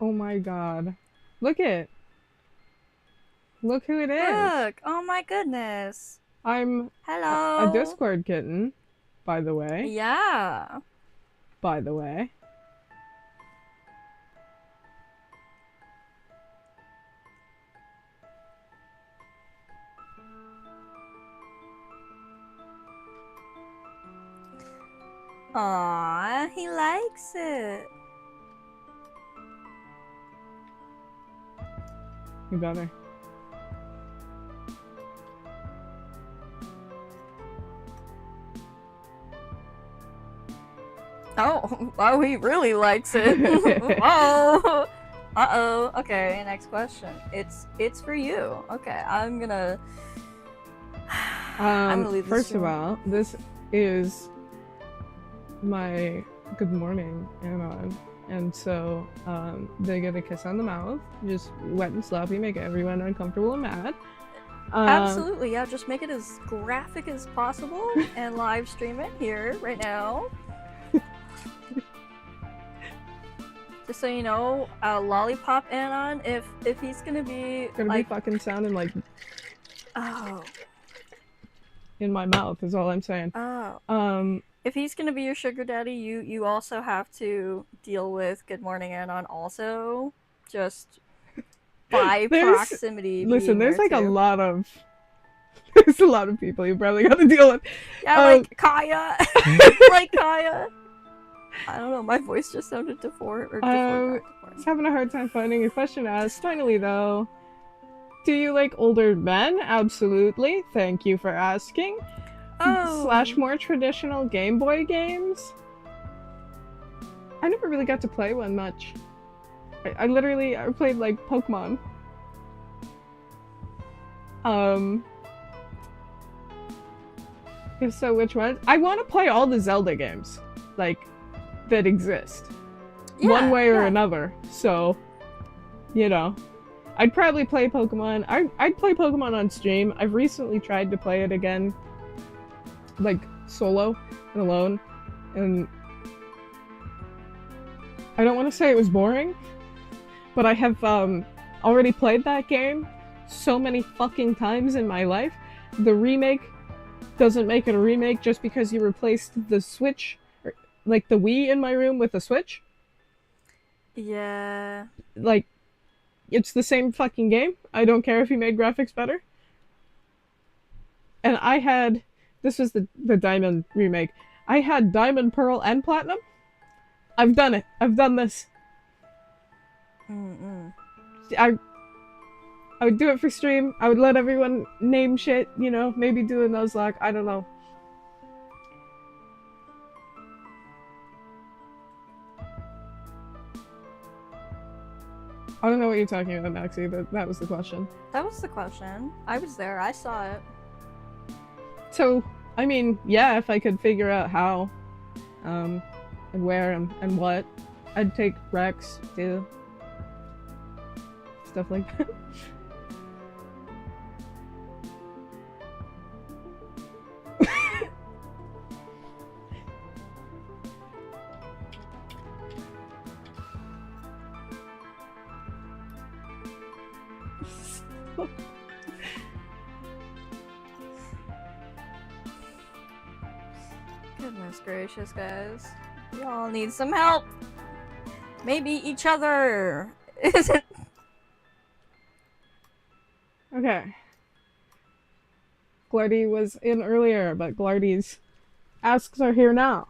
Speaker 2: Oh my god. Look it! Look who it is!
Speaker 1: Look! Oh my goodness!
Speaker 2: I'm
Speaker 1: Hello!
Speaker 2: a Discord kitten, by the way.
Speaker 1: Yeah!
Speaker 2: By the way.
Speaker 1: Aww, he likes it!
Speaker 2: You better.
Speaker 1: Oh, he really likes it. Oh, uh-oh. Okay, next question. It's for you. Okay, I'm gonna leave this
Speaker 2: first of all, this is my good morning Anon. And so, they get a kiss on the mouth, just wet and sloppy, make everyone uncomfortable and mad.
Speaker 1: Absolutely, yeah, just make it as graphic as possible and live stream it here, right now. Just so you know, Lollipop Anon, if he's gonna be
Speaker 2: be fucking sounding like...
Speaker 1: Oh.
Speaker 2: In my mouth, is all I'm saying.
Speaker 1: Oh. If he's gonna be your sugar daddy, you also have to deal with Good Morning Anon also. Just by proximity.
Speaker 2: Listen, there's like a lot of... There's a lot of people you probably gotta deal with.
Speaker 1: Yeah, like Kaya. Like Kaya. I don't know, my voice just sounded deformed.
Speaker 2: I was having a hard time finding a question asked. Finally, though. Do you like older men? Absolutely. Thank you for asking.
Speaker 1: Oh.
Speaker 2: / more traditional Game Boy games? I never really got to play one much. I played like Pokemon. If so, which one? I want to play all the Zelda games, like, that exist.
Speaker 1: Yeah,
Speaker 2: one way or another, so, you know. I'd probably play Pokemon. I'd play Pokemon on stream. I've recently tried to play it again, like solo and alone, and I don't want to say it was boring, but I have already played that game so many fucking times in my life. The remake doesn't make it a remake just because you replaced the Switch, or, like the Wii in my room with a Switch.
Speaker 1: Yeah.
Speaker 2: Like, it's the same fucking game. I don't care if you made graphics better. And I had, this was the Diamond remake. I had Diamond, Pearl, and Platinum. I've done it. I've done this. I would do it for stream. I would let everyone name shit, you know, maybe do a Nuzlocke. I don't know. I don't know what you're talking about, Maxie, but that was the question.
Speaker 1: That was the question. I was there. I saw it.
Speaker 2: So, I mean, yeah, if I could figure out how, and where and what, I'd take Rex to stuff like that.
Speaker 1: Goodness gracious, guys. We all need some help. Maybe each other.
Speaker 2: Okay. Glardy was in earlier, but Glardy's asks are here now.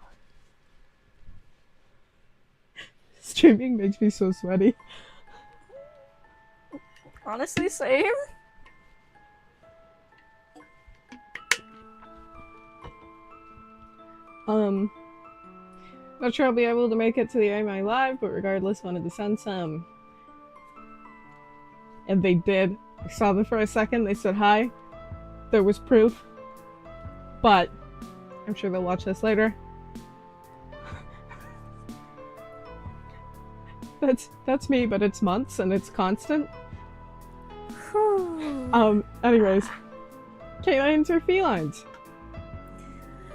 Speaker 2: Streaming makes me so sweaty.
Speaker 1: Honestly, same.
Speaker 2: Not sure I'll be able to make it to the AMI Live, but regardless, wanted to send some. And they did. I saw them for a second, they said hi. There was proof. But I'm sure they'll watch this later. That's me, but it's months and it's constant. Anyways. Canines or felines?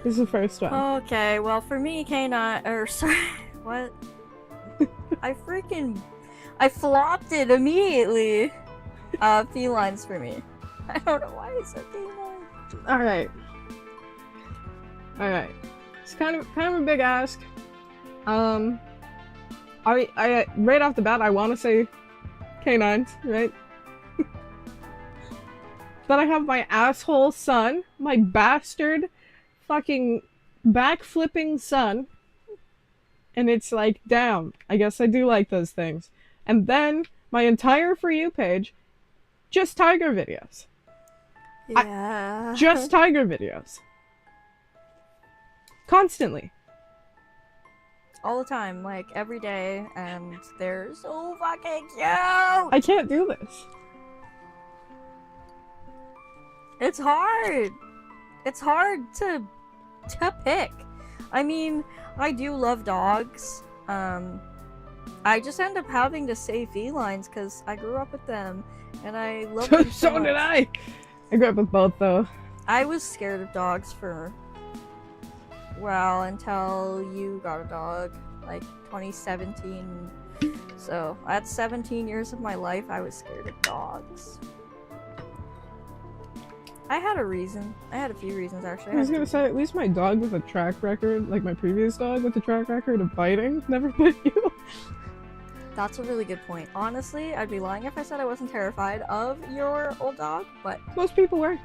Speaker 2: This is the first one.
Speaker 1: Okay, well for me, canine, or sorry, what? I flopped it immediately. Felines for me. I don't know why I said canine.
Speaker 2: Alright. It's kind of a big ask. I right off the bat, I want to say canines, right? Then I have my asshole son, my bastard fucking backflipping son, and it's like, damn, I guess I do like those things. And then my entire For You page, just tiger videos.
Speaker 1: Yeah.
Speaker 2: Just tiger videos. Constantly.
Speaker 1: All the time, like every day, and they're so fucking cute!
Speaker 2: I can't do this.
Speaker 1: It's hard! It's hard to pick. I mean, I do love dogs. I just end up having to say felines because I grew up with them, and I love them so much.
Speaker 2: Did I! I grew up with both, though.
Speaker 1: I was scared of dogs for, well, until you got a dog, like 2017. So, that's 17 years of my life I was scared of dogs. I had a reason. I had a few reasons, actually.
Speaker 2: I was gonna say, at least my dog with a track record, like my previous dog with a track record of biting, never bit you.
Speaker 1: That's a really good point. Honestly, I'd be lying if I said I wasn't terrified of your old dog, but
Speaker 2: Most people were.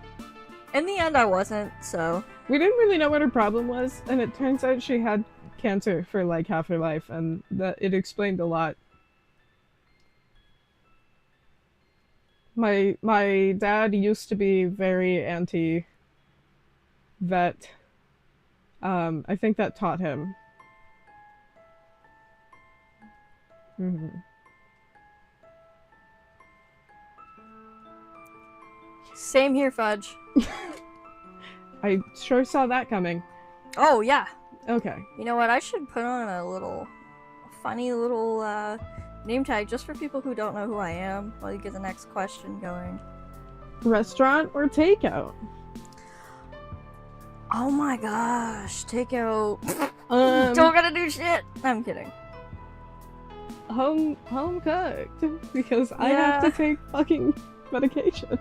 Speaker 1: in the end I wasn't, so...
Speaker 2: We didn't really know what her problem was, and it turns out she had cancer for like half her life, and that it explained a lot. My dad used to be very anti-vet. I think that taught him.
Speaker 1: Same here, Fudge.
Speaker 2: I sure saw that coming.
Speaker 1: Oh, yeah.
Speaker 2: Okay.
Speaker 1: You know what? I should put on a funny little name tag, just for people who don't know who I am, while you get the next question going.
Speaker 2: Restaurant or takeout?
Speaker 1: Oh my gosh, takeout.
Speaker 2: Um,
Speaker 1: Don't gotta do shit. I'm kidding.
Speaker 2: home cooked because I have
Speaker 1: Yeah.
Speaker 2: to take fucking medication.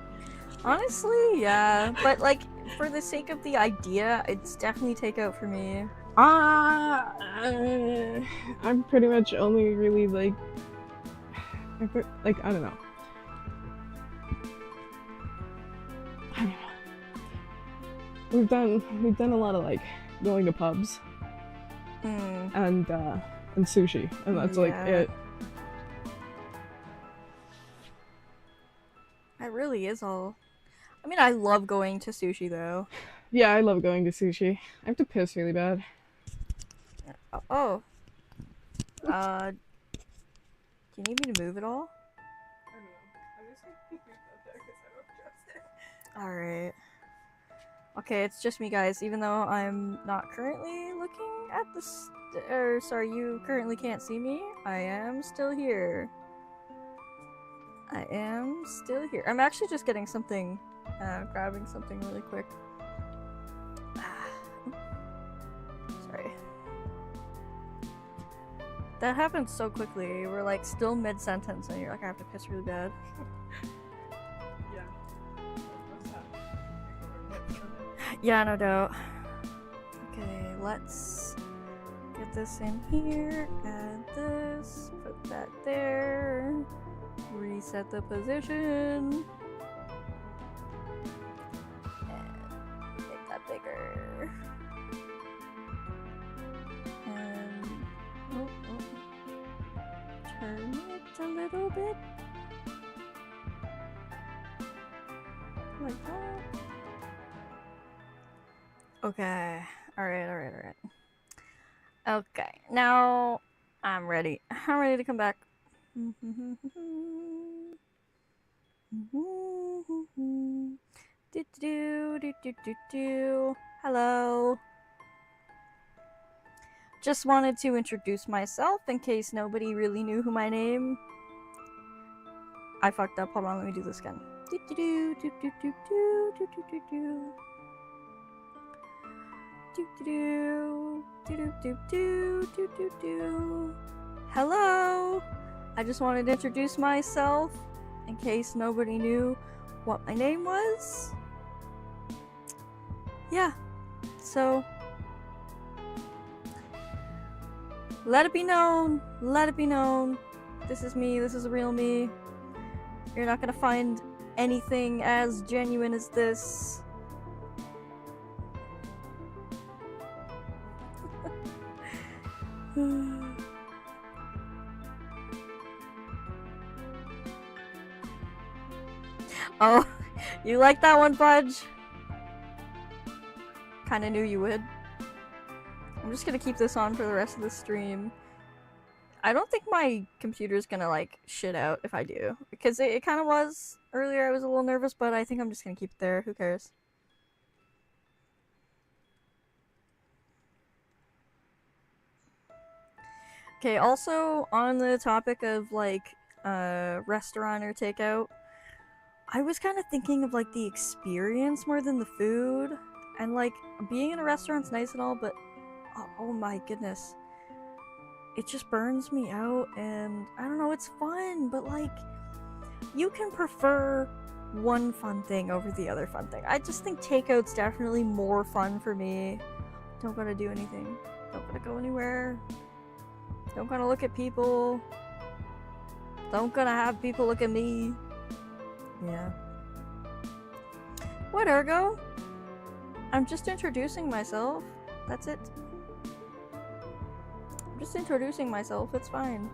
Speaker 1: Honestly, yeah. But like, for the sake of the idea, it's definitely takeout for me.
Speaker 2: I'm pretty much only really like I don't know. I don't know. We've done a lot of like going to pubs and sushi, and that's like it.
Speaker 1: That really is all. I mean, I love going to sushi though.
Speaker 2: Yeah, I love going to sushi. I have to piss really bad.
Speaker 1: Oh. Do you need me to move at all?
Speaker 2: I don't know. I'm just gonna leave that there because I don't trust it.
Speaker 1: Alright. Okay, it's just me, guys. Even though I'm not currently looking at this. Sorry, you currently can't see me. I am still here. I am still here. I'm actually just getting something. Grabbing something really quick. Sorry. That happens so quickly. We're like still mid sentence and you're like, I have to piss really bad.
Speaker 2: Yeah.
Speaker 1: Yeah, no doubt. Okay, let's get this in here, add this, put that there, reset the position, and make that bigger. And turn it a little bit. Like that. Okay. Alright. Okay. Now I'm ready. I'm ready to come back. Hello. Just wanted to introduce myself in case nobody really knew who my name. I fucked up. Hold on, let me do this again. Hello! I just wanted to introduce myself in case nobody knew what my name was. Yeah, so let it be known, this is me, this is the real me. You're not gonna find anything as genuine as this. Oh, you like that one, Fudge? Kinda knew you would. I'm just gonna keep this on for the rest of the stream. I don't think my computer's gonna like shit out if I do. Because it kinda was earlier, I was a little nervous, but I think I'm just gonna keep it there. Who cares? Okay, also on the topic of like restaurant or takeout, I was kind of thinking of like the experience more than the food. And like being in a restaurant's nice and all, but oh my goodness. It just burns me out and I don't know, it's fun, but like you can prefer one fun thing over the other fun thing. I just think takeout's definitely more fun for me. Don't gotta do anything. Don't gotta go anywhere. Don't gotta look at people. Don't gonna have people look at me. Yeah. What, Ergo? I'm just introducing myself. That's it. I'm just introducing myself. It's fine.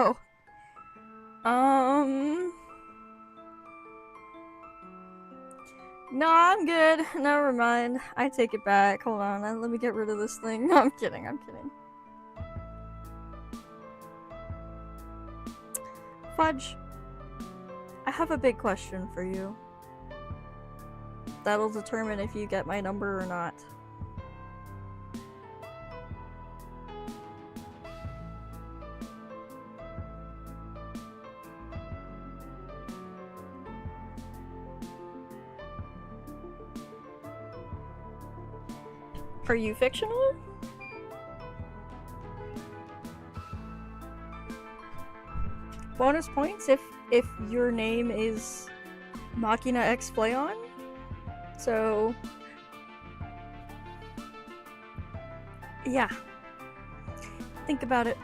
Speaker 1: Oh. No, I'm good. Never mind. I take it back. Hold on. Let me get rid of this thing. No, I'm kidding. I'm kidding. Fudge. I have a big question for you. That'll determine if you get my number or not. Are you fictional? Bonus points if your name is Machina X Flayon. So yeah. Think about it.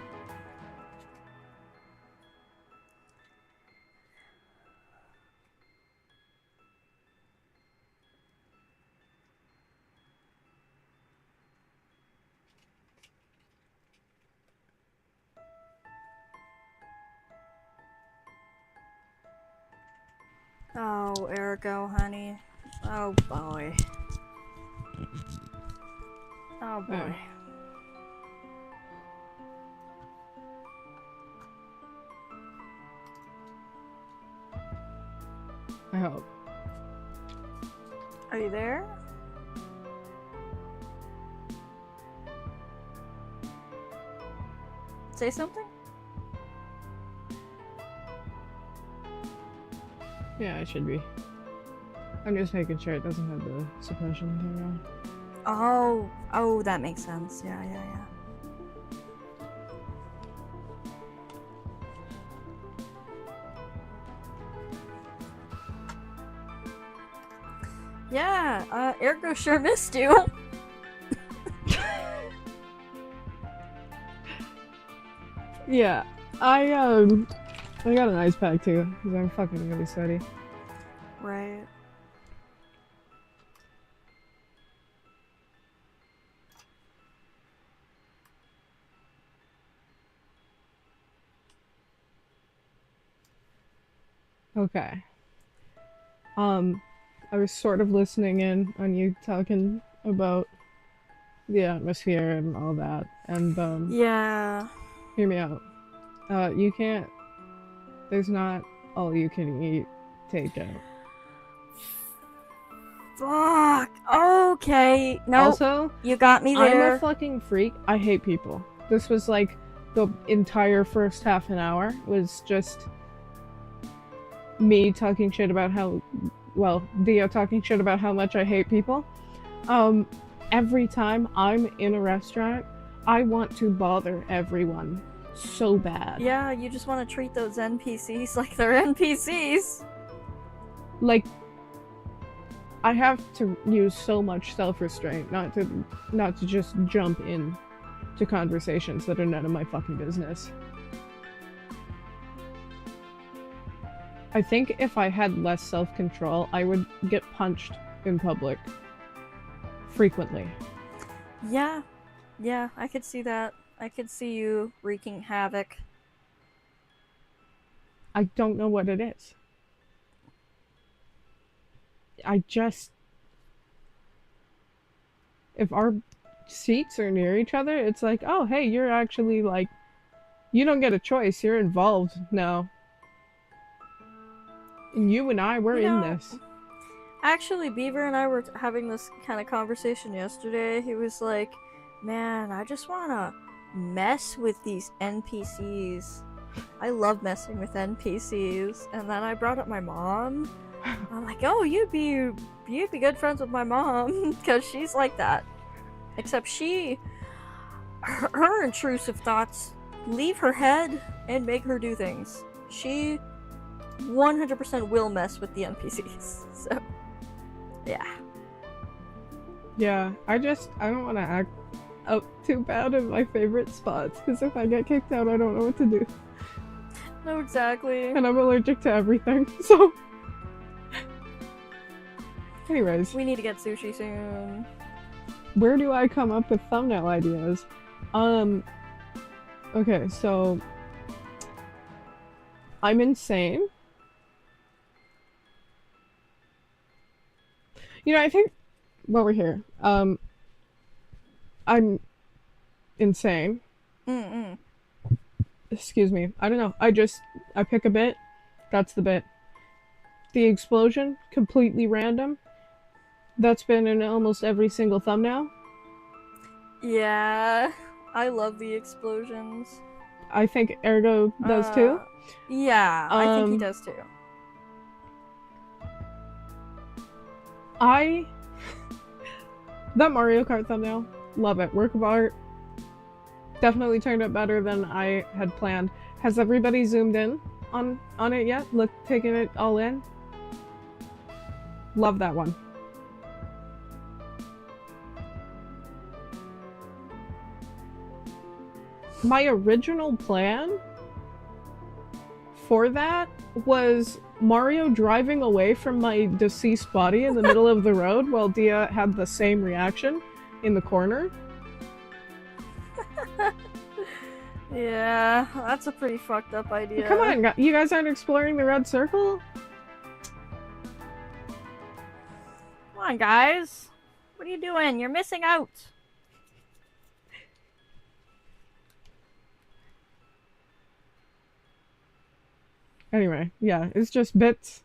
Speaker 1: Oh, Ergo, honey. Oh boy. Oh boy.
Speaker 2: I hope.
Speaker 1: Are you there? Say something?
Speaker 2: Yeah, I should be. I'm just making sure it doesn't have the suppression thing on.
Speaker 1: Oh, that makes sense. Yeah. Yeah, Ergo sure missed you.
Speaker 2: Yeah, I got an ice pack too, because I'm fucking really sweaty.
Speaker 1: Right.
Speaker 2: Okay. I was sort of listening in on you talking about the atmosphere and all that, and
Speaker 1: Yeah.
Speaker 2: hear me out. You can't. There's not all you can eat takeout.
Speaker 1: Fuck. Okay. No.
Speaker 2: Also,
Speaker 1: you got me there.
Speaker 2: I'm a fucking freak. I hate people. This was like the entire first half an hour was just me talking shit about how, well, Dio talking shit about how much I hate people. Every time I'm in a restaurant, I want to bother everyone so bad.
Speaker 1: Yeah, you just want to treat those NPCs like they're NPCs.
Speaker 2: Like, I have to use so much self-restraint not to just jump in to conversations that are none of my fucking business. I think if I had less self-control, I would get punched in public frequently.
Speaker 1: Yeah, I could see that. I could see you wreaking havoc.
Speaker 2: I don't know what it is. If our seats are near each other, it's like, oh, hey, you're actually like, you don't get a choice, you're involved now. You and I, we're in this.
Speaker 1: Actually, Beaver and I were having this kind of conversation yesterday. He was like, man, I just want to mess with these NPCs. I love messing with NPCs. And then I brought up my mom. I'm like, oh, you'd be good friends with my mom, because she's like that. Except her intrusive thoughts leave her head and make her do things. She 100% will mess with the NPCs. So, yeah.
Speaker 2: Yeah, I don't want to act up too bad in my favorite spots, because if I get kicked out, I don't know what to do.
Speaker 1: No, exactly.
Speaker 2: And I'm allergic to everything, so... Anyways.
Speaker 1: We need to get sushi soon.
Speaker 2: Where do I come up with thumbnail ideas? Okay, so... I'm insane. You know, I think while we're here, I'm insane.
Speaker 1: Mm-mm.
Speaker 2: Excuse me. I don't know. I pick a bit. That's the bit. The explosion, completely random. That's been in almost every single thumbnail.
Speaker 1: Yeah, I love the explosions.
Speaker 2: I think Ergo does too.
Speaker 1: Yeah, I think he
Speaker 2: Um,
Speaker 1: does too.
Speaker 2: I that Mario Kart thumbnail, love it. Work of art. Definitely turned out better than I had planned. Has everybody zoomed in on it yet? Look, taking it all in. Love that one. My original plan for that was Mario driving away from my deceased body in the middle of the road while Dia had the same reaction in the corner.
Speaker 1: Yeah, that's a pretty fucked up idea.
Speaker 2: Come on, you guys aren't exploring the red circle?
Speaker 1: Come on, guys. What are you doing? You're missing out.
Speaker 2: Anyway, yeah, it's just bits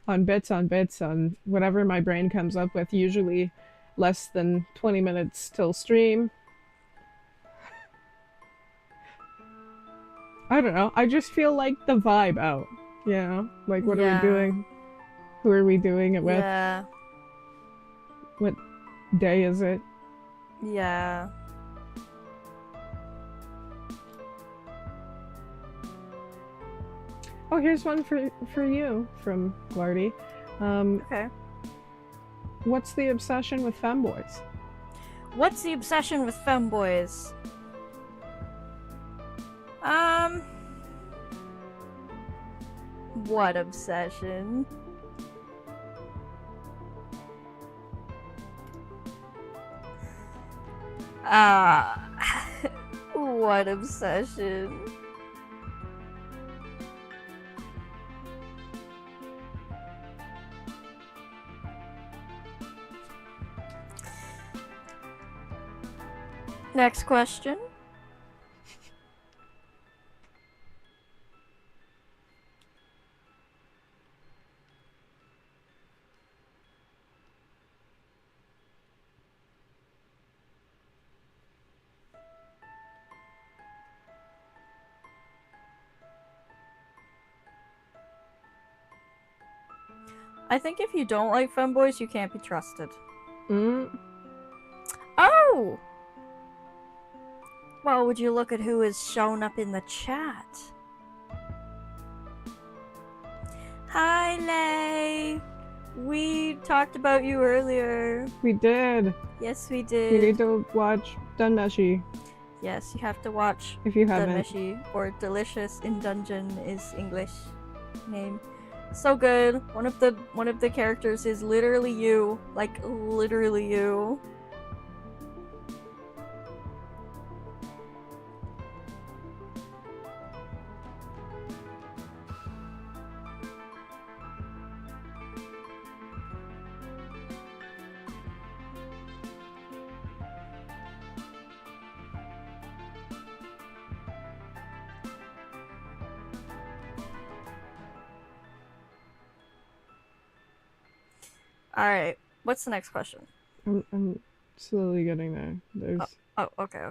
Speaker 2: on bits on bits on whatever my brain comes up with, usually less than 20 minutes till stream. I don't know. I just feel like the vibe out. You know? Like, what are we doing? Who are we doing it with?
Speaker 1: Yeah.
Speaker 2: What day is it?
Speaker 1: Yeah.
Speaker 2: Oh, here's one for you from Glardy.
Speaker 1: Okay.
Speaker 2: What's the obsession with femboys?
Speaker 1: What's the obsession with femboys? What obsession? What obsession? Next question. I think if you don't like femboys, you can't be trusted. Oh! Well, would you look at who has shown up in the chat? Hi, Lay! We talked about you earlier.
Speaker 2: We did.
Speaker 1: Yes, we did.
Speaker 2: You need to watch Dunmeshi.
Speaker 1: Yes, you have to watch
Speaker 2: if you haven't.
Speaker 1: Dunmeshi, or Delicious in Dungeon is English name. So good. One of the characters is literally you. Like, literally you. Alright, what's the next question?
Speaker 2: I'm slowly getting there. There's...
Speaker 1: Oh, okay.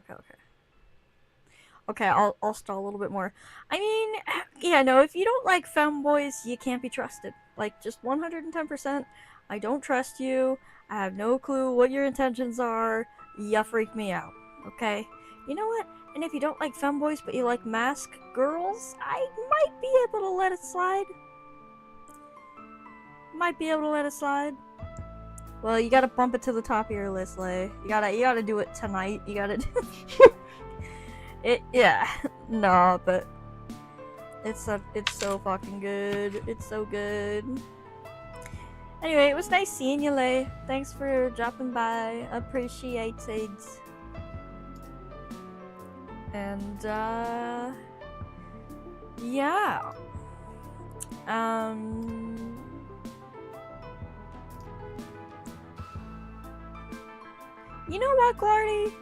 Speaker 1: Okay, I'll stall a little bit more. I mean, yeah, no, if you don't like femboys, you can't be trusted. Like, just 110%. I don't trust you. I have no clue what your intentions are. You freak me out. Okay? You know what? And if you don't like femboys, but you like mask girls, I might be able to let it slide. Might be able to let it slide. Well, you gotta bump it to the top of your list, Lay. You gotta do it tonight. You gotta do it. Yeah. No, but it's so fucking good. It's so good. Anyway, it was nice seeing you, Lay. Thanks for dropping by. Appreciated. And yeah. You know what, Glardy?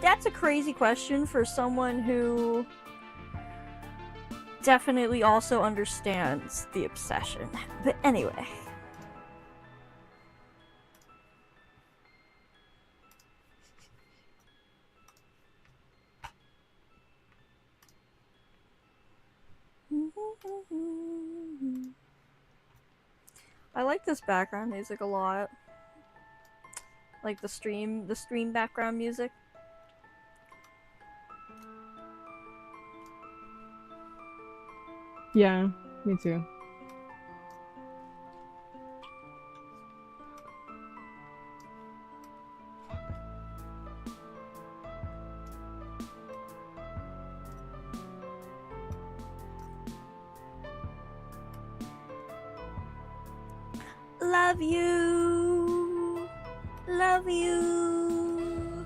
Speaker 1: That's a crazy question for someone who definitely also understands the obsession. But anyway. I like this background music a lot. Like the stream background music.
Speaker 2: Yeah, me too.
Speaker 1: Love you. Love you.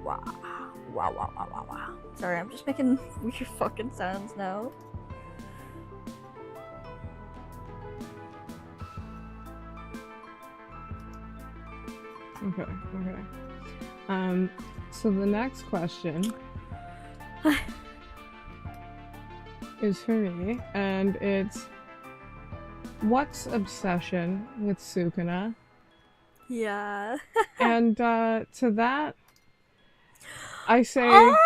Speaker 1: Wow. Wow, wow, wow, wow, wow. Sorry, I'm just making weird fucking sounds now.
Speaker 2: Okay. So the next question is for me, and it's what's obsession with Sukuna?
Speaker 1: Yeah.
Speaker 2: And to that, I say, I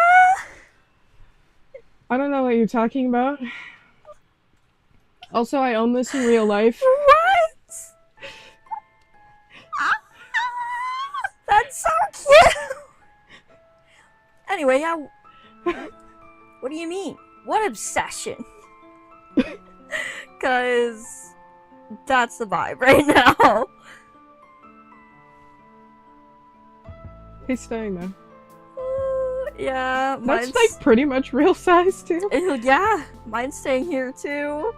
Speaker 2: don't know what you're talking about. Also, I own this in real life.
Speaker 1: What? That's so cute! Anyway, yeah. What do you mean? What obsession? Cause that's the vibe right now.
Speaker 2: He's staying there.
Speaker 1: Yeah,
Speaker 2: that's like pretty much real size too.
Speaker 1: Yeah, mine's staying here too.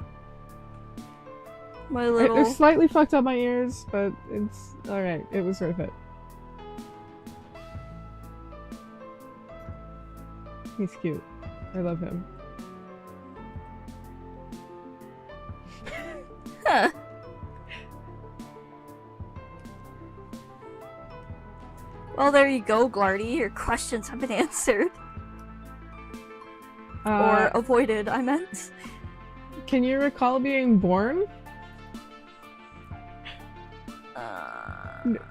Speaker 1: My little.
Speaker 2: It slightly fucked up my ears, but it's alright. It was worth it. He's cute. I love him.
Speaker 1: Huh. Well, there you go, Glardy. Your questions have been answered. Or avoided, I meant.
Speaker 2: Can you recall being born?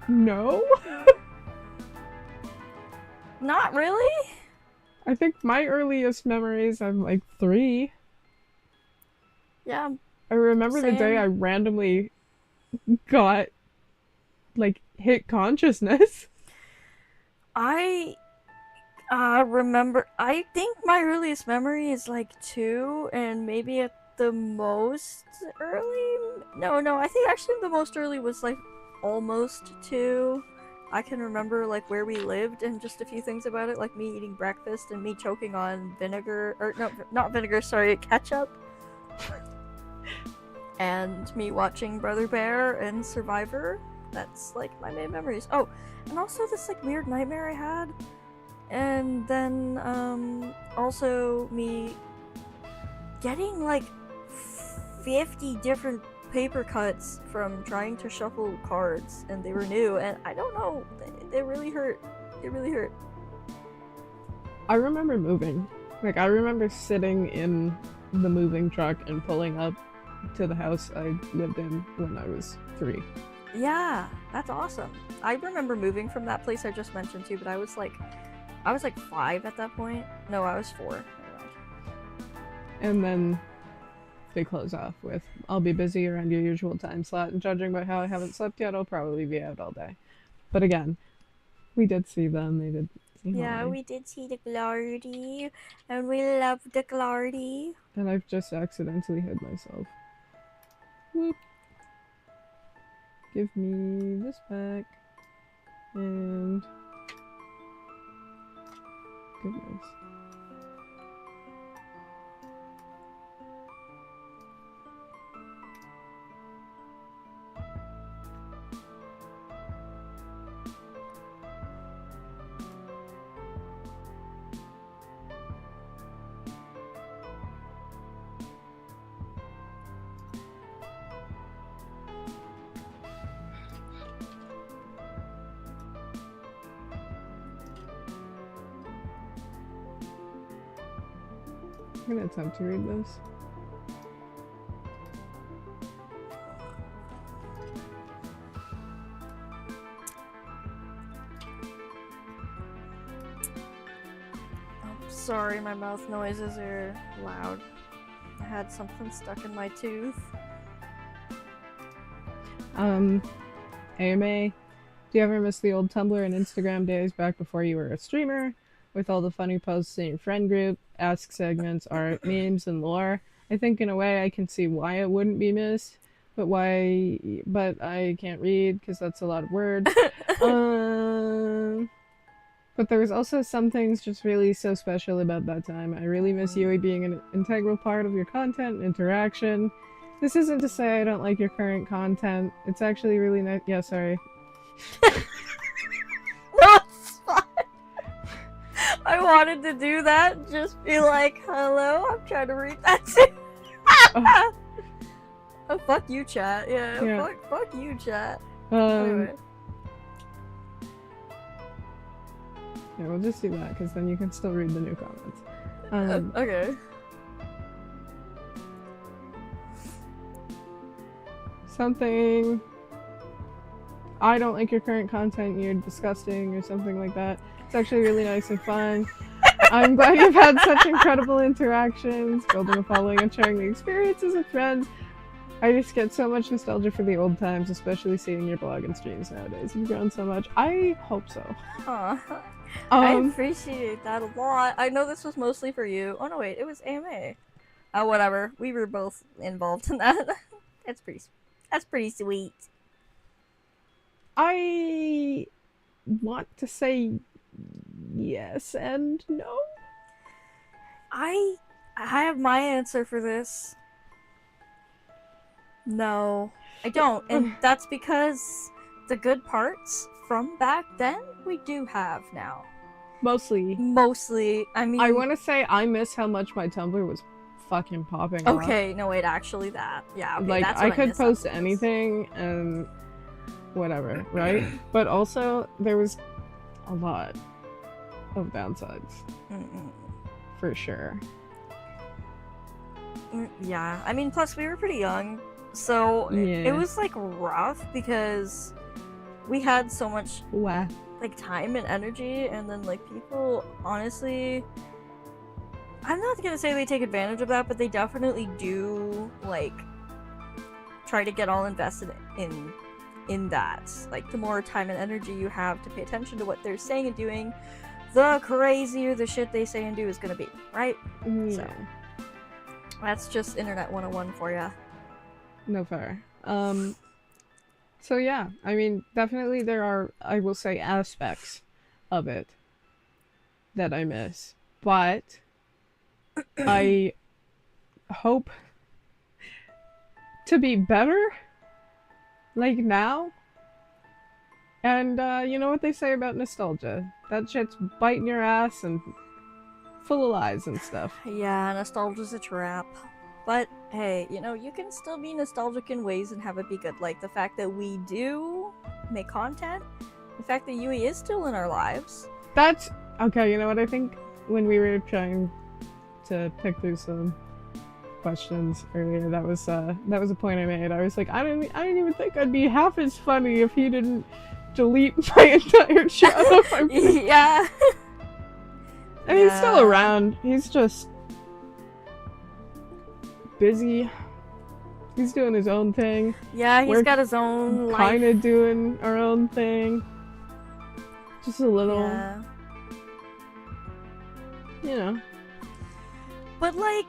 Speaker 2: No?
Speaker 1: Not really?
Speaker 2: I think my earliest memories, I'm like 3.
Speaker 1: Yeah.
Speaker 2: I remember the day I randomly got, like, hit consciousness.
Speaker 1: I remember, I think my earliest memory is like 2, and maybe at the most early? No, I think actually the most early was like almost 2. I can remember like where we lived and just a few things about it, like me eating breakfast and me choking on vinegar, or no, not vinegar, sorry, ketchup. And me watching Brother Bear and Survivor. That's like my main memories. Oh, and also this like weird nightmare I had. And then also me getting like 50 different paper cuts from trying to shuffle cards, and they were new, and I don't know, they really hurt. It really hurt.
Speaker 2: I remember moving. Like, I remember sitting in the moving truck and pulling up to the house I lived in when I was 3.
Speaker 1: Yeah, that's awesome. I remember moving from that place I just mentioned too, but I was like 5 at that point. No, I was 4.
Speaker 2: And then they close off with, I'll be busy around your usual time slot, and judging by how I haven't slept yet, I'll probably be out all day. But again, we did see them. They did see
Speaker 1: Yeah,
Speaker 2: Holly.
Speaker 1: we did see the Glardy, and we love the Glardy.
Speaker 2: And I've just accidentally hid myself. Whoop. Give me this back. And goodness. I'm gonna attempt to read this.
Speaker 1: Sorry, my mouth noises are loud. I had something stuck in my tooth.
Speaker 2: AMA, do you ever miss the old Tumblr and Instagram days back before you were a streamer? With all the funny posts in your friend group, ask segments, art, memes, and lore? I think in a way I can see why it wouldn't be missed, but I can't read because that's a lot of words. But there was also some things just really so special about that time. I really miss Yui being an integral part of your content and interaction. This isn't to say I don't like your current content. It's actually really nice. Yeah, sorry.
Speaker 1: No, it's fine. I wanted to do that. Just be like, hello, I'm trying to read that too. Oh, fuck you, chat. Yeah. Fuck you, chat. Anyway.
Speaker 2: Yeah, we'll just do that, because then you can still read the new comments.
Speaker 1: Okay.
Speaker 2: Something... I don't like your current content, you're disgusting, or something like that. It's actually really nice and fun. I'm glad you've had such incredible interactions, building a following and sharing the experiences with friends. I just get so much nostalgia for the old times, especially seeing your blog and streams nowadays. You've grown so much. I hope so.
Speaker 1: Aw. I appreciate that a lot. I know this was mostly for you. Oh no, wait, it was AMA. Oh, whatever. We were both involved in that. That's pretty sweet.
Speaker 2: I want to say yes and no.
Speaker 1: I have my answer for this. No, I don't, and that's because the good parts from back then we do have now. Mostly. I mean,
Speaker 2: I want to say I miss how much my Tumblr was fucking popping off.
Speaker 1: Okay, no wait, actually that. Yeah, okay,
Speaker 2: like
Speaker 1: that's
Speaker 2: I
Speaker 1: what
Speaker 2: could
Speaker 1: miss
Speaker 2: post
Speaker 1: after this.
Speaker 2: anything and whatever, right? But also there was a lot of downsides. For sure.
Speaker 1: Yeah, I mean, plus we were pretty young, so it was like rough because we had so much like time and energy, and then like people honestly, I'm not gonna say they take advantage of that, but they definitely do like try to get all invested in that. Like the more time and energy you have to pay attention to what they're saying and doing, the crazier the shit they say and do is gonna be, right?
Speaker 2: Yeah.
Speaker 1: So that's just internet 101 for ya.
Speaker 2: No fair. So yeah, I mean, definitely there are, I will say, aspects of it that I miss, but I hope to be better, like now. And you know what they say about nostalgia? That shit's biting your ass and full of lies and stuff.
Speaker 1: Yeah, nostalgia's a trap. But hey, you know, you can still be nostalgic in ways and have it be good. Like the fact that we do make content, the fact that Yui is still in our lives.
Speaker 2: That's okay. You know what I think when we were trying to pick through some questions earlier, that was a point I made. I was like, I don't even think I'd be half as funny if he didn't delete my entire channel.
Speaker 1: Yeah.
Speaker 2: I mean, he's still around. He's just busy. He's doing his own thing.
Speaker 1: Yeah, he's got his own life.
Speaker 2: Kind of doing our own thing. Just a little.
Speaker 1: Yeah.
Speaker 2: You know.
Speaker 1: But like,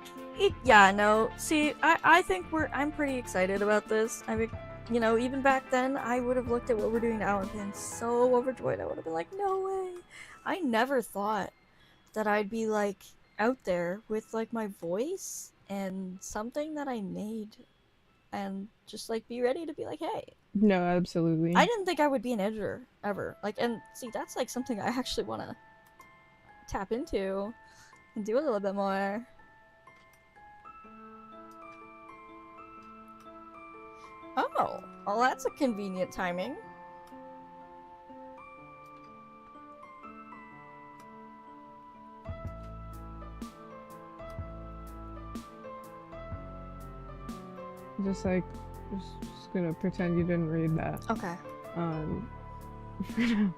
Speaker 1: no. See, I think I'm pretty excited about this. I mean, you know, even back then, I would have looked at what we're doing now and been so overjoyed. I would have been like, no way. I never thought that I'd be like out there with like my voice and something that I made and just like be ready to be like, hey.
Speaker 2: No, absolutely.
Speaker 1: I didn't think I would be an editor ever. Like, and see, that's like something I actually want to tap into and do a little bit more. Oh, well, that's a convenient timing.
Speaker 2: just like, just gonna pretend you didn't read that.
Speaker 1: Okay.
Speaker 2: For now.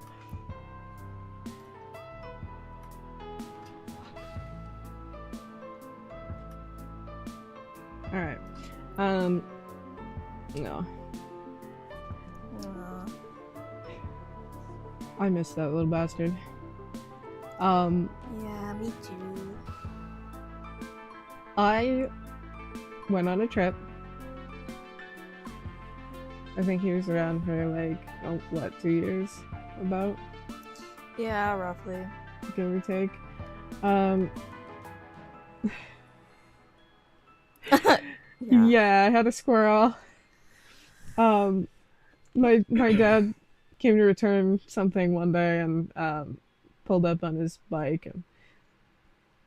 Speaker 2: Alright. No. I miss that little bastard.
Speaker 1: Yeah, me too.
Speaker 2: I went on a trip. I think he was around for like, oh, what, 2 years? About?
Speaker 1: Yeah, roughly.
Speaker 2: Give or take. Yeah, I had a squirrel. My dad came to return something one day and pulled up on his bike and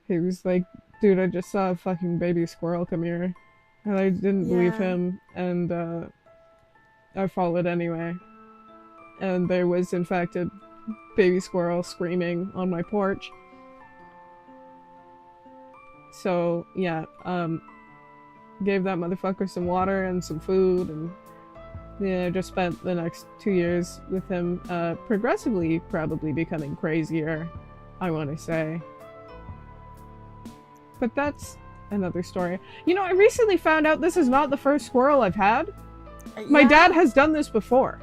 Speaker 2: he was like, "Dude, I just saw a fucking baby squirrel come here," and I didn't believe
Speaker 1: Yeah.
Speaker 2: him, and I followed anyway, and there was in fact a baby squirrel screaming on my porch. So yeah, gave that motherfucker some water and some food, and yeah, just spent the next 2 years with him, progressively probably becoming crazier, I want to say. But that's another story. You know, I recently found out this is not the first squirrel I've had. My dad has done this before.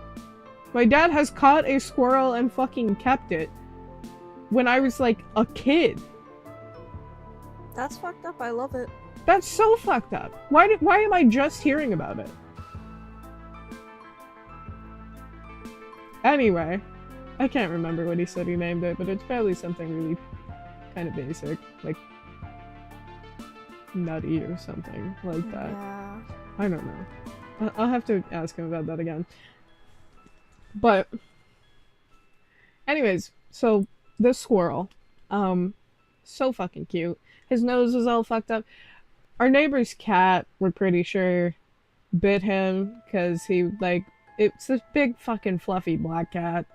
Speaker 2: My dad has caught a squirrel and fucking kept it when I was like a kid.
Speaker 1: That's fucked up. I love it.
Speaker 2: That's so fucked up. Why am I just hearing about it? Anyway, I can't remember what he said he named it, but it's probably something really kind of basic, like Nutty or something like that.
Speaker 1: Yeah.
Speaker 2: I don't know. I'll have to ask him about that again. But anyways, so this squirrel, so fucking cute. His nose was all fucked up. Our neighbor's cat, we're pretty sure, bit him because he, like, it's this big fucking fluffy black cat.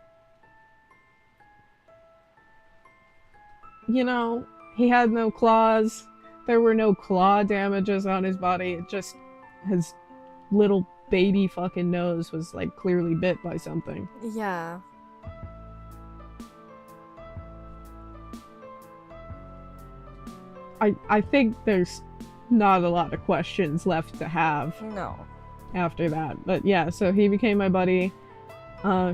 Speaker 2: You know, he had no claws. There were no claw damages on his body. It just, his little baby fucking nose was, like, clearly bit by something.
Speaker 1: Yeah.
Speaker 2: I think there's not a lot of questions left to have.
Speaker 1: No.
Speaker 2: After that. But yeah, so he became my buddy.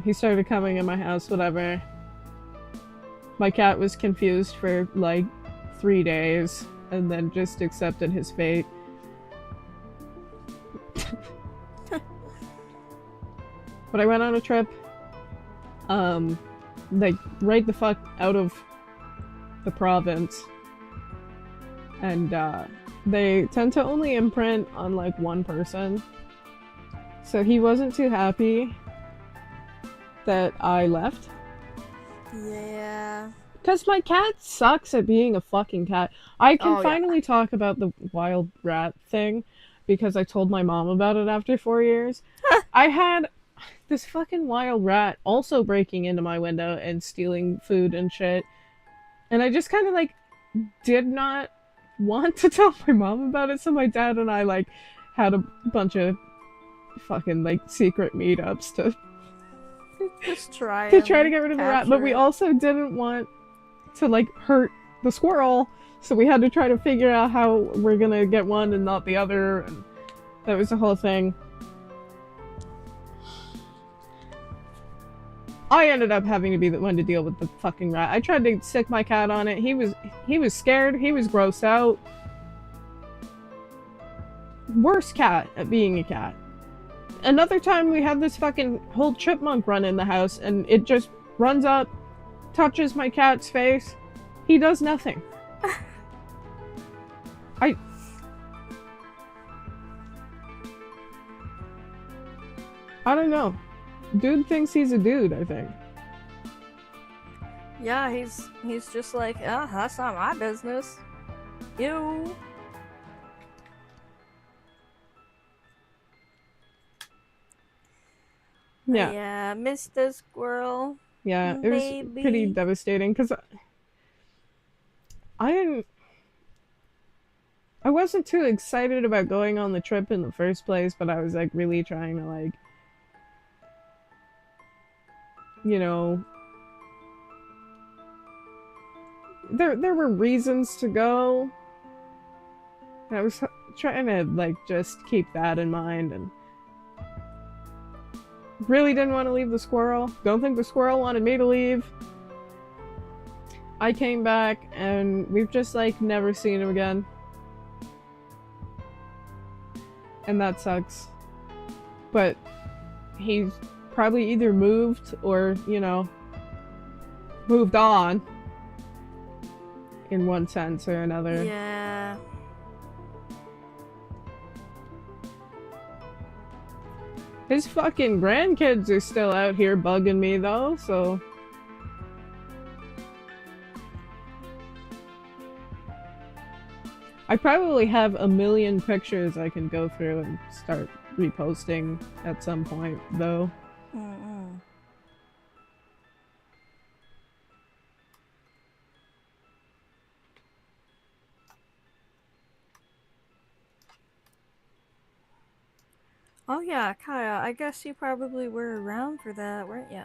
Speaker 2: He started coming in my house, whatever. My cat was confused for like 3 days and then just accepted his fate. But I went on a trip, like right the fuck out of the province. And they tend to only imprint on like one person. So he wasn't too happy that I left.
Speaker 1: Yeah.
Speaker 2: Because my cat sucks at being a fucking cat. I can finally talk about the wild rat thing because I told my mom about it after 4 years. I had this fucking wild rat also breaking into my window and stealing food and shit. And I just kind of like did not want to tell my mom about it. So my dad and I like had a bunch of fucking like secret meetups to
Speaker 1: try
Speaker 2: to get rid of the rat, but we also didn't want to like hurt the squirrel, so we had to try to figure out how we're gonna get one and not the other, and that was the whole thing. I ended up having to be the one to deal with the fucking rat. I tried to sick my cat on it. He was scared. He was grossed out. Worst cat at being a cat. Another time we had this fucking whole chipmunk run in the house and it just runs up, touches my cat's face. He does nothing. I don't know. Dude thinks he's a dude, I think.
Speaker 1: Yeah, he's just like, that's not my business. Ew.
Speaker 2: Yeah.
Speaker 1: Yeah, Mr. Squirrel.
Speaker 2: Yeah, it was pretty devastating because I I wasn't too excited about going on the trip in the first place, but I was like really trying to like, you know, there were reasons to go. I was trying to like just keep that in mind and really didn't want to leave the squirrel. Don't think the squirrel wanted me to leave. I came back and we've just like never seen him again. And that sucks. But he's probably either moved or, you know, moved on in one sense or another.
Speaker 1: Yeah.
Speaker 2: His fucking grandkids are still out here bugging me though, so I probably have a million pictures I can go through and start reposting at some point though.
Speaker 1: Mm-mm. Oh yeah, Kaya, I guess you probably were around for that, weren't you?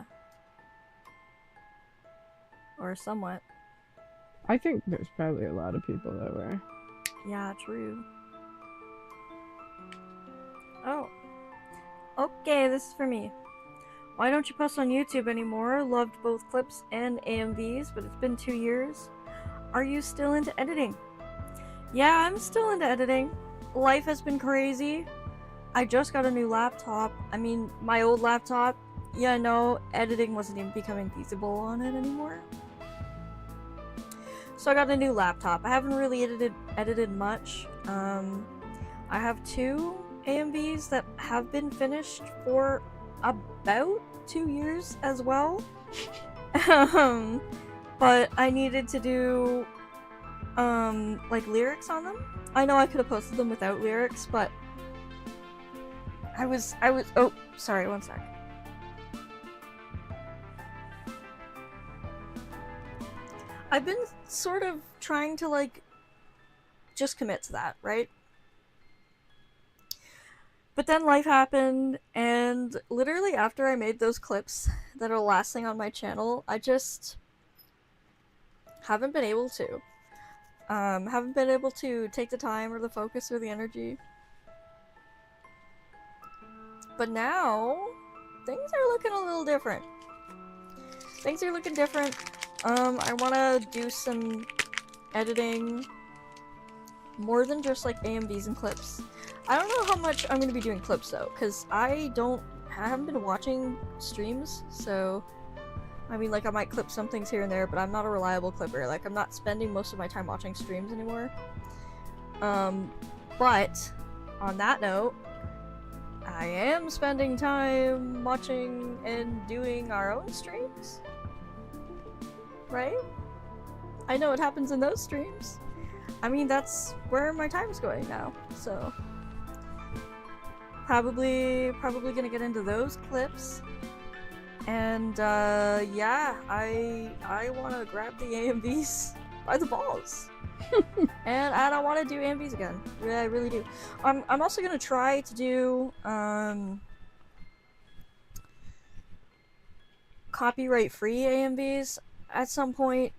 Speaker 1: Or somewhat.
Speaker 2: I think there's probably a lot of people that were.
Speaker 1: Yeah, true. Oh. Okay, this is for me. Why don't you post on YouTube anymore? Loved both clips and AMVs, but it's been 2 years. Are you still into editing? Yeah, I'm still into editing. Life has been crazy. I just got a new laptop. I mean, my old laptop, yeah, no, editing wasn't even becoming feasible on it anymore. So I got a new laptop. I haven't really edited much. I have 2 AMVs that have been finished for about 2 years as well. But I needed to do like lyrics on them. I know I could have posted them without lyrics, but I was oh, sorry, one sec. I've been sort of trying to like just commit to that, right? But then life happened, and literally after I made those clips that are the last thing on my channel, I just haven't been able to. Haven't been able to take the time or the focus or the energy. But now, things are looking a little different. Things are looking different. I want to do some editing more than just like AMVs and clips. I don't know how much I'm going to be doing clips though, because I haven't been watching streams, so I mean, like, I might clip some things here and there, but I'm not a reliable clipper. Like, I'm not spending most of my time watching streams anymore. But on that note, I am spending time watching and doing our own streams. Right? I know what happens in those streams. I mean, that's where my time's going now, so probably gonna get into those clips. And yeah, I want to grab the AMVs by the balls. And I don't want to do AMVs again. I really do. I'm also gonna try to do copyright free AMVs at some point,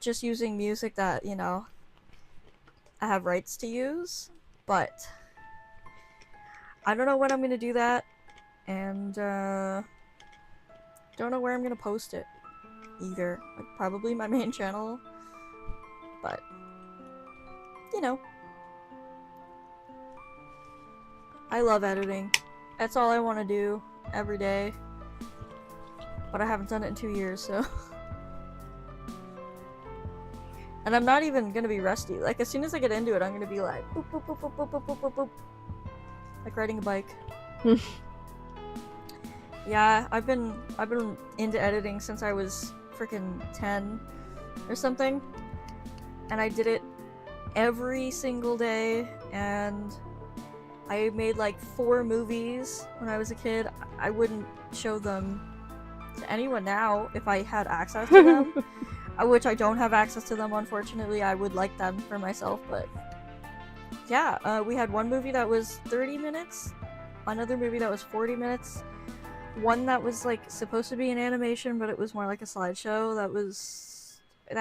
Speaker 1: just using music that, you know, I have rights to use, but I don't know when I'm gonna do that, and don't know where I'm gonna post it either. Like, probably my main channel, but you know, I love editing. That's all I want to do every day, but I haven't done it in 2 years, so. And I'm not even gonna be rusty. Like, as soon as I get into it, I'm gonna be like, boop, boop, boop, boop, boop, boop, boop, boop, boop. Like riding a bike. Yeah, I've been into editing since I was freaking 10 or something. And I did it every single day, and I made like 4 movies when I was a kid. I wouldn't show them to anyone now if I had access to them. Which I don't have access to them, unfortunately. I would like them for myself, but yeah, we had one movie that was 30 minutes, another movie that was 40 minutes, one that was like supposed to be an animation, but it was more like a slideshow. That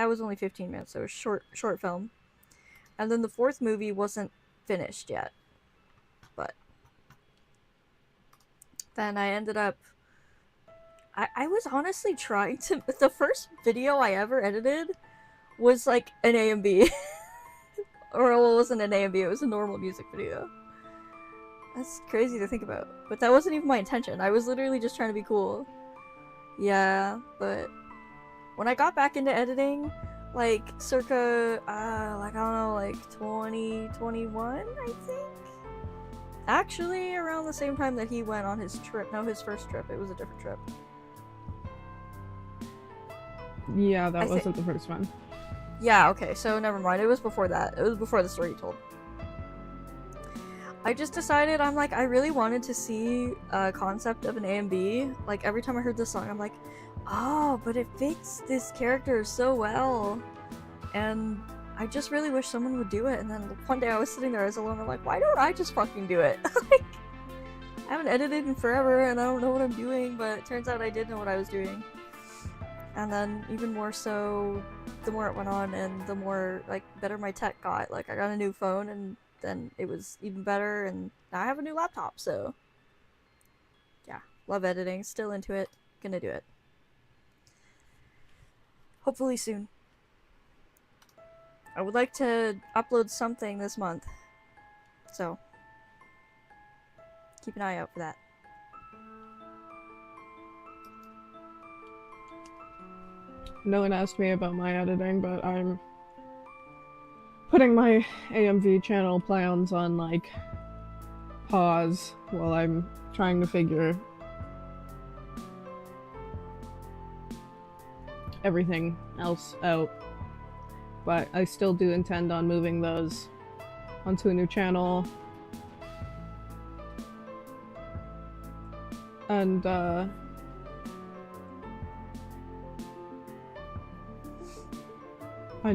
Speaker 1: was only 15 minutes, so it was short film. And then the fourth movie wasn't finished yet. But then I ended up I was honestly trying to the first video I ever edited was like an A and B. Or well, it wasn't an A and B, it was a normal music video. That's crazy to think about. But that wasn't even my intention. I was literally just trying to be cool. Yeah, but when I got back into editing, like circa like I don't know, like 2021, I think. Actually, around the same time that he went on his trip. No, his first trip. It was a different trip.
Speaker 2: Yeah, that wasn't the first one.
Speaker 1: Yeah, okay, so never mind. It was before that. It was before the story you told. I just decided, I'm like, I really wanted to see a concept of an A and B. Like, every time I heard this song, I'm like, oh, but it fits this character so well. And I just really wish someone would do it. And then one day I was sitting there as alone, I'm like, why don't I just fucking do it? Like, I haven't edited in forever, and I don't know what I'm doing, but it turns out I did know what I was doing. And then even more so, the more it went on and the more like better my tech got. Like I got a new phone and then it was even better, and now I have a new laptop, so yeah, love editing, still into it, gonna do it. Hopefully soon. I would like to upload something this month, so keep an eye out for that.
Speaker 2: No one asked me about my editing, but I'm putting my AMV channel plans on, like, pause while I'm trying to figure everything else out. But I still do intend on moving those onto a new channel. And,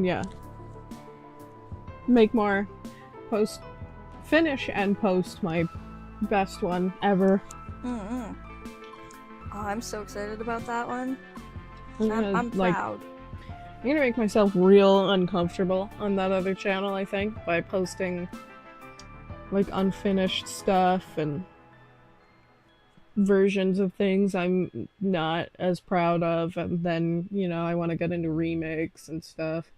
Speaker 2: yeah, make more, finish and post my best one ever.
Speaker 1: Oh, I'm so excited about that one.
Speaker 2: I'm
Speaker 1: proud.
Speaker 2: I'm gonna make myself real uncomfortable on that other channel, I think, by posting like unfinished stuff and versions of things I'm not as proud of, and then, you know, I want to get into remakes and stuff.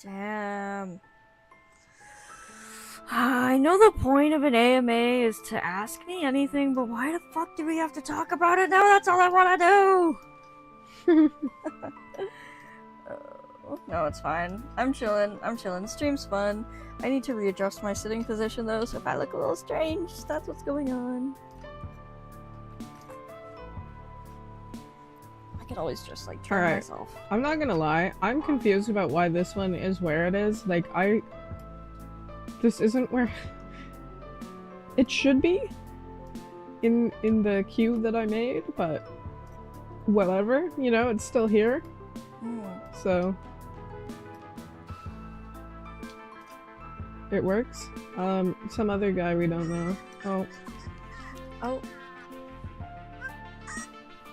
Speaker 1: Damn. I know the point of an AMA is to ask me anything, but why the fuck do we have to talk about it now? That's all I want to do! No, it's fine. I'm chilling. The stream's fun. I need to readjust my sitting position though, so if I look a little strange, that's what's going on. I can always just like turn myself.
Speaker 2: I'm not gonna lie, I'm confused about why this one is where it is. Like, this isn't where it should be in the queue that I made, but whatever, you know, it's still here. So it works. Some other guy we don't know.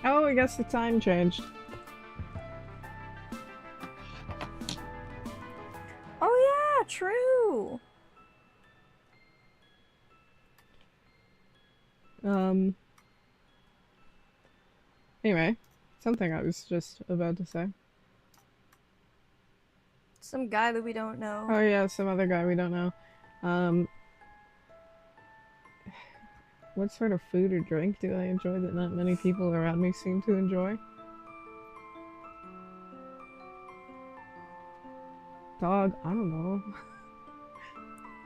Speaker 2: Oh, I guess the time changed.
Speaker 1: Oh yeah, true.
Speaker 2: Anyway, something I was just about to say.
Speaker 1: Some guy that we don't know.
Speaker 2: Oh yeah, some other guy we don't know. What sort of food or drink do I enjoy that not many people around me seem to enjoy? Dog, I don't know.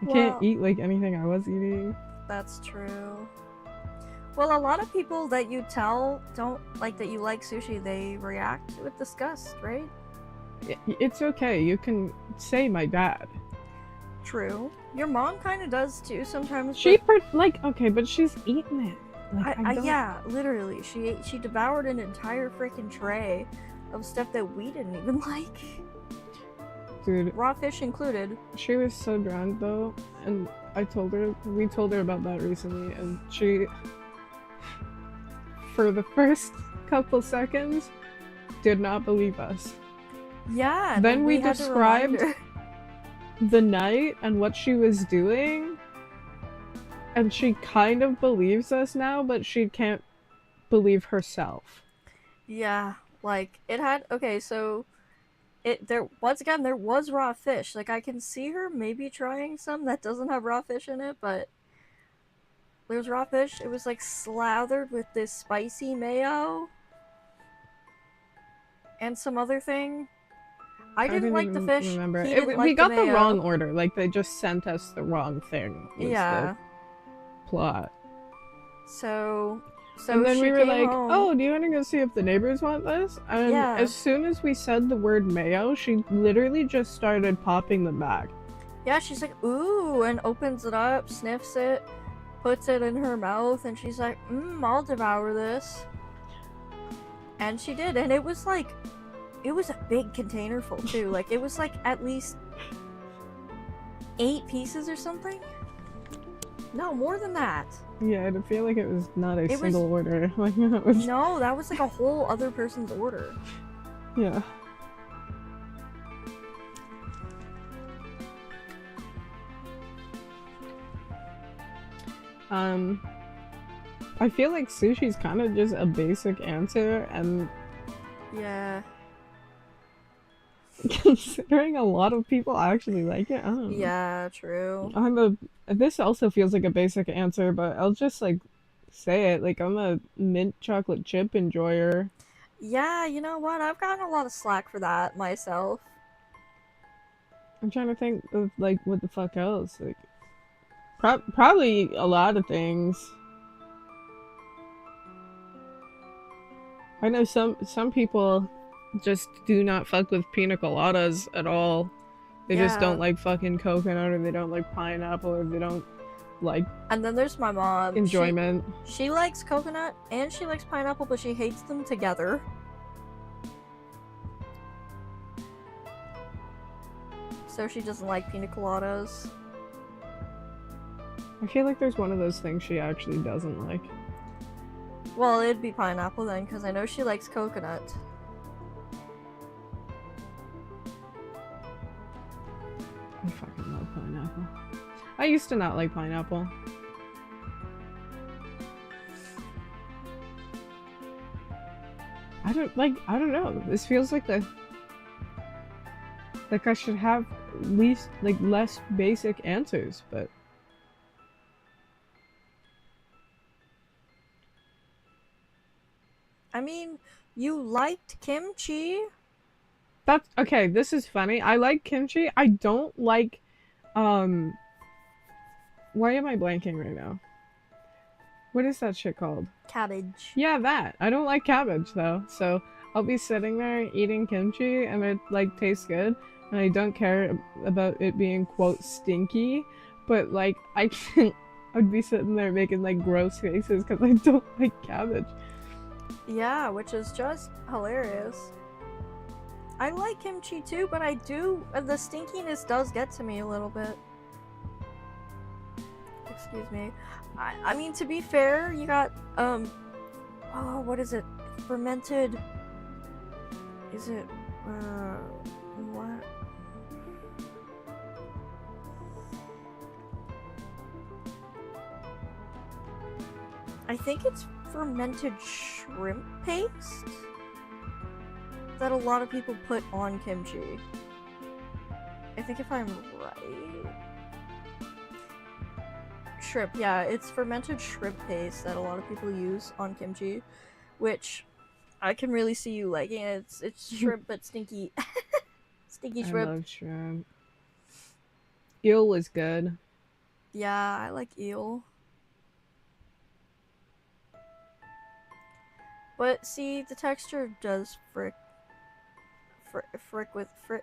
Speaker 2: I can't eat like anything I was eating.
Speaker 1: That's true. Well, a lot of people that you tell don't like that you like sushi, they react with disgust, right?
Speaker 2: It's okay, you can say my dad.
Speaker 1: True. Your mom kind of does too sometimes.
Speaker 2: Okay, but she's eaten it. Like, I don't...
Speaker 1: Yeah, literally. She devoured an entire freaking tray of stuff that we didn't even like.
Speaker 2: Dude.
Speaker 1: Raw fish included.
Speaker 2: She was so drunk, though, and we told her about that recently, and she, for the first couple seconds, did not believe us.
Speaker 1: Yeah,
Speaker 2: then we
Speaker 1: had
Speaker 2: described the night and what she was doing, and she kind of believes us now, but she can't believe herself.
Speaker 1: Yeah, like, it had... Okay, so... there was raw fish. Like, I can see her maybe trying some that doesn't have raw fish in it, but there's raw fish. It was like slathered with this spicy mayo and some other thing. I didn't like the fish.
Speaker 2: Remember.
Speaker 1: He didn't like
Speaker 2: we got
Speaker 1: the
Speaker 2: the wrong order. Like, they just sent us the wrong thing.
Speaker 1: Yeah.
Speaker 2: The plot.
Speaker 1: So
Speaker 2: and then we were like,
Speaker 1: home.
Speaker 2: oh, do you want to go see if the neighbors want this? And as soon as we said the word mayo, she literally just started popping them back.
Speaker 1: Yeah, she's like, ooh, and opens it up, sniffs it, puts it in her mouth, and she's like, I'll devour this. And she did, and it was like, it was a big container full too. Like, it was like at least 8 pieces or something. No, more than that.
Speaker 2: Yeah, I feel like it was not a single order. Like, it was...
Speaker 1: No, that was like a whole other person's order.
Speaker 2: Yeah. I feel like sushi's kind of just a basic answer, and
Speaker 1: yeah,
Speaker 2: considering a lot of people actually like it, I don't know.
Speaker 1: Yeah, true.
Speaker 2: This also feels like a basic answer, but I'll just like say it. Like, I'm a mint chocolate chip enjoyer.
Speaker 1: Yeah, you know what? I've gotten a lot of slack for that myself.
Speaker 2: I'm trying to think of like what the fuck else. Like, probably a lot of things. I know some people just do not fuck with pina coladas at all. They just don't like fucking coconut, or they don't like pineapple, or they don't like...
Speaker 1: And then there's my mom.
Speaker 2: Enjoyment.
Speaker 1: She likes coconut and she likes pineapple, but she hates them together. So she doesn't like pina coladas.
Speaker 2: I feel like there's one of those things she actually doesn't like.
Speaker 1: Well, it'd be pineapple then, because I know she likes coconut.
Speaker 2: I fucking love pineapple. I used to not like pineapple. I don't know. This feels like I should have less basic answers, but...
Speaker 1: I mean, you liked kimchi.
Speaker 2: That's okay. This is funny. I like kimchi. I don't like, why am I blanking right now? What is that shit called?
Speaker 1: Cabbage.
Speaker 2: Yeah, that. I don't like cabbage though. So I'll be sitting there eating kimchi and it like tastes good, and I don't care about it being quote stinky, but like I'd be sitting there making like gross faces because I don't like cabbage.
Speaker 1: Yeah, which is just hilarious. I like kimchi too, but the stinkiness does get to me a little bit. Excuse me. I mean, to be fair, you got, oh, what is it? Fermented... Is it, what? I think it's fermented shrimp paste that a lot of people put on kimchi. I think if I'm right... Shrimp, yeah, it's fermented shrimp paste that a lot of people use on kimchi, which I can really see you liking. It's shrimp, but stinky. Stinky shrimp.
Speaker 2: I love shrimp. Eel was good.
Speaker 1: Yeah, I like eel. But see, the texture does frick with frick.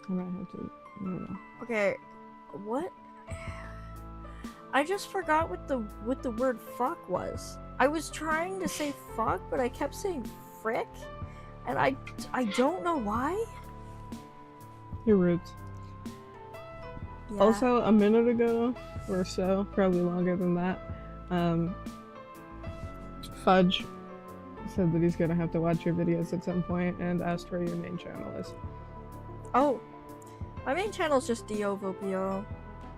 Speaker 2: I might have to. I don't know.
Speaker 1: Okay, what? I just forgot what the word fuck was. I was trying to say fuck, but I kept saying frick, and I don't know why.
Speaker 2: Your roots.
Speaker 1: Yeah.
Speaker 2: Also, a minute ago or so, probably longer than that, Fudge said that he's gonna have to watch your videos at some point and asked where your main channel is.
Speaker 1: Oh, my main channel's just DOVOPO.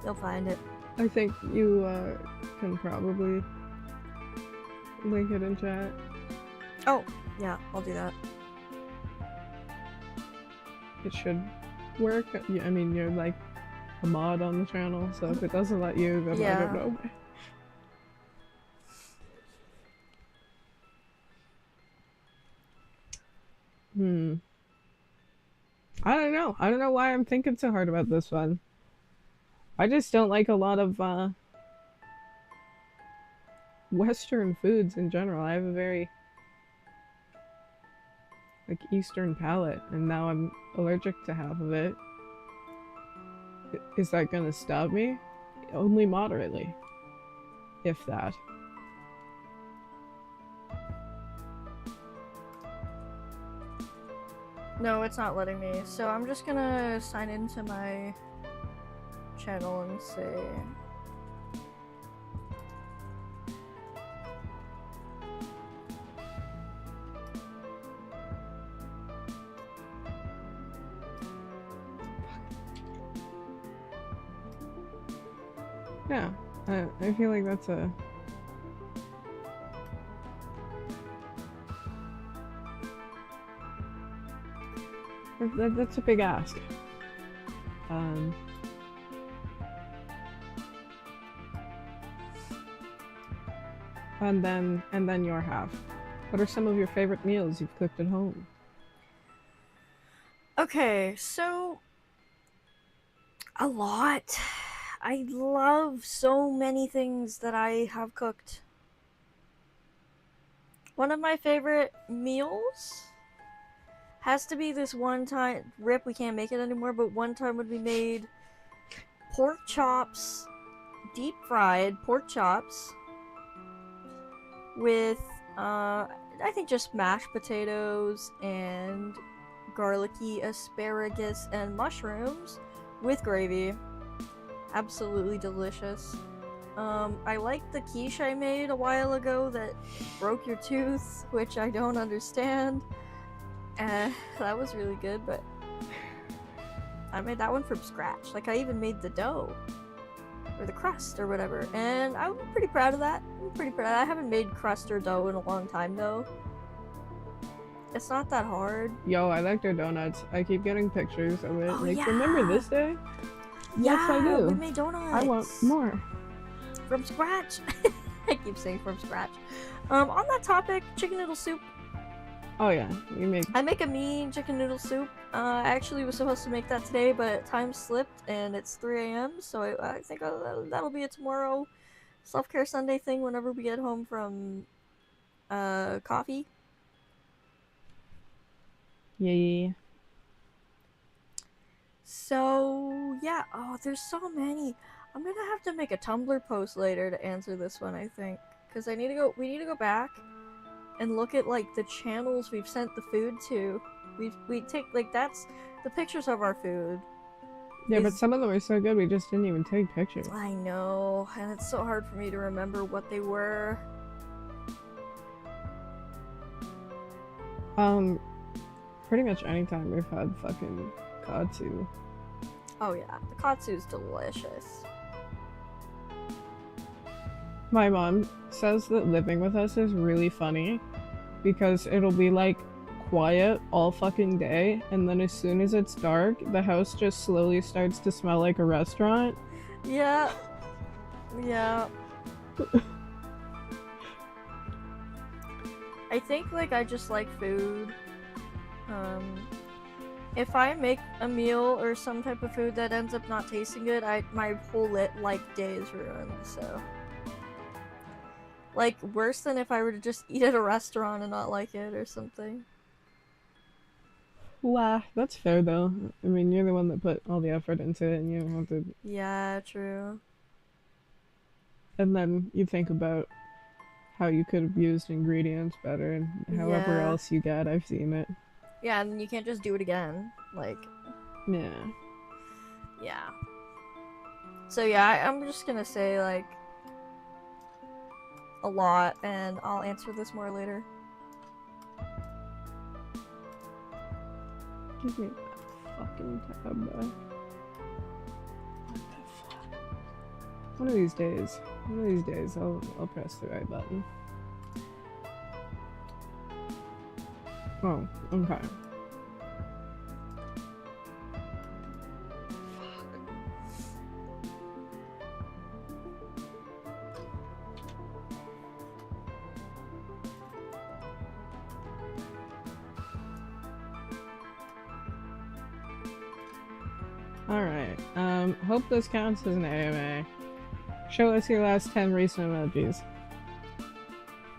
Speaker 1: You'll find it.
Speaker 2: I think you can probably link it in chat.
Speaker 1: Oh, yeah, I'll do that.
Speaker 2: It should work. Yeah, I mean, you're like a mod on the channel, so if it doesn't let you, then I don't know. I don't know. I don't know why I'm thinking so hard about this one. I just don't like a lot of Western foods in general. I have a very like Eastern palate, and now I'm allergic to half of it. Is that gonna stop me? Only moderately, if that.
Speaker 1: No, it's not letting me. So I'm just gonna sign into my channel and say.
Speaker 2: Yeah, I feel like that's a... That's a big ask. And then your half. What are some of your favorite meals you've cooked at home?
Speaker 1: Okay, so a lot. I love so many things that I have cooked. One of my favorite meals has to be this one time. Rip, we can't make it anymore, but one time when we made pork chops, deep fried pork chops with, I think just mashed potatoes and garlicky asparagus and mushrooms with gravy. Absolutely delicious. I like the quiche I made a while ago that broke your tooth, which I don't understand. That was really good, but I made that one from scratch. Like, I even made the dough, or the crust, or whatever, and I'm pretty proud of that. I haven't made crust or dough in a long time, though. It's not that hard.
Speaker 2: Yo, I like their donuts. I keep getting pictures of it.
Speaker 1: Oh,
Speaker 2: like,
Speaker 1: yeah.
Speaker 2: Remember this day?
Speaker 1: Yeah,
Speaker 2: yes, I do.
Speaker 1: We made donuts.
Speaker 2: I want more.
Speaker 1: From scratch. I keep saying from scratch. On that topic, chicken noodle soup.
Speaker 2: Oh yeah,
Speaker 1: I make a mean chicken noodle soup. I actually was supposed to make that today, but time slipped and it's 3 a.m. So I think that'll be a tomorrow self-care Sunday thing whenever we get home from coffee.
Speaker 2: Yeah.
Speaker 1: So yeah, oh, there's so many. I'm gonna have to make a Tumblr post later to answer this one, I think, because we need to go back and look at like the channels we've sent the food to. We take like that's the pictures of our food.
Speaker 2: Yeah, but some of them are so good we just didn't even take pictures.
Speaker 1: I know, and it's so hard for me to remember what they were.
Speaker 2: Pretty much anytime we've had fucking katsu.
Speaker 1: Oh yeah, the katsu's delicious.
Speaker 2: My mom says that living with us is really funny because it'll be like quiet all fucking day, and then as soon as it's dark, the house just slowly starts to smell like a restaurant.
Speaker 1: Yeah. Yeah. I think like I just like food. If I make a meal or some type of food that ends up not tasting good, my whole day is ruined, so. Like, worse than if I were to just eat at a restaurant and not like it or something.
Speaker 2: Wow, that's fair though. I mean, you're the one that put all the effort into it, and you don't have to.
Speaker 1: Yeah, true.
Speaker 2: And then you think about how you could have used ingredients better, and however
Speaker 1: Yeah.
Speaker 2: else you get, I've seen it.
Speaker 1: Yeah, and you can't just do it again. Like,
Speaker 2: Yeah.
Speaker 1: yeah. So yeah, I'm just gonna say like a lot, and I'll answer this more later.
Speaker 2: Give me that fucking tab back. What the fuck? One of these days, I'll press the right button. Oh, okay. Alright, hope this counts as an AMA. Show us your last 10 recent emojis.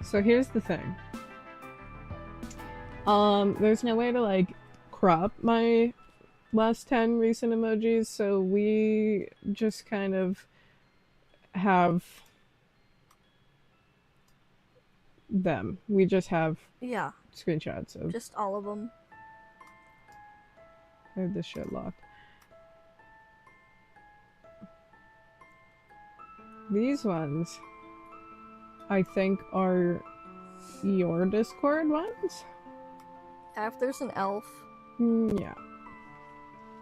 Speaker 2: So here's the thing. There's no way to, like, crop my last 10 recent emojis, so we just kind of have them. We just have
Speaker 1: Yeah,
Speaker 2: screenshots of.
Speaker 1: just all of them.
Speaker 2: I have this shit locked. These ones, I think, are your Discord ones?
Speaker 1: If there's an elf.
Speaker 2: Yeah.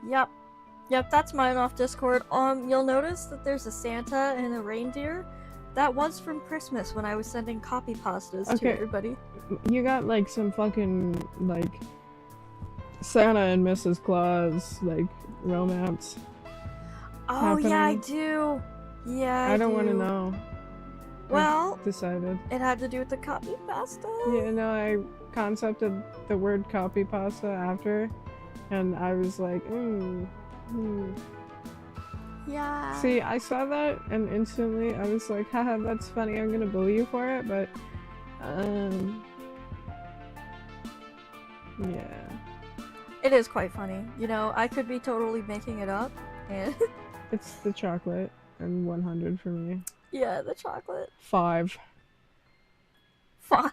Speaker 1: Yep. Yep, that's mine off Discord. You'll notice that there's a Santa and a reindeer. That was from Christmas when I was sending copy pastas to everybody.
Speaker 2: You got, like, some fucking, like, Santa and Mrs. Claus, like, romance.
Speaker 1: Oh,
Speaker 2: happening.
Speaker 1: yeah, I do. Yeah, I
Speaker 2: don't want to know.
Speaker 1: Well,
Speaker 2: I've decided.
Speaker 1: It had to do with the copy pasta.
Speaker 2: Yeah, no, I concepted the word copy pasta after, and I was like,
Speaker 1: Yeah.
Speaker 2: See, I saw that, and instantly I was like, haha, that's funny, I'm gonna bully you for it, but, yeah.
Speaker 1: It is quite funny. You know, I could be totally making it up, and...
Speaker 2: It's the chocolate, and 100 for me.
Speaker 1: Yeah, the chocolate.
Speaker 2: 5.
Speaker 1: 5?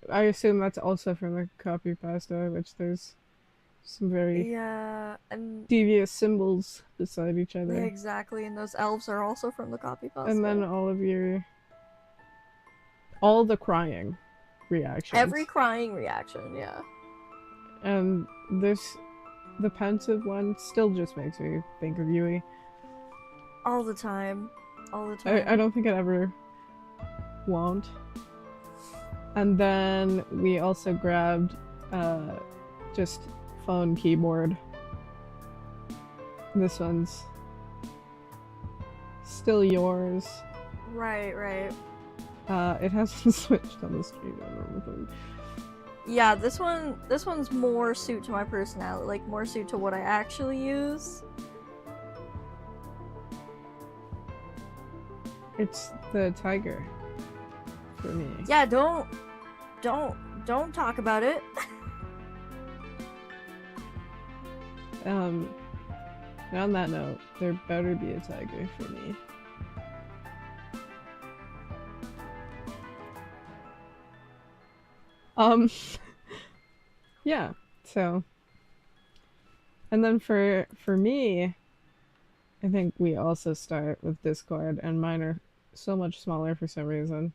Speaker 2: I assume that's also from the copy pasta, which there's some very
Speaker 1: and
Speaker 2: devious symbols beside each other.
Speaker 1: Yeah, exactly, and those elves are also from the copy pasta.
Speaker 2: And then all the crying reactions.
Speaker 1: Every crying reaction, yeah.
Speaker 2: And the pensive one still just makes me think of Yui.
Speaker 1: All the time. All the time.
Speaker 2: I don't think it ever won't. And then we also grabbed just phone keyboard. This one's still yours.
Speaker 1: Right.
Speaker 2: It hasn't switched on the stream, I don't think.
Speaker 1: Yeah, this one's more suit to my personality, like more suit to what I actually use.
Speaker 2: It's the tiger for me.
Speaker 1: Yeah, don't talk about it.
Speaker 2: On that note, there better be a tiger for me. Yeah, so. And then for me, I think we also start with Discord, and mine are so much smaller for some reason.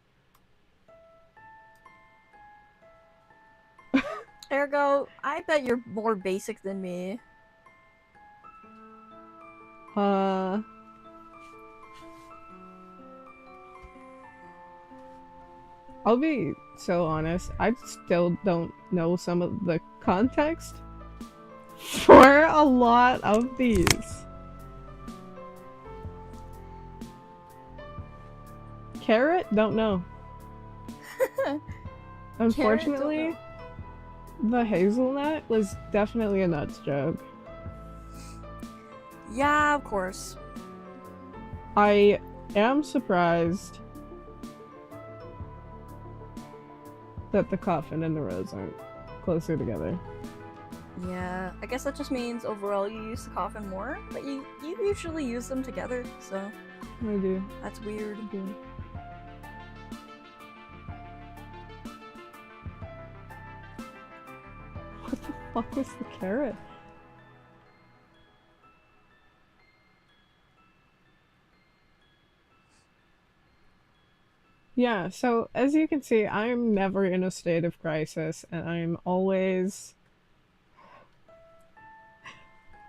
Speaker 1: Ergo, I bet you're more basic than me.
Speaker 2: I'll be so honest, I still don't know some of the context for a lot of these. Carrot? Don't know. Unfortunately, the hazelnut was definitely a nuts joke.
Speaker 1: Yeah, of course.
Speaker 2: I am surprised that the coffin and the rose aren't closer together.
Speaker 1: Yeah, I guess that just means overall you use the coffin more, but you usually use them together, so
Speaker 2: I do.
Speaker 1: that's weird.
Speaker 2: I do. What the fuck was the carrot? Yeah, so as you can see, I'm never in a state of crisis, and I'm always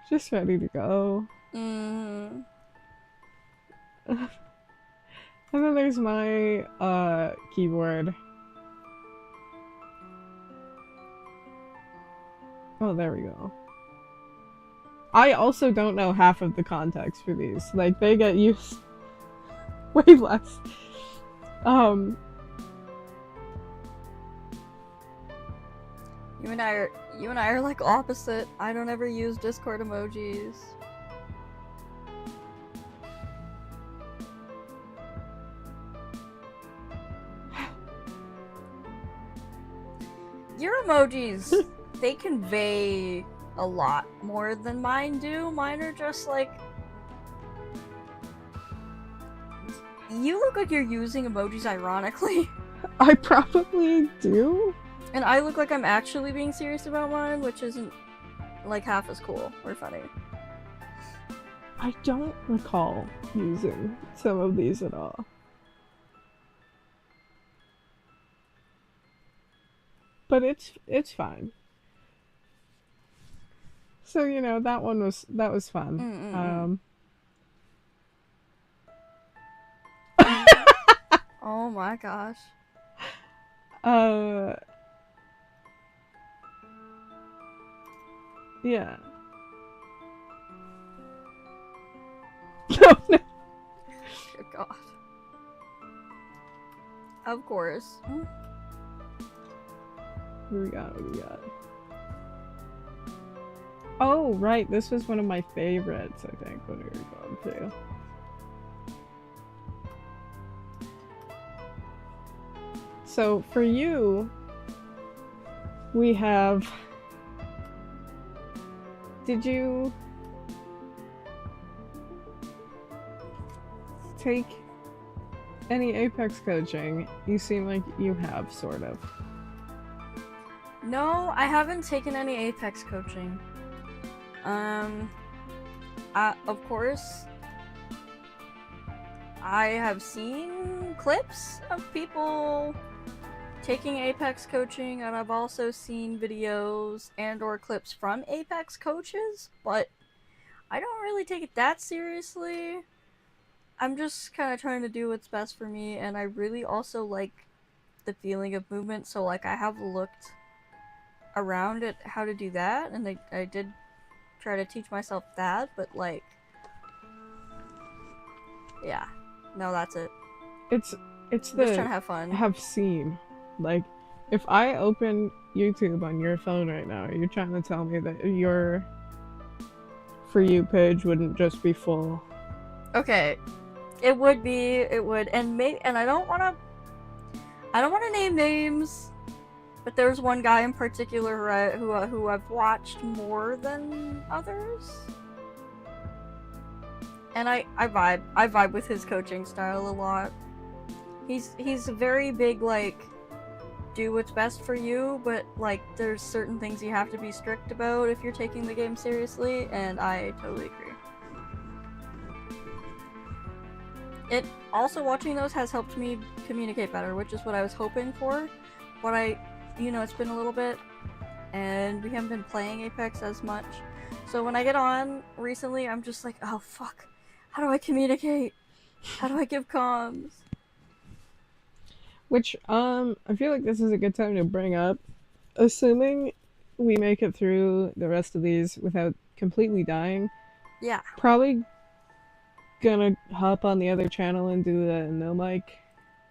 Speaker 2: just ready to go.
Speaker 1: Mm.
Speaker 2: And then there's my keyboard. Oh, there we go. I also don't know half of the context for these. Like, they get used way less.
Speaker 1: You and I are like opposite. I don't ever use Discord emojis. Your emojis, they convey a lot more than mine do. Mine are just like, you look like you're using emojis ironically.
Speaker 2: I probably do.
Speaker 1: And I look like I'm actually being serious about mine, which isn't like half as cool or funny.
Speaker 2: I don't recall using some of these at all. But it's fine. So, you know, that was fun.
Speaker 1: Oh my gosh.
Speaker 2: Yeah. No, no.
Speaker 1: Good God. Of course.
Speaker 2: What we got? Oh, right. This was one of my favorites, I think, when we were going through. So, for you, we have... Did you take any Apex coaching? You seem like you have, sort of.
Speaker 1: No, I haven't taken any Apex coaching. Of course, I have seen clips of people taking Apex coaching, and I've also seen videos and or clips from Apex coaches, but I don't really take it that seriously. I'm just kind of trying to do what's best for me, and I really also like the feeling of movement, so like I have looked around at how to do that, and I did try to teach myself that, but like, yeah, no, that's it.
Speaker 2: It's
Speaker 1: I'm just trying to have fun.
Speaker 2: Have seen. Like, if I open YouTube on your phone right now, you're trying to tell me that your For You page wouldn't just be full.
Speaker 1: Okay, it would, and I don't want to name names, but there's one guy in particular who I've watched more than others, and I vibe with his coaching style a lot. He's a very big, like, do what's best for you, but like there's certain things you have to be strict about if you're taking the game seriously, and I totally agree. It also, watching those has helped me communicate better, which is what I was hoping for. But it's been a little bit, and we haven't been playing Apex as much. So when I get on recently, I'm just like, oh fuck, how do I communicate? How do I give comms?
Speaker 2: Which, I feel like this is a good time to bring up. Assuming we make it through the rest of these without completely dying.
Speaker 1: Yeah.
Speaker 2: Probably gonna hop on the other channel and do the no mic.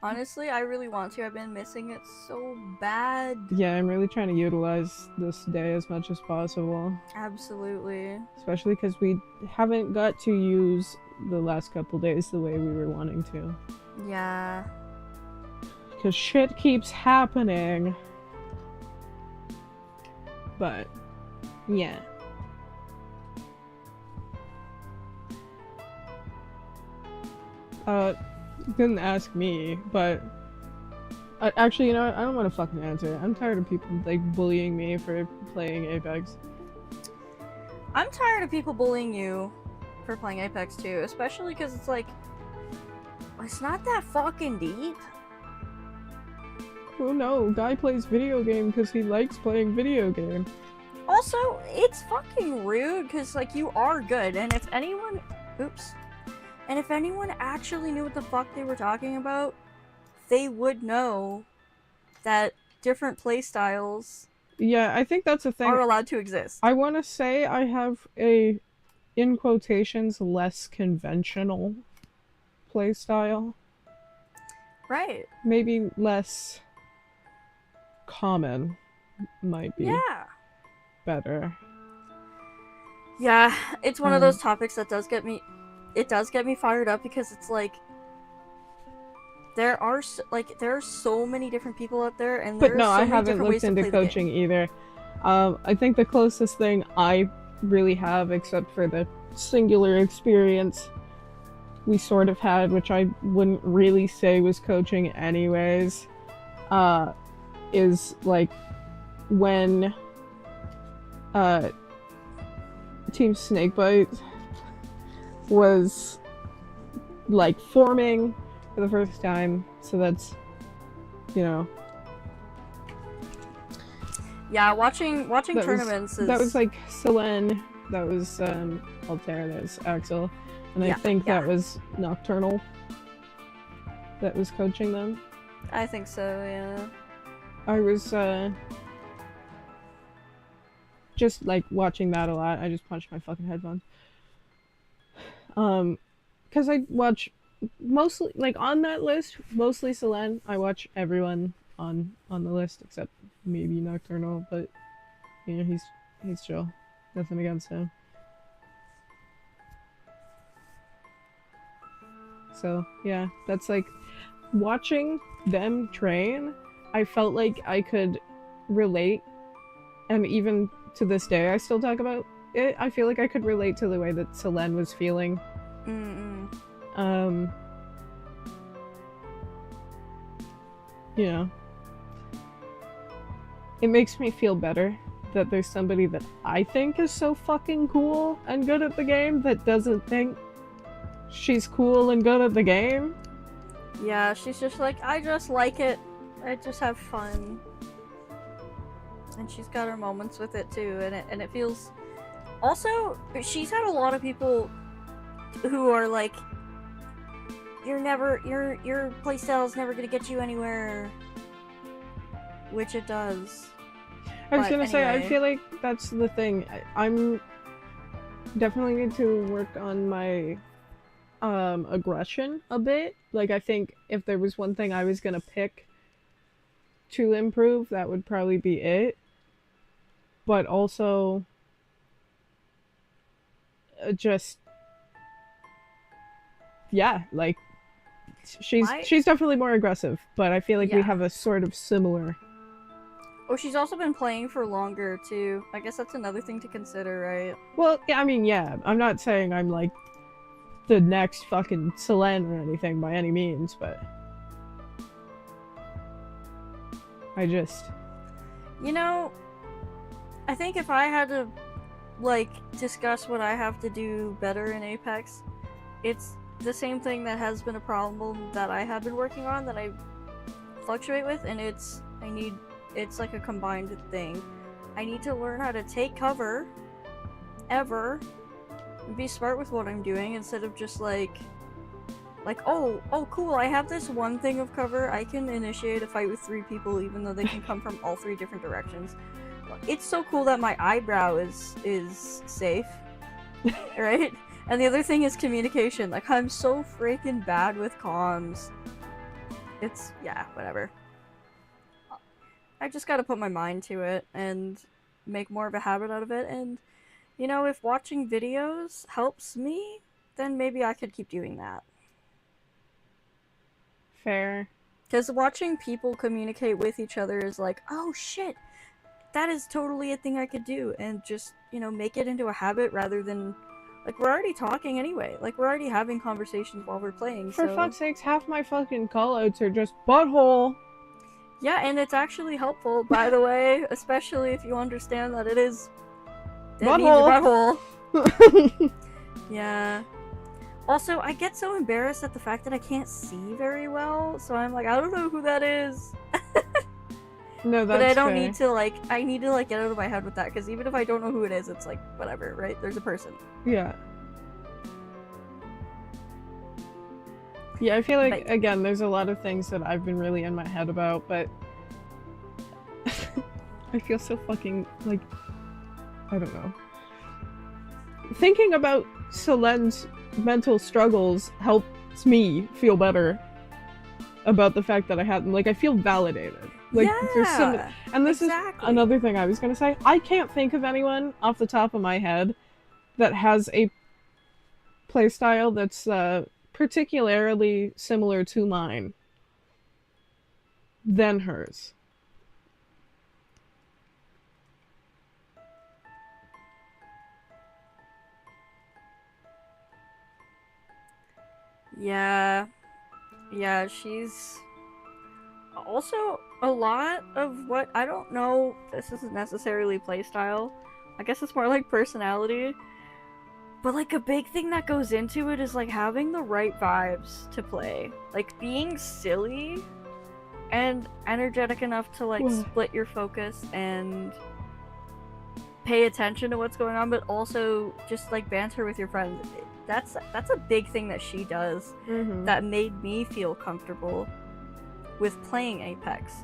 Speaker 1: Honestly, I really want to. I've been missing it so bad.
Speaker 2: Yeah, I'm really trying to utilize this day as much as possible.
Speaker 1: Absolutely.
Speaker 2: Especially because we haven't got to use the last couple days the way we were wanting to.
Speaker 1: Yeah.
Speaker 2: Because shit keeps happening. But Yeah. Uh, didn't ask me, but actually, you know what? I don't want to fucking answer. I'm tired of people like bullying me for playing Apex.
Speaker 1: I'm tired of people bullying you for playing Apex too, especially because it's like, it's not that fucking deep.
Speaker 2: Oh no, guy plays video game because he likes playing video game.
Speaker 1: Also, it's fucking rude because, like, you are good, and if anyone. Oops. And if anyone actually knew what the fuck they were talking about, they would know that different playstyles
Speaker 2: Yeah, I think that's a thing.
Speaker 1: are allowed to exist.
Speaker 2: I want to say I have a, in quotations, less conventional playstyle.
Speaker 1: Right.
Speaker 2: Maybe less common might be
Speaker 1: Yeah.
Speaker 2: better.
Speaker 1: Yeah, it's one of
Speaker 2: Um,
Speaker 1: those topics that does get me. It does get me fired up because it's like there are so many different people out there, and
Speaker 2: but
Speaker 1: there are
Speaker 2: no, I
Speaker 1: so many
Speaker 2: haven't
Speaker 1: different
Speaker 2: looked
Speaker 1: ways to
Speaker 2: into
Speaker 1: play the
Speaker 2: coaching
Speaker 1: game.
Speaker 2: either. I think the closest thing I really have, except for the singular experience we sort of had, which I wouldn't really say was coaching anyways, uh, is like when uh, Team Snakebite was like forming for the first time. So that's, you know,
Speaker 1: Yeah, watching
Speaker 2: that was
Speaker 1: tournaments
Speaker 2: that was
Speaker 1: is
Speaker 2: like Selene, that was Altair, that was Axel, and I
Speaker 1: yeah,
Speaker 2: think
Speaker 1: yeah.
Speaker 2: that was Nocturnal that was coaching them.
Speaker 1: I think so, yeah.
Speaker 2: I was just like watching that a lot. I just punched my fucking headphones. Because I watch mostly like on that list, mostly Selene. I watch everyone on the list except maybe Nocturnal, but you know he's chill. Nothing against him. So yeah, that's like watching them train. I felt like I could relate, and even to this day, I still talk about it. I feel like I could relate to the way that Selene was feeling.
Speaker 1: Mm-mm.
Speaker 2: Um, you know, it makes me feel better that there's somebody that I think is so fucking cool and good at the game that doesn't think she's cool and good at the game.
Speaker 1: Yeah, she's just like, I just like it. I just have fun. And she's got her moments with it too, and it feels. Also, she's had a lot of people who are like, your playstyle is never gonna get you anywhere, which it does.
Speaker 2: I was
Speaker 1: But
Speaker 2: gonna say, I
Speaker 1: anyway,
Speaker 2: feel like that's the thing. I'm definitely need to work on my aggression a bit. Like I think if there was one thing I was gonna pick to improve, that would probably be it. But also just yeah, like
Speaker 1: my
Speaker 2: she's definitely more aggressive, but I feel like we
Speaker 1: yeah.
Speaker 2: have a sort of similar.
Speaker 1: Oh, she's also been playing for longer too. I guess that's another thing to consider, right?
Speaker 2: Well, yeah, I mean, yeah, I'm not saying I'm like the next fucking Selene or anything by any means, but I just
Speaker 1: You know, I think if I had to like discuss what I have to do better in Apex, it's the same thing that has been a problem that I have been working on that I fluctuate with, and it's like a combined thing. I need to learn how to take cover ever and be smart with what I'm doing instead of just like oh cool, I have this one thing of cover, I can initiate a fight with 3 people even though they can come from all 3 different directions. It's so cool that my eyebrow is safe, right? And the other thing is communication. Like, I'm so freaking bad with comms. It's yeah, whatever. I just gotta put my mind to it and make more of a habit out of it. And you know, if watching videos helps me, then maybe I could keep doing that.
Speaker 2: fair.
Speaker 1: Because watching people communicate with each other is like, oh shit, that is totally a thing I could do, and just, you know, make it into a habit rather than, like, we're already talking anyway. Like, we're already having conversations while we're playing,
Speaker 2: For
Speaker 1: so...
Speaker 2: fuck's sakes, half my fucking callouts are just butthole.
Speaker 1: Yeah, and it's actually helpful, by the way, especially if you understand that it is... It means your butthole. Yeah. Also, I get so embarrassed at the fact that I can't see very well, so I'm like, I don't know who that is.
Speaker 2: No, that's
Speaker 1: But I don't
Speaker 2: fair.
Speaker 1: need to, like, I need to, like, get out of my head with that, because even if I don't know who it is, it's like, whatever, right? There's a person.
Speaker 2: Yeah. Yeah, I feel like, again, there's a lot of things that I've been really in my head about, but I feel so fucking, like, I don't know. Thinking about Selen's mental struggles helps me feel better about the fact that I had them. Like, I feel validated. Like, there's some, and this
Speaker 1: exactly.
Speaker 2: is another thing I was gonna say. I can't think of anyone off the top of my head that has a playstyle that's particularly similar to mine than hers.
Speaker 1: Yeah. Yeah, she's... Also, a lot of what... I don't know, this isn't necessarily playstyle. I guess it's more like personality. But, like, a big thing that goes into it is, like, having the right vibes to play. Like, being silly and energetic enough to, like, split your focus and pay attention to what's going on, but also just, like, banter with your friends. That's a big thing that she does that made me feel comfortable with playing Apex.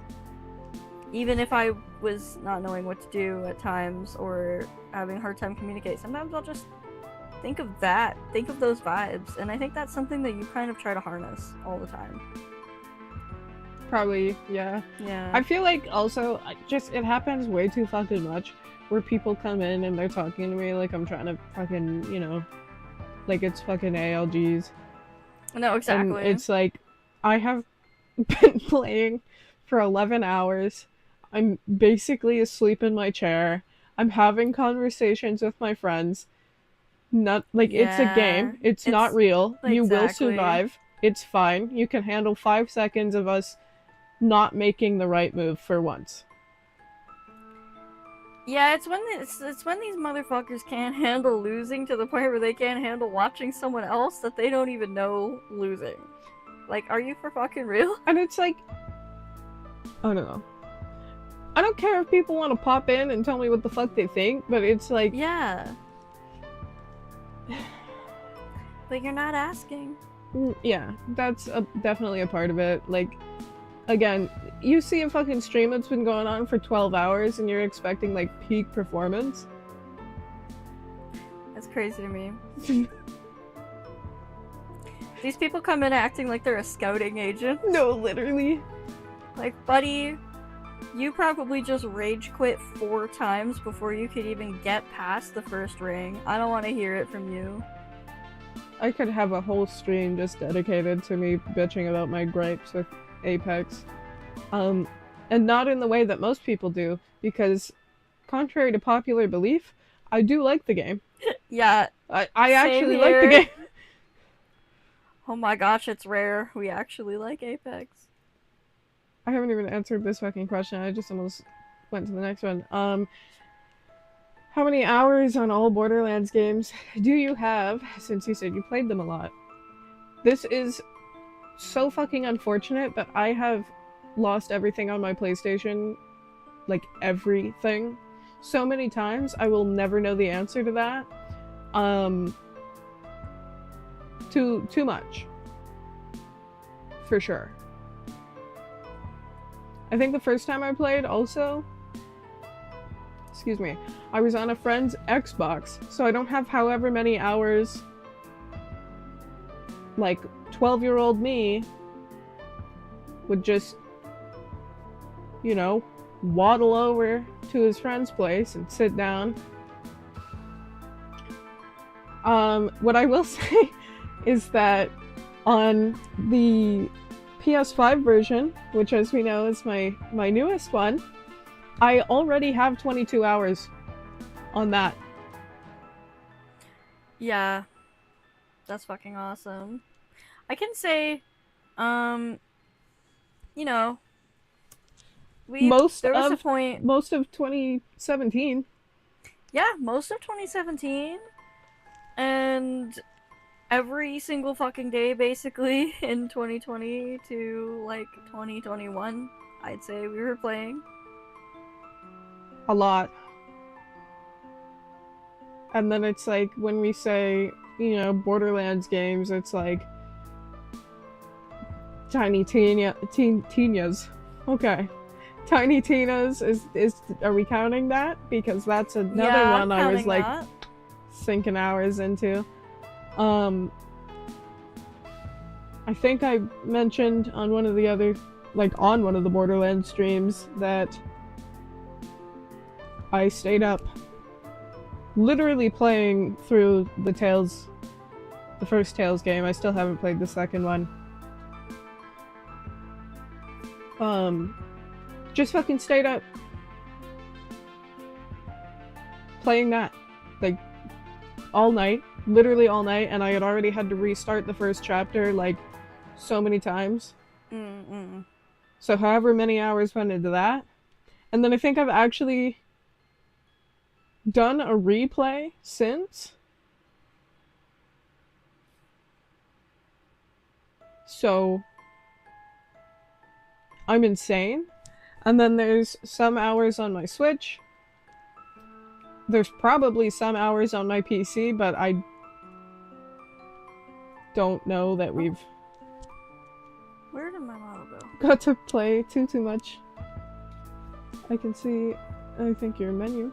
Speaker 1: Even if I was not knowing what to do at times or having a hard time communicating, sometimes I'll just think of that, think of those vibes, and I think that's something that you kind of try to harness all the time.
Speaker 2: Probably, yeah.
Speaker 1: Yeah.
Speaker 2: I feel like also, just, it happens way too fucking much where people come in and they're talking to me like I'm trying to fucking, you know, like it's fucking ALGs.
Speaker 1: No, exactly.
Speaker 2: And it's like, I have been playing for 11 hours. I'm basically asleep in my chair. I'm having conversations with my friends. Not like it's a game. It's not real.
Speaker 1: Exactly.
Speaker 2: You will survive. It's fine. You can handle 5 seconds of us not making the right move for once.
Speaker 1: Yeah, it's when these motherfuckers can't handle losing to the point where they can't handle watching someone else that they don't even know losing. Like, are you for fucking real?
Speaker 2: And it's like, I don't know. I don't care if people want to pop in and tell me what the fuck they think, but it's like...
Speaker 1: Yeah. But you're not asking.
Speaker 2: Yeah, that's definitely a part of it. Like, again, you see a fucking stream that's been going on for 12 hours and you're expecting, like, peak performance?
Speaker 1: That's crazy to me. These people come in acting like they're a scouting agent.
Speaker 2: No, literally.
Speaker 1: Like, buddy, you probably just rage quit 4 times before you could even get past the first ring. I don't want to hear it from you.
Speaker 2: I could have a whole stream just dedicated to me bitching about my gripes with Apex. And not in the way that most people do, because contrary to popular belief, I do like the game.
Speaker 1: Yeah.
Speaker 2: I actually like the game.
Speaker 1: Oh my gosh, it's rare. We actually like Apex.
Speaker 2: I haven't even answered this fucking question. I just almost went to the next one. How many hours on all Borderlands games do you have, since you said you played them a lot? This is so fucking unfortunate, but I have lost everything on my PlayStation. Like, everything. So many times, I will never know the answer to that. Too much. For sure. I think the first time I played, also... Excuse me. I was on a friend's Xbox, so I don't have however many hours... Like, 12-year-old me would just, you know, waddle over to his friend's place and sit down. What I will say is that on the PS5 version, which as we know is my newest one, I already have 22 hours on that.
Speaker 1: Yeah. That's fucking awesome. I can say, um, you know,
Speaker 2: Most
Speaker 1: there was a
Speaker 2: of
Speaker 1: point,
Speaker 2: most of 2017.
Speaker 1: yeah, most of 2017, and every single fucking day basically in 2020 to like 2021, I'd say we were playing.
Speaker 2: A lot. And then it's like when we say, Borderlands games, it's like Tiny Tina's. Okay. Tiny Tina's is are we counting that? Because that's another
Speaker 1: Yeah, I'm
Speaker 2: one I was
Speaker 1: counting
Speaker 2: like
Speaker 1: that.
Speaker 2: sinking hours into. Um I think I mentioned on one of the Borderlands streams that I stayed up literally playing through the first Tales game. I still haven't played the second one. Just fucking stayed up playing that, like, all night, literally all night, and I had already had to restart the first chapter, like, so many times.
Speaker 1: Mm-mm.
Speaker 2: So however many hours went into that. And then I think I've actually done a replay since. So I'm insane. And then there's some hours on my Switch. There's probably some hours on my PC, but I don't know that we've
Speaker 1: Where did my model go?
Speaker 2: got to play too much. I can see, I think, your menu.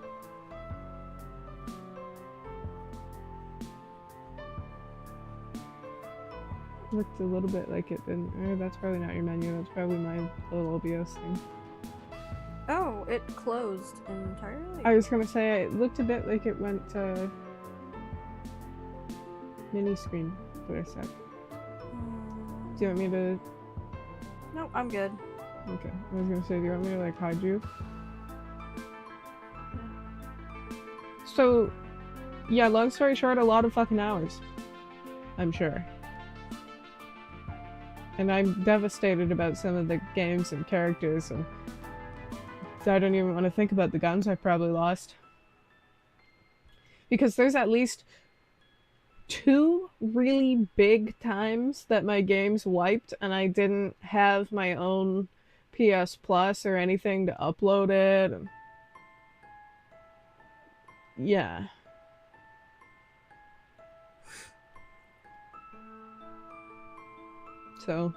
Speaker 2: Looked a little bit like it, and that's probably not your menu. That's probably my little OBS thing.
Speaker 1: Oh, it closed entirely.
Speaker 2: I was gonna say it looked a bit like it went to mini screen for a sec. Do you want me to?
Speaker 1: Nope, I'm good.
Speaker 2: Okay, I was gonna say, do you want me to like hide you? So, yeah. Long story short, a lot of fucking hours. I'm sure. And I'm devastated about some of the games and characters, and I don't even want to think about the guns I've probably lost. Because there's at least 2 really big times that my games wiped and I didn't have my own PS Plus or anything to upload it. And yeah. So.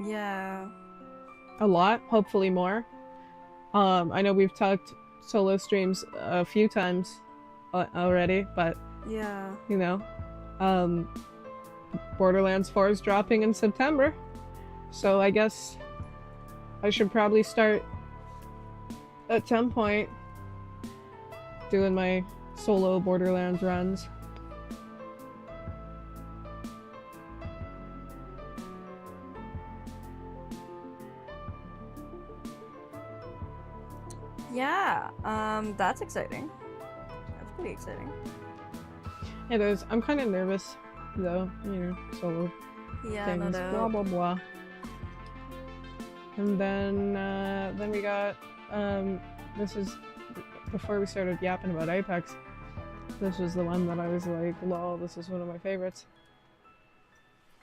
Speaker 1: Yeah.
Speaker 2: A lot, hopefully more. I know we've talked solo streams a few times already, but
Speaker 1: yeah,
Speaker 2: Borderlands 4 is dropping in September, so I guess I should probably start at some point doing my solo Borderlands runs.
Speaker 1: Yeah, that's exciting. That's pretty exciting.
Speaker 2: It is. I'm kind of nervous, though, solo things,
Speaker 1: no doubt.
Speaker 2: blah blah blah. And then we got, this is before we started yapping about Apex. This was the one that I was like, lol, this is one of my favorites.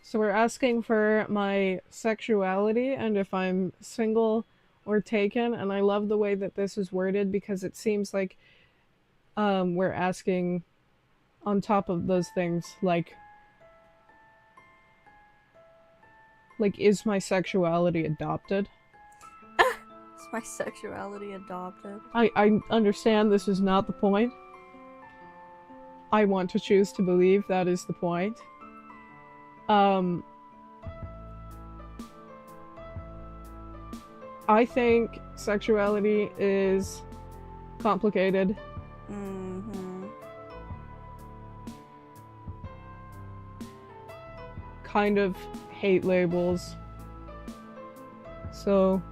Speaker 2: So we're asking for my sexuality and if I'm single or taken, and I love the way that this is worded because it seems like we're asking on top of those things, like is my sexuality adopted?
Speaker 1: Is my sexuality adopted?
Speaker 2: I understand this is not the point. I want to choose to believe that is the point. I think sexuality is complicated.
Speaker 1: Mm-hmm.
Speaker 2: Kind of hate labels. So,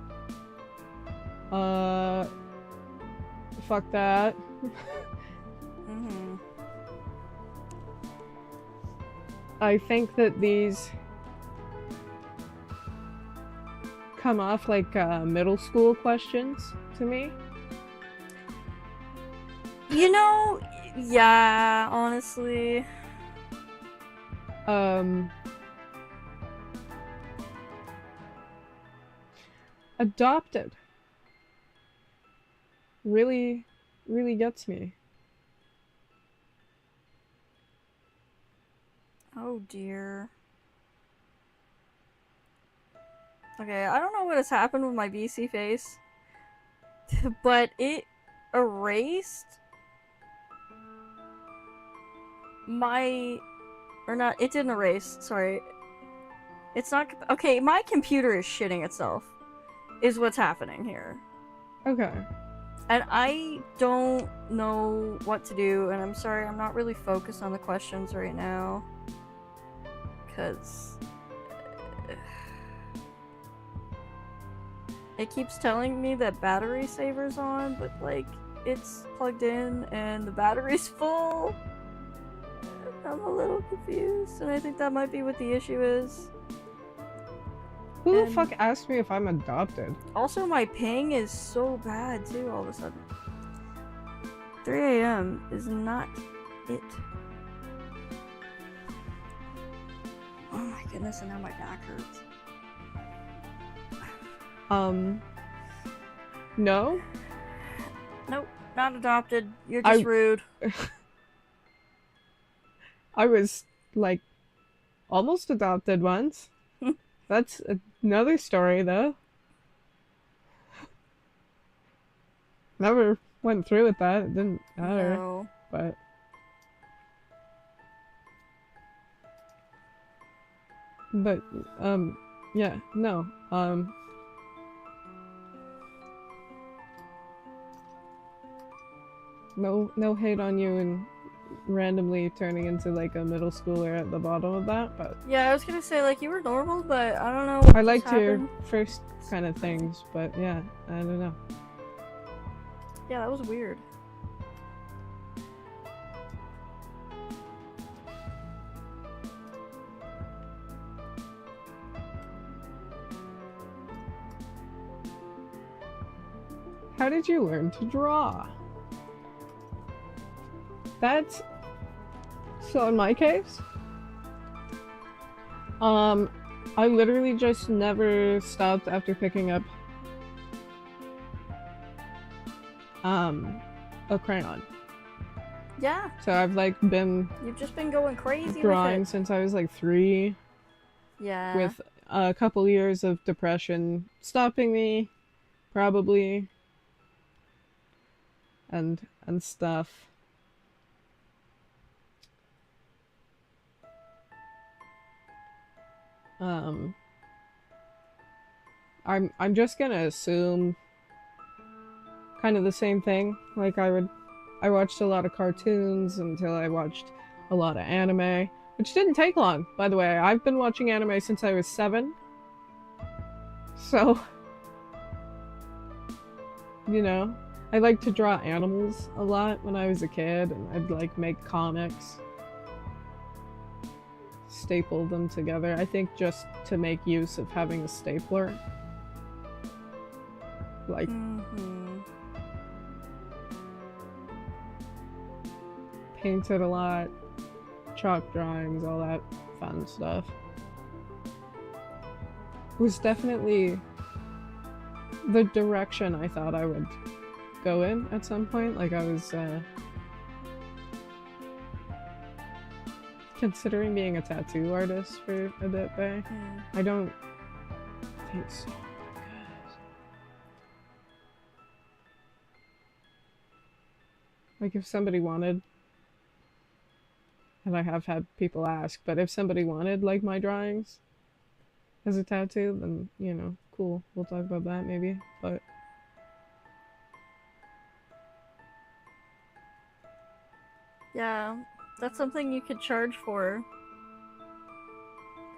Speaker 2: fuck that.
Speaker 1: Mm-hmm.
Speaker 2: I think that these come off like middle school questions to me.
Speaker 1: You know, yeah, honestly.
Speaker 2: Adopted really, really gets me.
Speaker 1: Oh dear. Okay, I don't know what has happened with my BC face, but it erased my... Or not, it didn't erase, sorry. It's not... Okay, my computer is shitting itself, is what's happening here.
Speaker 2: Okay.
Speaker 1: And I don't know what to do, and I'm sorry, I'm not really focused on the questions right now. Because... It keeps telling me that battery saver's on, but, like, it's plugged in and the battery's full. I'm a little confused, and I think that might be what the issue is.
Speaker 2: Who the fuck asked me if I'm adopted?
Speaker 1: Also, my ping is so bad, too, all of a sudden. 3 a.m. is not it. Oh my goodness, and now my back hurts.
Speaker 2: No?
Speaker 1: Nope, not adopted. You're just rude.
Speaker 2: I was, like, almost adopted once. That's another story, though. Never went through with that. It didn't matter.
Speaker 1: No.
Speaker 2: But... But, yeah, no. No hate on you and randomly turning into like a middle schooler at the bottom of that, but
Speaker 1: yeah, I was gonna say like you were normal, but I don't know what
Speaker 2: I liked your
Speaker 1: happened.
Speaker 2: first kind of things, but yeah, I don't know.
Speaker 1: Yeah, that was weird.
Speaker 2: How did you learn to draw? That's... So in my case, I literally just never stopped after picking up a crayon.
Speaker 1: Yeah.
Speaker 2: So I've like been
Speaker 1: You've just been going crazy
Speaker 2: drawing
Speaker 1: with it.
Speaker 2: since I was like 3.
Speaker 1: Yeah.
Speaker 2: With a couple years of depression stopping me, probably, and stuff. I'm just gonna assume kind of the same thing. Like I watched a lot of cartoons until I watched a lot of anime, which didn't take long, by the way. I've been watching anime since I was 7. So, you know, I liked to draw animals a lot when I was a kid, and I'd like make comics, staple them together. I think just to make use of having a stapler. Like, painted a lot, chalk drawings, all that fun stuff. It was definitely the direction I thought I would go in at some point. Like, I was considering being a tattoo artist for a bit there. I don't think so. Like, if somebody wanted, and I have had people ask, but if somebody wanted, like, my drawings as a tattoo, then, you know, cool. We'll talk about that, maybe, but...
Speaker 1: Yeah, that's something you could charge for.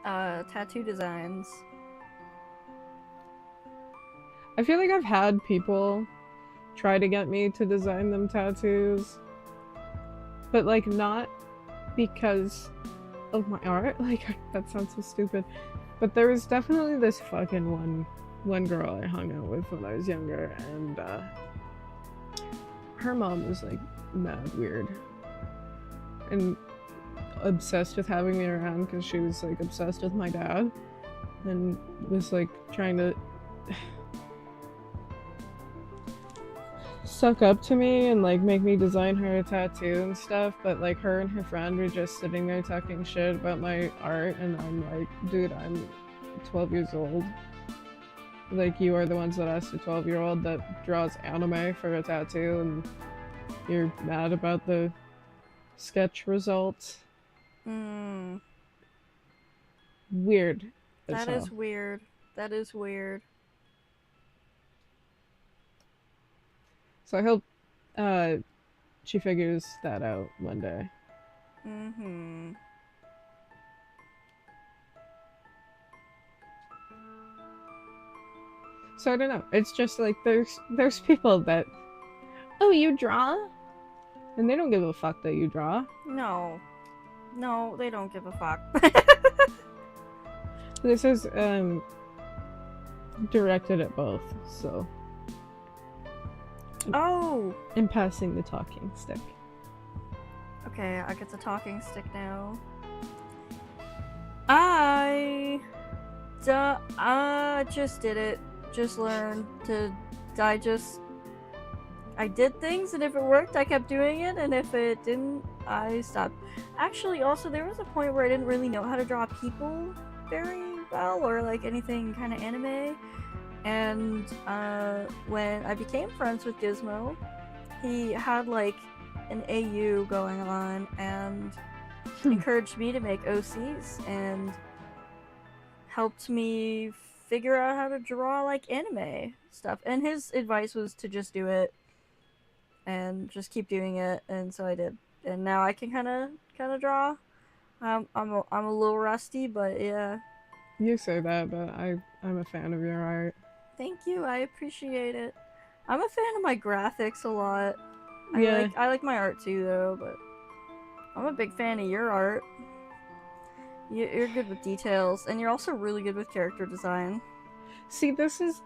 Speaker 1: Tattoo designs.
Speaker 2: I feel like I've had people try to get me to design them tattoos. But, like, not because of my art. Like, that sounds so stupid. But there was definitely this fucking one girl I hung out with when I was younger, and her mom was like mad weird and obsessed with having me around because she was like obsessed with my dad and was like trying to suck up to me and like make me design her a tattoo and stuff. But like her and her friend were just sitting there talking shit about my art, and I'm like, dude, I'm 12 years old. Like, you are the ones that asked a 12-year-old that draws anime for a tattoo, and you're mad about the sketch results. Weird.
Speaker 1: That is weird. That is weird.
Speaker 2: So I hope she figures that out one day. So I don't know. It's just like there's people that, oh, you draw? And they don't give a fuck that you draw.
Speaker 1: No. No, they don't give a fuck.
Speaker 2: This is directed at both, so.
Speaker 1: Oh!
Speaker 2: I'm passing the talking stick.
Speaker 1: Okay, I get the talking stick now. I just did it. Just learned to. I did things, and if it worked, I kept doing it, and if it didn't, I stopped. Actually, also, there was a point where I didn't really know how to draw people very well, or like anything kind of anime. And when I became friends with Gizmo, he had like an AU going on and encouraged me to make OCs and helped me figure out how to draw like anime stuff. And his advice was to just do it and just keep doing it, and so I did. And now I can kind of draw. I'm a little rusty, but yeah.
Speaker 2: You say that, but I'm a fan of your art.
Speaker 1: Thank you, I appreciate it. I'm a fan of my graphics a lot.
Speaker 2: Yeah.
Speaker 1: I like my art too, though, but I'm a big fan of your art. You're good with details, and you're also really good with character design.
Speaker 2: See, this is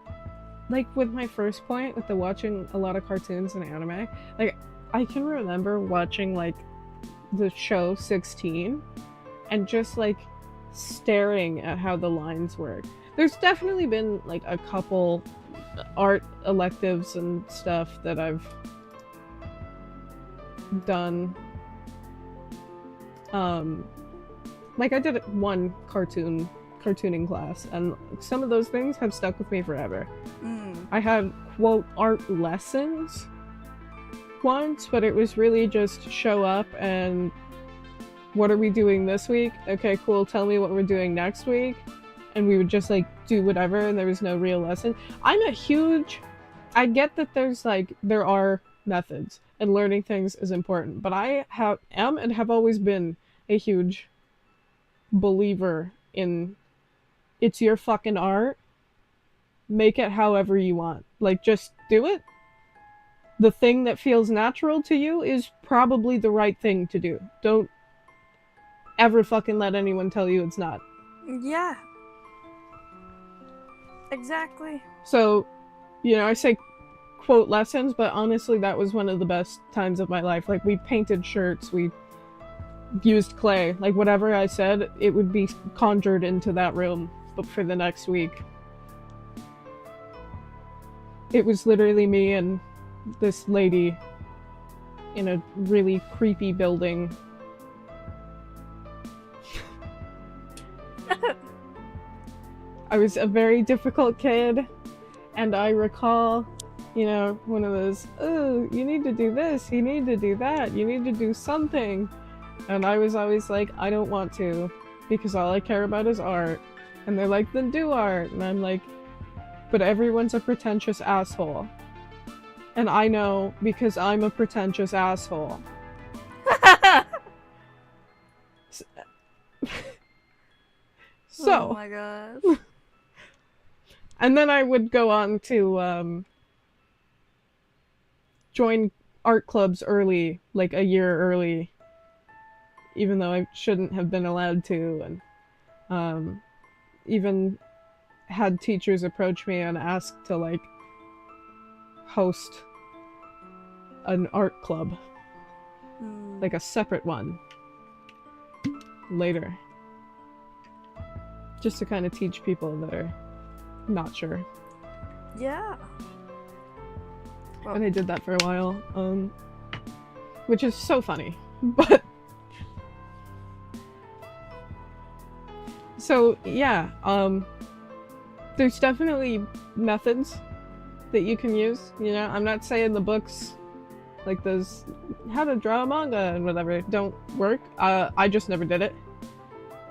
Speaker 2: like with my first point with the watching a lot of cartoons and anime. Like, I can remember watching like the show 16 and just like staring at how the lines work. There's definitely been like a couple art electives and stuff that I've done. Like I did one cartooning class, and some of those things have stuck with me forever. I had quote art lessons once, but it was really just show up and what are we doing this week? Okay, cool, tell me what we're doing next week. And we would just like do whatever, and there was no real lesson. I get that there are methods and learning things is important, but I am and have always been a huge believer in it's your fucking art. Make it however you want. Like, just do it. The thing that feels natural to you is probably the right thing to do. Don't ever fucking let anyone tell you it's not.
Speaker 1: Yeah. Exactly.
Speaker 2: So, I say quote lessons, but honestly that was one of the best times of my life. Like, we painted shirts, we used clay. Like, whatever I said, it would be conjured into that room for the next week. It was literally me and this lady in a really creepy building. I was a very difficult kid, and I recall, one of those, oh, you need to do this, you need to do that, you need to do something. And I was always like, I don't want to, because all I care about is art. And they're like, then do art. And I'm like, but everyone's a pretentious asshole. And I know because I'm a pretentious asshole. So.
Speaker 1: Oh my gosh.
Speaker 2: And then I would go on to join art clubs early, like a year early, even though I shouldn't have been allowed to, and even had teachers approach me and ask to like host an art club, like a separate one later, just to kind of teach people that are not sure.
Speaker 1: Yeah. Well,
Speaker 2: And I did that for a while, which is so funny. But so yeah, there's definitely methods that you can use. You know, I'm not saying the books like those how to draw a manga and whatever don't work. I just never did it.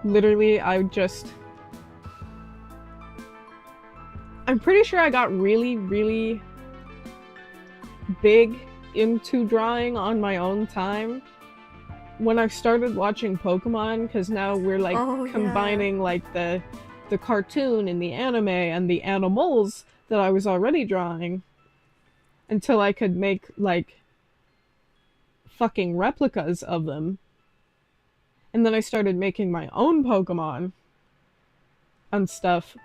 Speaker 2: Literally, I'm pretty sure I got really, really big into drawing on my own time when I started watching Pokemon, because now we're like combining like the cartoon and the anime and the animals that I was already drawing until I could make like fucking replicas of them. And then I started making my own Pokemon and stuff.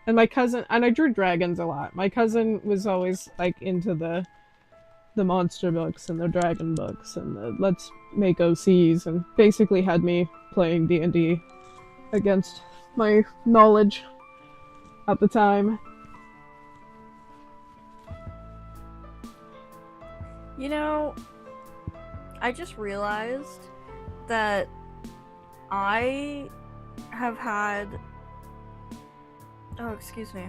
Speaker 2: And my cousin, and I drew dragons a lot. My cousin was always like into the monster books and the dragon books and the let's make OCs, and basically had me playing D&D against my knowledge at the time.
Speaker 1: You know, I just realized that I have had... Oh, excuse me.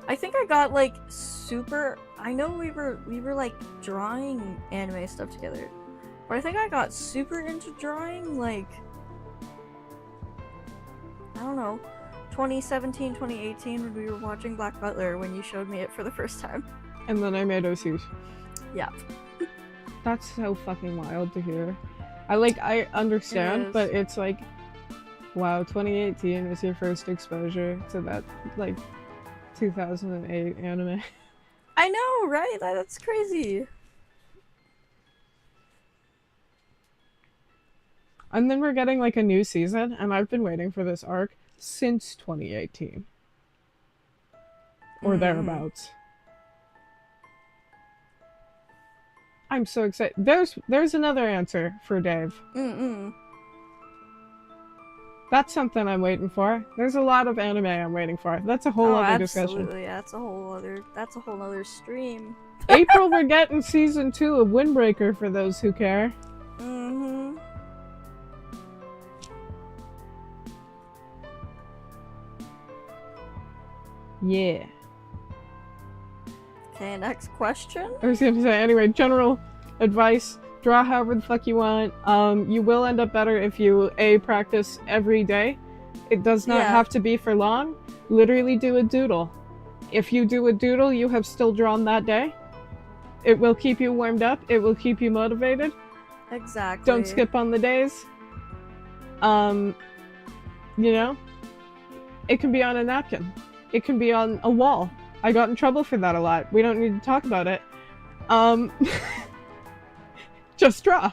Speaker 1: I think I got like super... I know we were like drawing anime stuff together, but I think I got super into drawing like, I don't know, 2017, 2018 when we were watching Black Butler, when you showed me it for the first time.
Speaker 2: And then I made OCs.
Speaker 1: Yeah.
Speaker 2: That's so fucking wild to hear. I understand, but it's like, wow, 2018 is your first exposure to that, like, 2008 anime.
Speaker 1: I know, right? That's crazy.
Speaker 2: And then we're getting like a new season, and I've been waiting for this arc since 2018. Or thereabouts. I'm so excited. There's another answer for Dave. That's something I'm waiting for. There's a lot of anime I'm waiting for. That's a whole other discussion.
Speaker 1: Absolutely, yeah, that's a whole other stream.
Speaker 2: April, we're getting season 2 of Windbreaker for those who care. Yeah.
Speaker 1: Okay, next question.
Speaker 2: I was gonna say, anyway, general advice. Draw however the fuck you want. You will end up better if you practice every day. It does not have to be for long. Literally do a doodle. If you do a doodle, you have still drawn that day. It will keep you warmed up. It will keep you motivated.
Speaker 1: Exactly.
Speaker 2: Don't skip on the days. You know, it can be on a napkin. It can be on a wall. I got in trouble for that a lot. We don't need to talk about it. Just draw.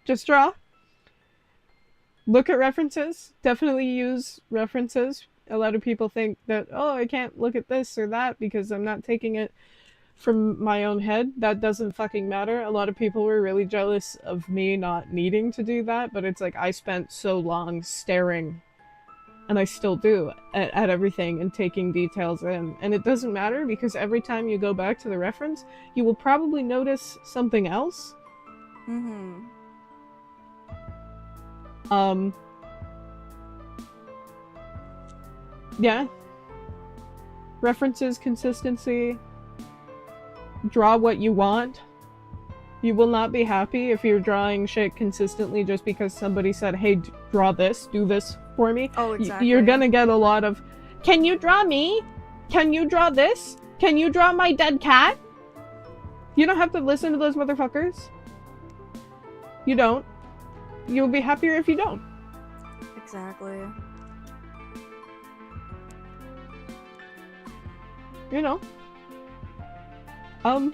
Speaker 2: Just draw. Look at references. Definitely use references. A lot of people think that, oh, I can't look at this or that because I'm not taking it from my own head. That doesn't fucking matter. A lot of people were really jealous of me not needing to do that, but it's like I spent so long staring, and I still do, at everything and taking details in. And it doesn't matter because every time you go back to the reference, you will probably notice something else. Yeah. References, consistency. Draw what you want. You will not be happy if you're drawing shit consistently just because somebody said, hey, draw this, do this for me.
Speaker 1: Oh, exactly.
Speaker 2: You're gonna get a lot of, can you draw me? Can you draw this? Can you draw my dead cat? You don't have to listen to those motherfuckers. You don't. You'll be happier if you don't.
Speaker 1: Exactly.
Speaker 2: you know. Um,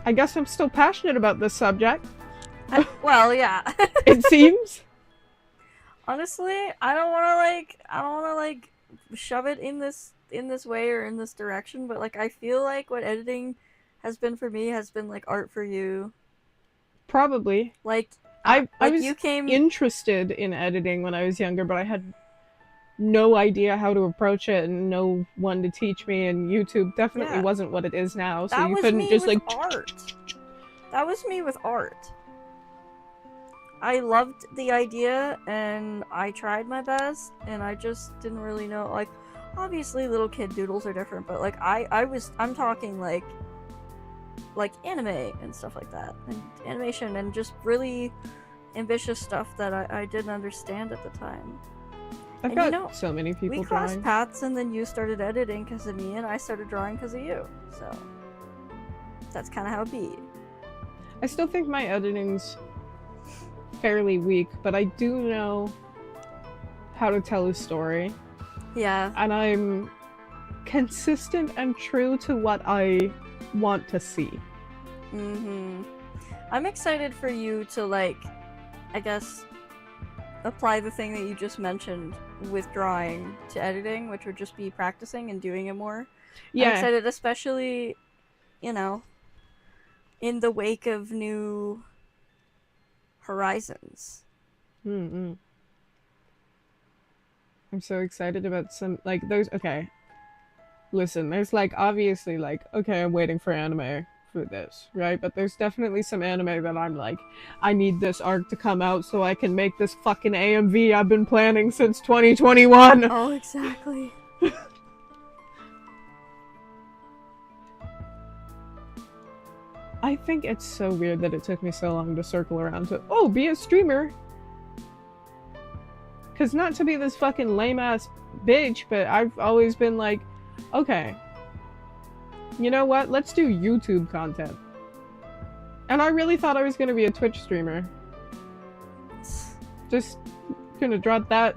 Speaker 2: I guess I'm still passionate about this subject.
Speaker 1: Well, yeah.
Speaker 2: It seems.
Speaker 1: Honestly, I don't wanna shove it in this way or in this direction, but like I feel like what editing has been for me has been like art for you.
Speaker 2: Probably.
Speaker 1: Like
Speaker 2: I
Speaker 1: like
Speaker 2: was
Speaker 1: you came.
Speaker 2: interested in editing when I was younger, but I had no idea how to approach it and no one to teach me, and YouTube definitely
Speaker 1: Yeah,
Speaker 2: wasn't what it is now, so
Speaker 1: that
Speaker 2: you
Speaker 1: was
Speaker 2: couldn't
Speaker 1: me
Speaker 2: just
Speaker 1: with
Speaker 2: like
Speaker 1: art. That was me with art. I loved the idea and I tried my best and I just didn't really know, like, obviously little kid doodles are different, but like I'm talking like anime and stuff like that, and animation and just really ambitious stuff that I didn't understand at the time.
Speaker 2: I've
Speaker 1: And you
Speaker 2: got
Speaker 1: know,
Speaker 2: so many
Speaker 1: we
Speaker 2: people
Speaker 1: crossed
Speaker 2: drawing.
Speaker 1: paths and then you started editing because of me and I started drawing because of you. So that's kind of how it be.
Speaker 2: I still think my editing's fairly weak, but I do know how to tell a story,
Speaker 1: Yeah.
Speaker 2: and I'm consistent and true to what I want to see.
Speaker 1: Mm-hmm. I'm excited for you to, like, I guess, apply the thing that you just mentioned with drawing to editing, which would just be practicing and doing it more. I'm
Speaker 2: Yeah,
Speaker 1: excited, especially, you know, in the wake of new horizons.
Speaker 2: I'm so excited about some like those. Okay, listen, there's like obviously like okay, I'm waiting for anime for this, right? But there's definitely some anime that I'm like, I need this arc to come out so I can make this fucking AMV I've been planning since 2021.
Speaker 1: Oh, exactly.
Speaker 2: I think it's so weird that it took me so long to circle around to, oh, be a streamer. Because not to be this fucking lame ass bitch, but I've always been like, okay, you know what? Let's do YouTube content. And I really thought I was going to be a Twitch streamer. Just gonna drop that.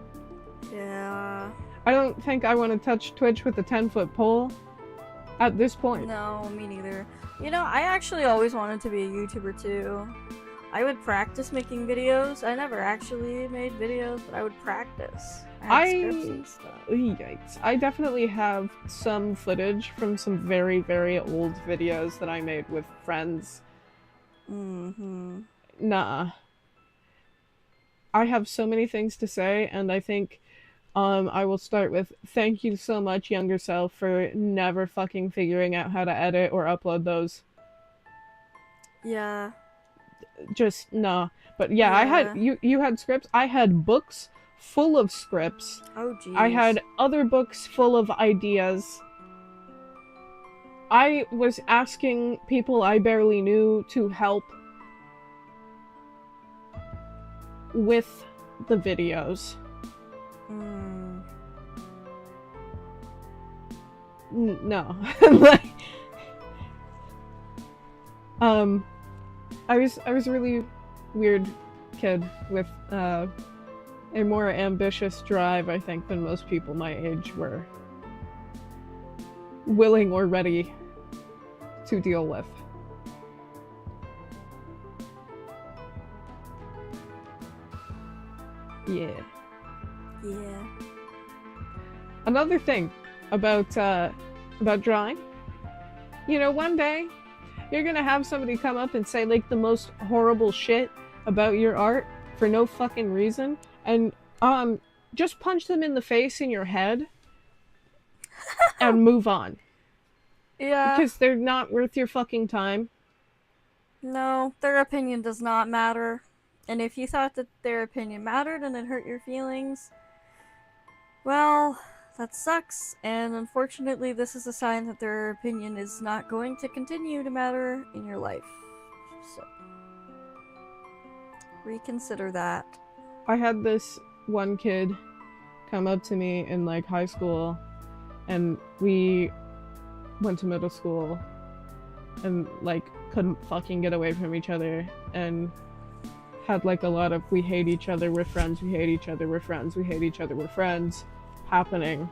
Speaker 1: Yeah.
Speaker 2: I don't think I want to touch Twitch with a 10-foot pole at this point.
Speaker 1: No, me neither. You know, I actually always wanted to be a YouTuber too. I would practice making videos. I never actually made videos, but I would practice. I had scripts and stuff.
Speaker 2: Yikes. I definitely have some footage from some very, very old videos that I made with friends.
Speaker 1: Mm-hmm.
Speaker 2: Nah. I have so many things to say, and I think I will start with thank you so much, younger self, for never fucking figuring out how to edit or upload those.
Speaker 1: Yeah.
Speaker 2: Just nah. But yeah, I had you had scripts. I had books full of scripts.
Speaker 1: Oh geez.
Speaker 2: I had other books full of ideas. I was asking people I barely knew to help with the videos. No. Like, I was a really weird kid with a more ambitious drive, I think, than most people my age were willing or ready to deal with. Yeah.
Speaker 1: Yeah.
Speaker 2: Another thing about drawing, you know, one day you're gonna have somebody come up and say like the most horrible shit about your art for no fucking reason, and just punch them in the face in your head and move on.
Speaker 1: Yeah.
Speaker 2: Because they're not worth your fucking time.
Speaker 1: No, their opinion does not matter. And if you thought that their opinion mattered and it hurt your feelings, well, that sucks. And unfortunately, this is a sign that their opinion is not going to continue to matter in your life. So, reconsider that.
Speaker 2: I had this one kid come up to me in like high school, and we went to middle school and like couldn't fucking get away from each other, and had like a lot of we hate each other, we're friends, we hate each other, we're friends, we hate each other, we're friends happening.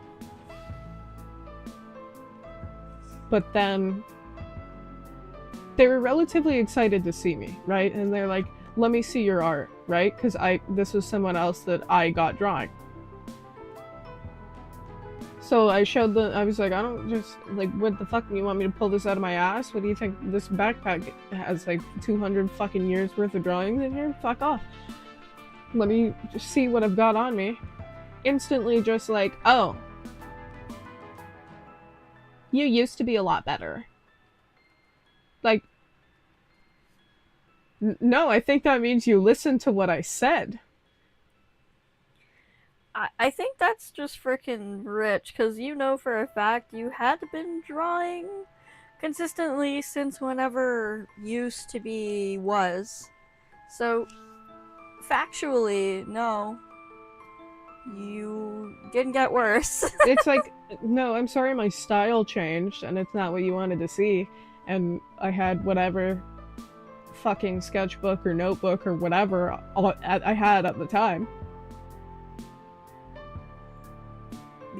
Speaker 2: But then they were relatively excited to see me, right? And they're like, "Let me see your art," right? Because this was someone else that I got drawing. So I showed I was like, I don't just, like, what the fuck? You want me to pull this out of my ass? What do you think? This backpack has like 200 fucking years worth of drawings in here? Fuck off. Let me just see what I've got on me. Instantly just like, oh, you used to be a lot better. Like, no, I think that means you listened to what I said.
Speaker 1: I think that's just freaking rich, because you know for a fact you had been drawing consistently since whenever used to be was. So, factually, no. You didn't get worse.
Speaker 2: It's like, no, I'm sorry, my style changed and it's not what you wanted to see. And I had whatever fucking sketchbook or notebook or whatever I had at the time.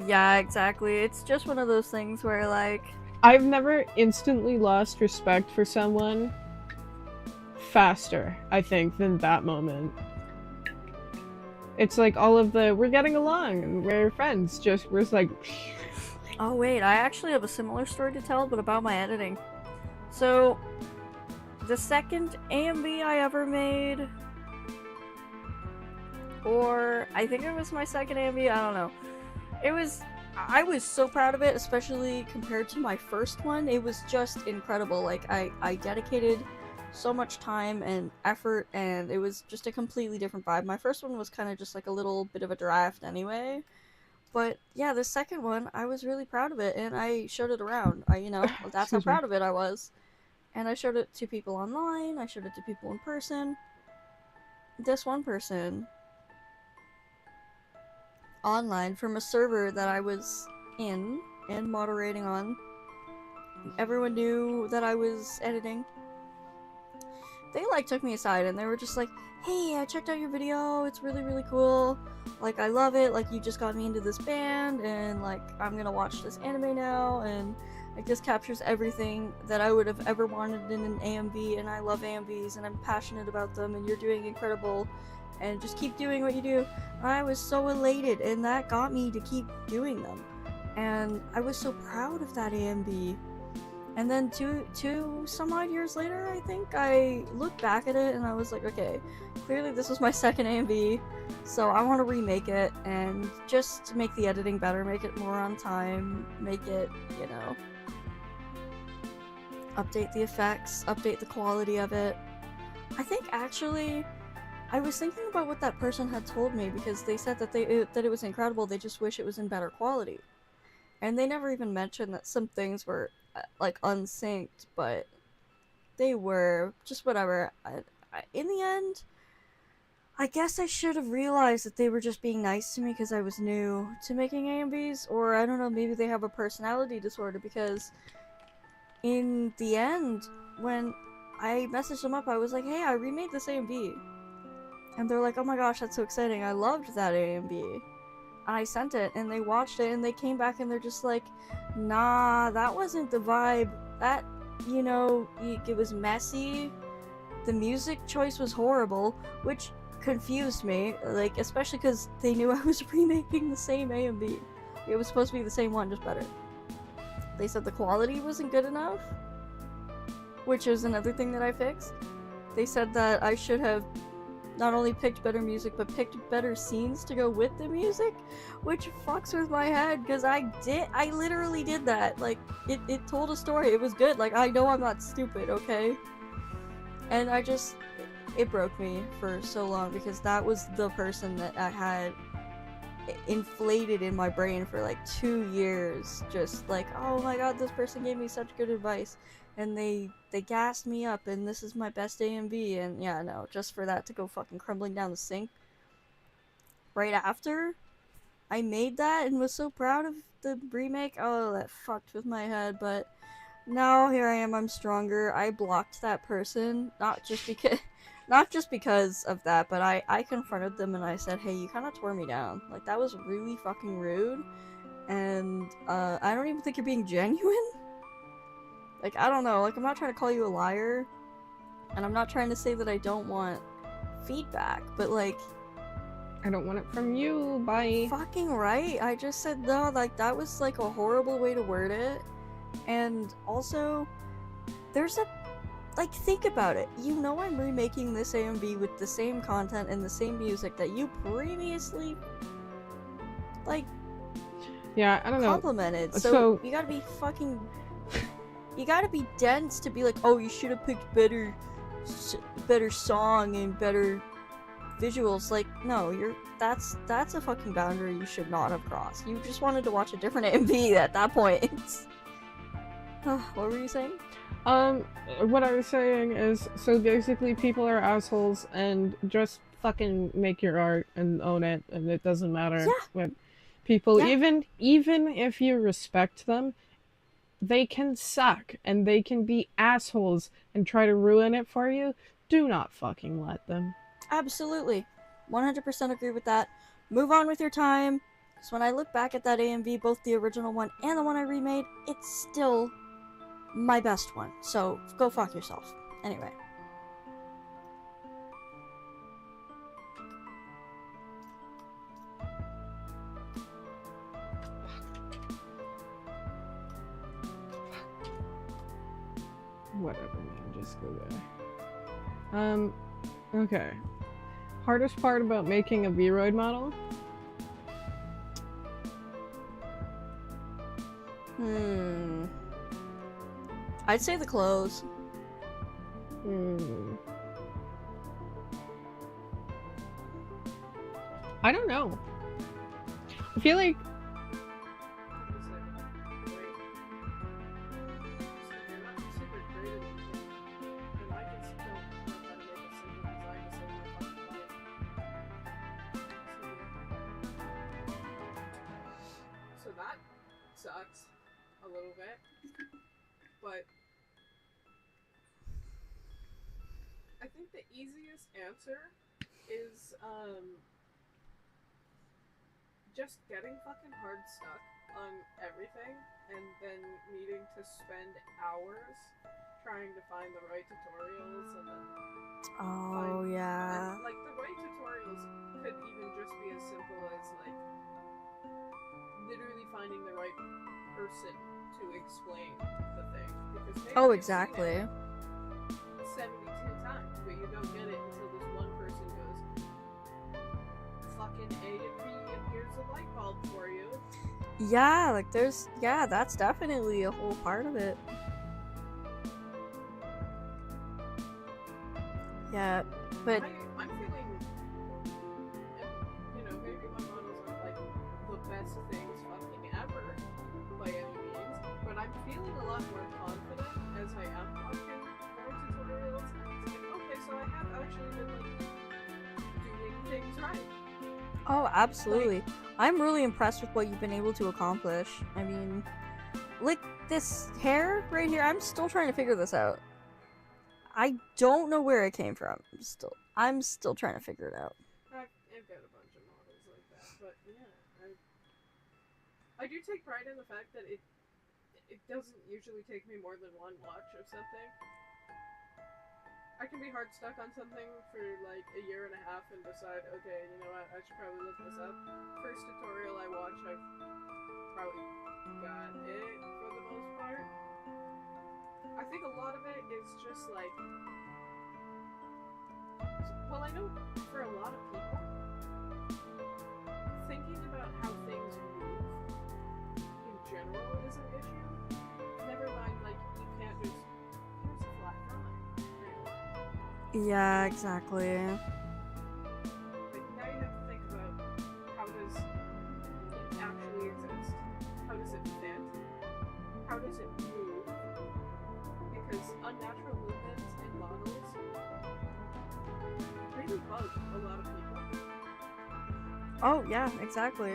Speaker 1: Yeah, exactly. It's just one of those things where, like,
Speaker 2: I've never instantly lost respect for someone faster, I think, than that moment. It's like all of the we're getting along and we're friends, just we're just like.
Speaker 1: Oh wait, I actually have a similar story to tell, but about my editing. So, the second AMV I ever made, or I think it was my second AMV, I don't know. I was so proud of it, especially compared to my first one. It was just incredible. Like, I dedicated so much time and effort, and it was just a completely different vibe. My first one was kind of just like a little bit of a draft anyway. But yeah, the second one, I was really proud of it, and I showed it around. That's how proud of it I was. And I showed it to people online, I showed it to people in person. This one person online from a server that I was in and moderating on, everyone knew that I was editing. They like took me aside and they were just like, hey, I checked out your video, it's really really cool, like I love it, like you just got me into this band, and like I'm gonna watch this anime now, and like this captures everything that I would have ever wanted in an AMV, and I love AMVs and I'm passionate about them, and you're doing incredible, and just keep doing what you do. And I was so elated, and that got me to keep doing them, and I was so proud of that AMV. And then two some odd years later, I think, I looked back at it and I was like, okay, clearly this was my second AMV, so I want to remake it and just make the editing better, make it more on time, make it, you know, update the effects, update the quality of it. I think actually, I was thinking about what that person had told me, because they said that that it was incredible, they just wish it was in better quality. And they never even mentioned that some things were like unsynced, but they were just whatever. In the end, I guess I should have realized that they were just being nice to me because I was new to making AMVs, or I don't know, maybe they have a personality disorder, because in the end, when I messaged them up, I was like, hey, I remade this AMV. And they're like, oh my gosh, that's so exciting, I loved that AMV. I sent it, and they watched it, and they came back, and they're just like, nah, that wasn't the vibe. That, you know, it was messy. The music choice was horrible, which confused me, like, especially because they knew I was remaking the same AMV. It was supposed to be the same one, just better. They said the quality wasn't good enough, which is another thing that I fixed. They said that I should have not only picked better music, but picked better scenes to go with the music, which fucks with my head, because I literally did that. Like, it told a story, it was good, like, I know I'm not stupid, okay? And it broke me for so long, because that was the person that I had inflated in my brain for like 2 years, just like, oh my god, this person gave me such good advice, and they gassed me up, and this is my best AMV, and yeah, no, just for that to go fucking crumbling down the sink right after I made that and was so proud of the remake. Oh, that fucked with my head. But now here I am, I'm stronger. I blocked that person, not just because of that, but I confronted them and I said, hey, you kind of tore me down, like that was really fucking rude, and I don't even think you're being genuine. Like, I don't know. Like, I'm not trying to call you a liar, and I'm not trying to say that I don't want feedback, but like,
Speaker 2: I don't want it from you. Bye.
Speaker 1: fucking right. I just said no. Like, that was like a horrible way to word it. And also, there's a like, think about it. You know, I'm remaking this AMV with the same content and the same music that you previously like
Speaker 2: Yeah, I don't know.
Speaker 1: complimented. So
Speaker 2: So
Speaker 1: you gotta be fucking. You gotta be dense to be like, oh, you should have picked better song and better visuals. Like, no, that's a fucking boundary you should not have crossed. You just wanted to watch a different MV at that point. What were you saying?
Speaker 2: what I was saying is, so basically people are assholes and just fucking make your art and own it, and it doesn't matter
Speaker 1: Yeah.
Speaker 2: what people,
Speaker 1: Yeah.
Speaker 2: even if you respect them, they can suck and they can be assholes and try to ruin it for you. Do not fucking let them.
Speaker 1: Absolutely. 100% agree with that. Move on with your time. Because when I look back at that AMV, both the original one and the one I remade, it's still my best one. So go fuck yourself. Anyway.
Speaker 2: Whatever, man, just go there. Okay. Hardest part about making a Vroid model?
Speaker 1: I'd say the clothes.
Speaker 2: I don't know. I feel like so that sucks a little bit, but I think the easiest answer is just getting fucking hard stuck on everything and then needing to spend hours trying to find the right tutorials and then
Speaker 1: yeah.
Speaker 2: and, like, the right tutorials could even just be as simple as like literally finding the right person to explain the thing, because maybe
Speaker 1: Exactly.
Speaker 2: 72 times, but you don't get it until this one person goes, fucking A and B, and here's a light bulb for you.
Speaker 1: Yeah, like that's definitely a whole part of it. Yeah, but
Speaker 2: I'm feeling, you know, maybe my models aren't like the best things fucking ever by any means, but I'm feeling a lot more confident as I am watching more tutorials, and it's like, okay, so I have actually been like doing things right.
Speaker 1: oh, absolutely. I'm really impressed with what you've been able to accomplish. I mean, like this hair right here, I'm still trying to figure this out. I don't know where it came from. I'm still trying to figure it out.
Speaker 2: I've got a bunch of models like that, but yeah, I do take pride in the fact that it doesn't usually take me more than one watch of something. I can be hard stuck on something for like a year and a half and decide, okay, you know what, I should probably look this up. First tutorial I watched, I've probably got it for the most part. I think a lot of it is just like, well, I know for a lot of people, thinking about how things move in general is an issue. Never mind, like, you can't just, here's a flat drawing.
Speaker 1: Yeah, exactly.
Speaker 2: Like, now you have to think about, how does it actually exist? How does it fit? How does it move? Because unnatural movements in models really bug a lot of people.
Speaker 1: Oh, yeah, exactly.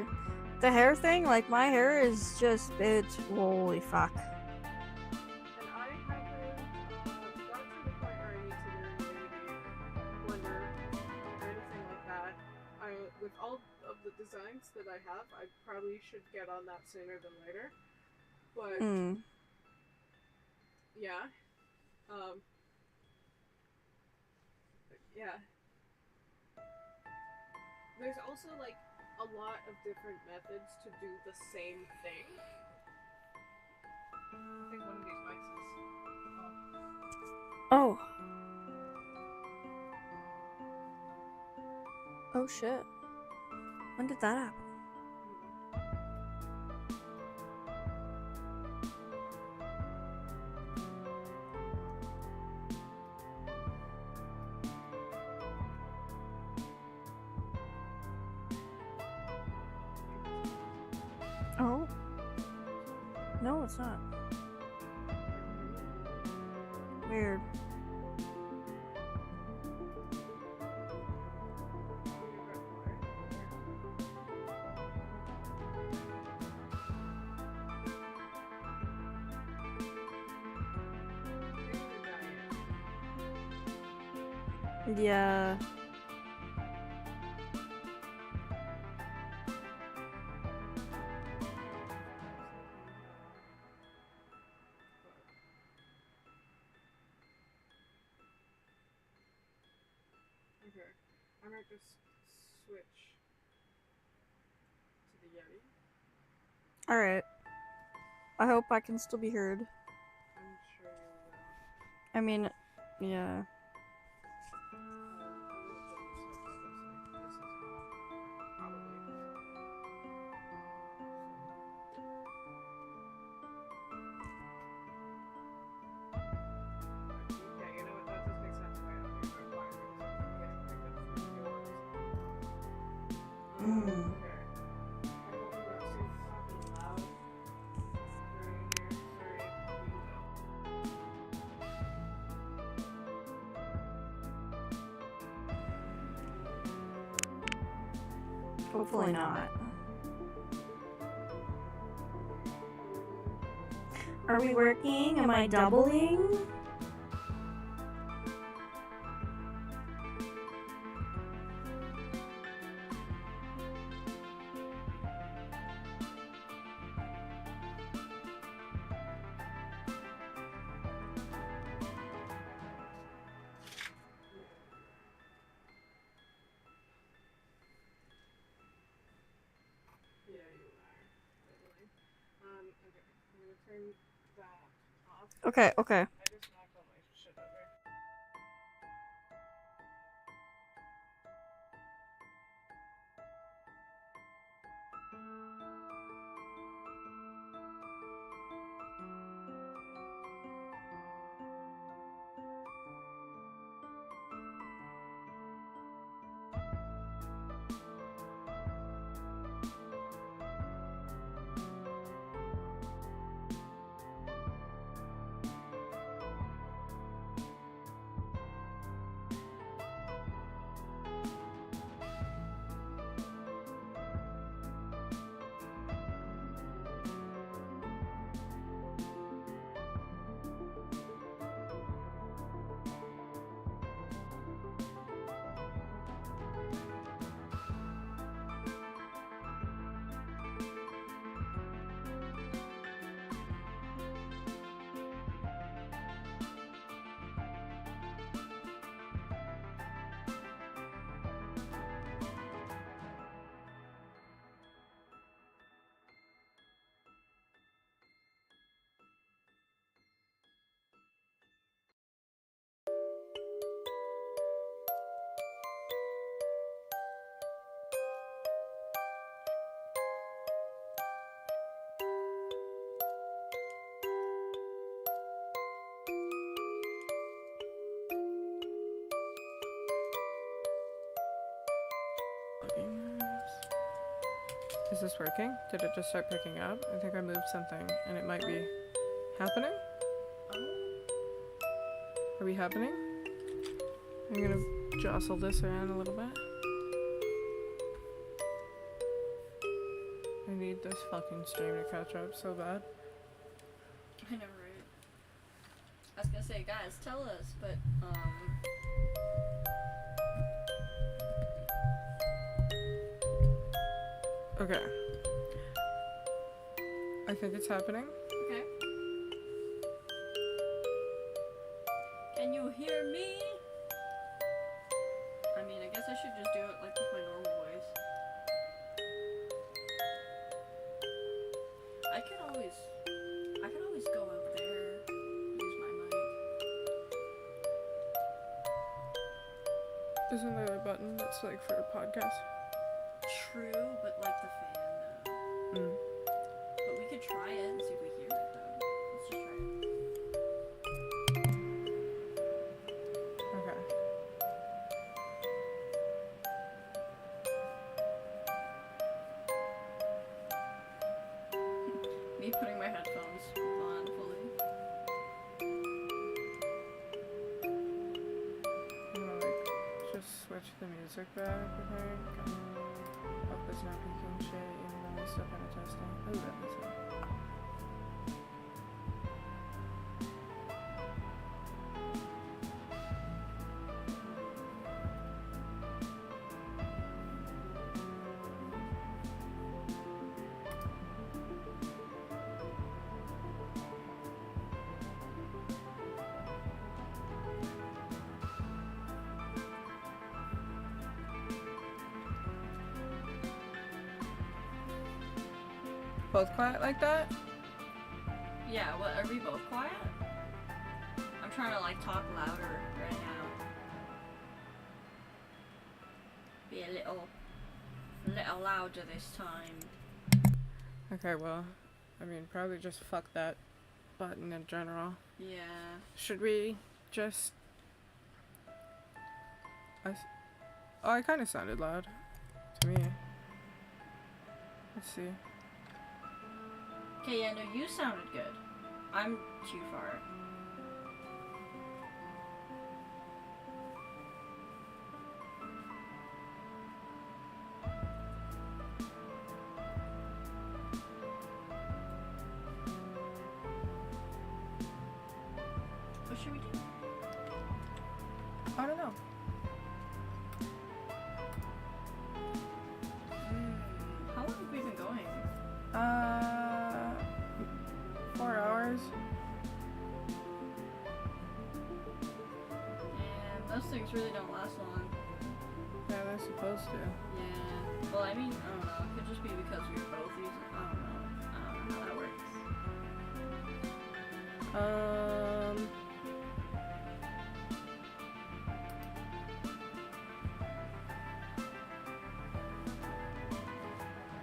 Speaker 1: The hair thing, like, my hair is just, it's, holy fuck.
Speaker 2: And I haven't got to the point where I need to learn maybe Blender or anything like that. With all of the designs that I have, I probably should get on that sooner than later. But Yeah. Yeah. There's also like a lot of different methods to do the same thing. I think one of these mics is.
Speaker 1: Oh. Oh shit. When did that happen? Oh. No, it's not. Weird. Yeah.
Speaker 2: Okay. I might just switch to the Yeti.
Speaker 1: Alright. I hope I can still be heard.
Speaker 2: I'm sure you will.
Speaker 1: I mean, yeah. Mm. Hopefully not. Are we working? Am I doubling? Okay, okay.
Speaker 2: Is this working? Did it just start picking up? I think I moved something and it might be happening. Are we happening? I'm gonna jostle this around a little bit. I need this fucking stream to catch up so bad.
Speaker 1: I know, right? I was gonna say, guys, tell us, but,
Speaker 2: Okay. I think it's happening.
Speaker 1: Okay. me, I mean, I guess I should just do it like with my normal voice. I could always go out there, use my mic.
Speaker 2: Isn't there a button that's like for a podcast?
Speaker 1: True, but like the fan though. But we could try it and see if we hear it though. Let's just try it.
Speaker 2: Okay.
Speaker 1: Me putting my headphones on fully.
Speaker 2: I'm gonna like just switch the music back, I think. Hope it's not peaking shit, even though we're still kind of testing. Ooh, that was it. Both quiet like that?
Speaker 1: Yeah, what, are we both quiet? I'm trying to like talk louder right now. Be a little louder this time.
Speaker 2: Okay, well, I mean, probably just fuck that button in general.
Speaker 1: Yeah.
Speaker 2: Should we just... I kind of sounded loud to me. Let's see.
Speaker 1: Okay, yeah, no, you sounded good. I'm too far. What should we do?
Speaker 2: I don't know.
Speaker 1: How long have we been going?
Speaker 2: 4 hours.
Speaker 1: And those things really don't last long.
Speaker 2: Yeah, they're supposed to.
Speaker 1: Yeah. Well, I mean, I don't know. It could just be because we were both using. I don't know. I don't know how that works.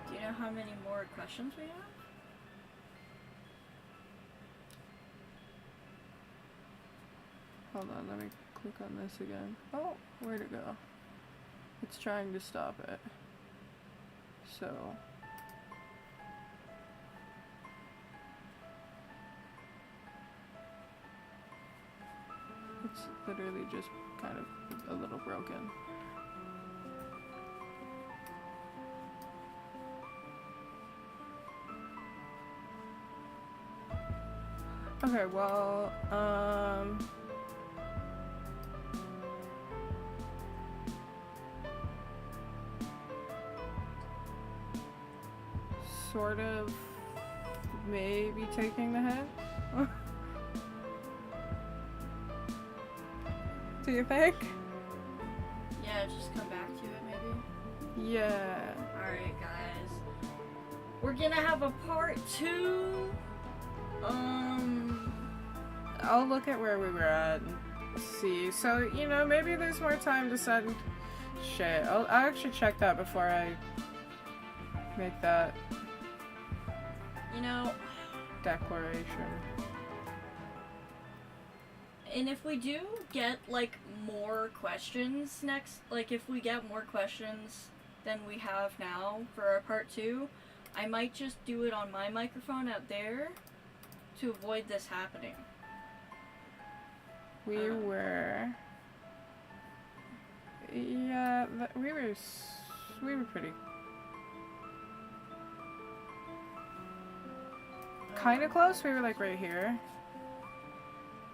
Speaker 1: Do you know how many more questions we have?
Speaker 2: Hold on, let me click on this again. Oh, where'd it go? It's trying to stop it. So... it's literally just kind of a little broken. Okay, well, sort of maybe taking the hit. Do you think?
Speaker 1: Yeah, just come back to it maybe.
Speaker 2: Yeah.
Speaker 1: Alright, guys. We're gonna have a part 2.
Speaker 2: I'll look at where we were at and see. So, you know, maybe there's more time to send shit. I'll actually check that before I make that
Speaker 1: You know,
Speaker 2: declaration.
Speaker 1: and if we do get, like, more questions next, like, if we get more questions than we have now for our part 2, I might just do it on my microphone out there to avoid this happening.
Speaker 2: We were... yeah, we were pretty... kind of close. We were, like, right here.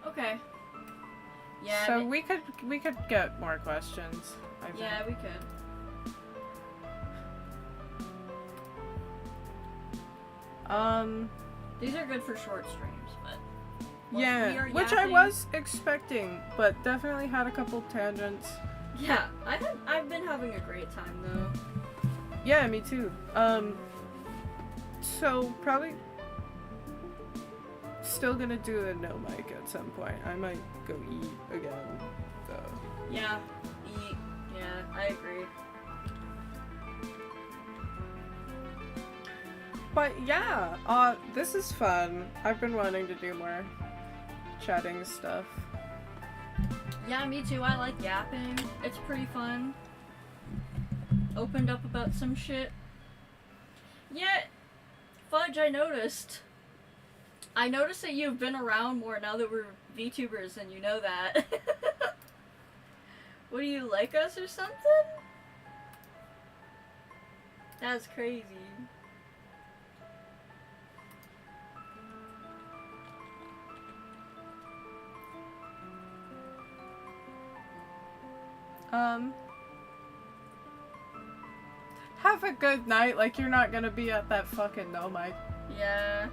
Speaker 1: Okay. Yeah.
Speaker 2: So we could get more questions, I think.
Speaker 1: Yeah, we could.
Speaker 2: Um...
Speaker 1: These are good for short streams, but... We
Speaker 2: Yeah,
Speaker 1: are
Speaker 2: which I
Speaker 1: yapping.
Speaker 2: was expecting, but definitely had a couple tangents.
Speaker 1: Yeah, I've been having a great time though.
Speaker 2: Yeah, me too. So probably still gonna do a no mic at some point. I might go eat again, though.
Speaker 1: Yeah, eat. Yeah, I agree.
Speaker 2: But yeah, this is fun. I've been wanting to do more chatting stuff.
Speaker 1: Yeah, me too. I like yapping. It's pretty fun. Opened up about some shit. Yeah, Fudge, I noticed that you've been around more now that we're VTubers and you know that. What, do you like us or something? That's crazy.
Speaker 2: Have a good night, like you're not gonna be at that fucking no mic.
Speaker 1: Yeah.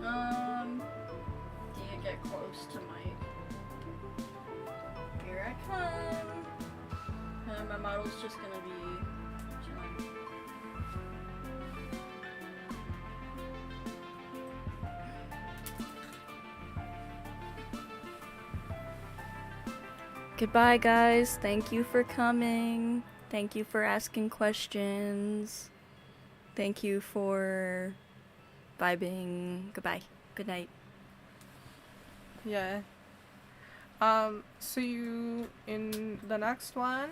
Speaker 1: Do you get close to Mike? Here I come. And my model's just gonna be chilling. Goodbye, guys. Thank you for coming. Thank you for asking questions. Thank you for vibing. Goodbye. Good night.
Speaker 2: Yeah. See you in the next one.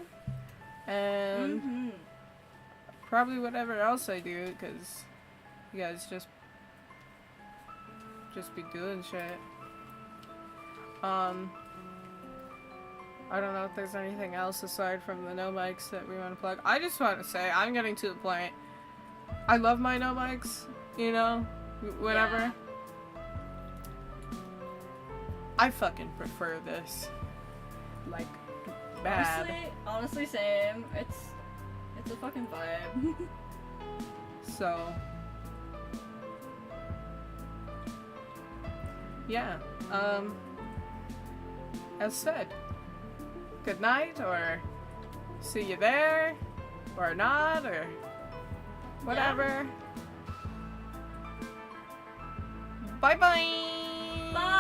Speaker 2: And probably whatever else I do, because you guys just be doing shit. I don't know if there's anything else aside from the no mics that we want to plug. I just want to say, I'm getting to the point. I love my no mics, you know, whatever.
Speaker 1: Yeah.
Speaker 2: I fucking prefer this. Like, bad.
Speaker 1: Honestly, same. It's a fucking vibe.
Speaker 2: So, yeah. As said, good night, or see you there, or not, or whatever.
Speaker 1: Yeah.
Speaker 2: Bye-bye!
Speaker 1: Bye!